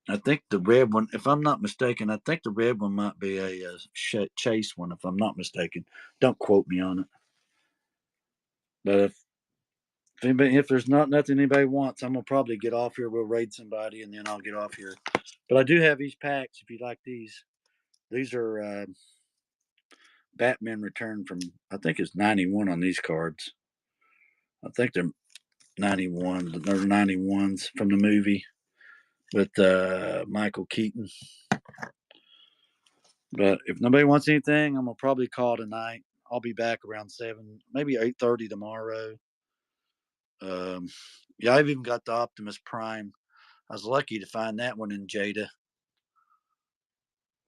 I think the red one, if I'm not mistaken, I think the red one might be a chase one, if I'm not mistaken. Don't quote me on it. But if there's nothing anybody wants, I'm gonna probably get off here. We'll raid somebody, and then I'll get off here. But I do have these packs if you like these. These are Batman Return from, I think it's 91 on these cards. I think they're 91. They're 91s from the movie with Michael Keaton. But if nobody wants anything, I'm gonna probably call tonight. I'll be back around 7, maybe 8:30 tomorrow. Yeah, I've even got the Optimus Prime. I was lucky to find that one in Jada.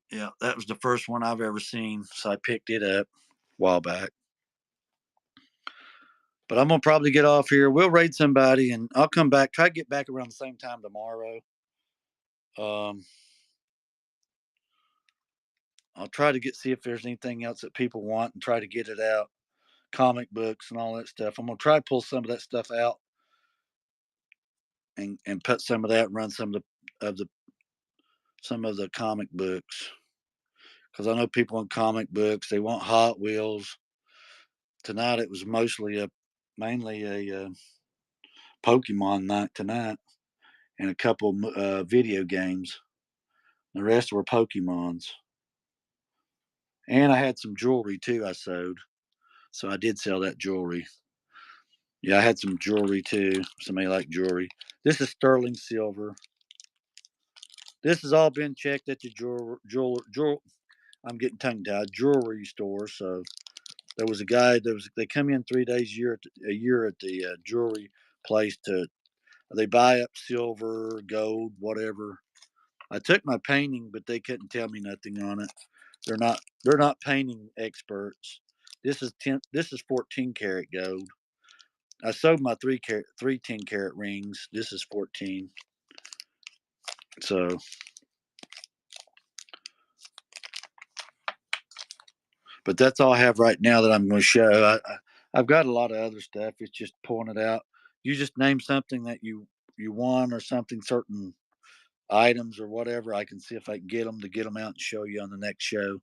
Yeah, that was the first one I've ever seen, so I picked it up a while back. But I'm gonna probably get off here. We'll raid somebody, and I'll come back. Try to get back around the same time tomorrow. I'll try to see if there's anything else that people want and try to get it out. Comic books and all that stuff. I'm gonna try to pull some of that stuff out and put some of that, run some of the comic books, because I know people in comic books, they want Hot Wheels. Tonight it was mainly a Pokemon night tonight. and a couple video games. The rest were Pokemons. And I had some jewelry too I sold. So I did sell that jewelry. Yeah, I had some jewelry too. Somebody liked jewelry. This is sterling silver. This has all been checked at the I'm getting tongue tied. Jewelry store. So there was a guy. They come in 3 days a year at the jewelry place to. They buy up silver, gold, whatever. I took my painting, but they couldn't tell me nothing on it. They're not painting experts. This is 14 karat gold. I sold my 10 karat rings. This is 14. So, but that's all I have right now that I'm going to show. I've got a lot of other stuff. It's just pulling it out. You just name something that you want or something, certain items or whatever. I can see if I can get them out and show you on the next show.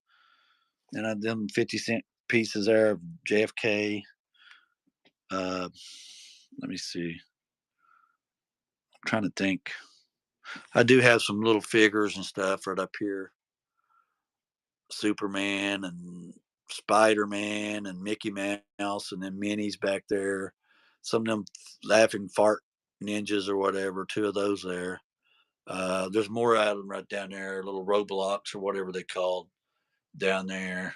And I them 50-cent pieces there of JFK. Let me see. I'm trying to think. I do have some little figures and stuff right up here. Superman and Spider Man and Mickey Mouse and then minis back there. Some of them laughing fart ninjas or whatever. Two of those there. There's more of them right down there. Little Roblox or whatever they called down there.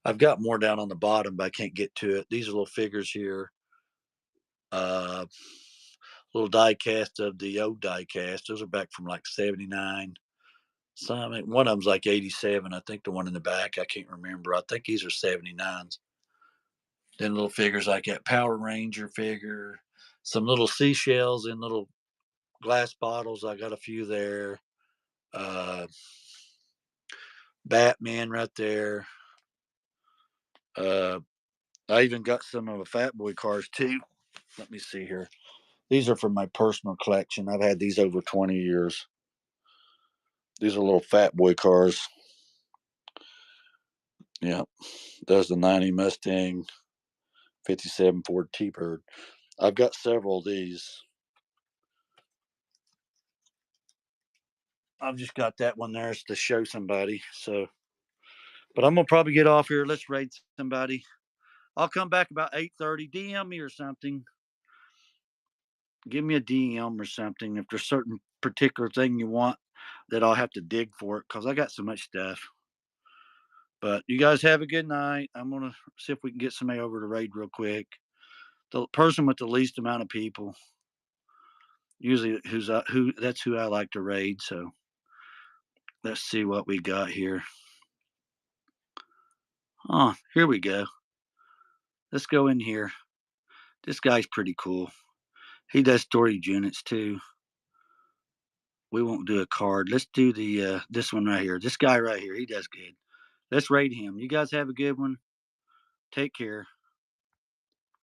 I've got more down on the bottom, but I can't get to it. These are little figures here. Uh, Little die cast of the old die cast. Those are back from like 79. Some one of them's like 87. I think the one in the back, I can't remember. I think these are 79s. Then little figures like that Power Ranger figure, some little seashells in little glass bottles. I got a few there. Uh, Batman right there. Uh, I even got some of the Fat Boy cars too. Let me see here. These are from my personal collection. I've had these over 20 years. These are little Fat Boy cars. Yeah, there's the 90 Mustang, 57 Ford T-Bird. I've got several of these. I've just got that one there to show somebody. So, but I'm gonna probably get off here. Let's raid somebody. I'll come back about 8:30. DM me or something. Give me a DM or something if there's certain particular thing you want that I'll have to dig for it because I got so much stuff. But you guys have a good night. I'm gonna see if we can get somebody over to raid real quick. The person with the least amount of people. Usually, who that's who I like to raid. So let's see what we got here. Oh, here we go. Let's go in here. This guy's pretty cool. He does storage units too. We won't do a card. Let's do the this one right here. This guy right here. He does good. Let's raid him. You guys have a good one. Take care.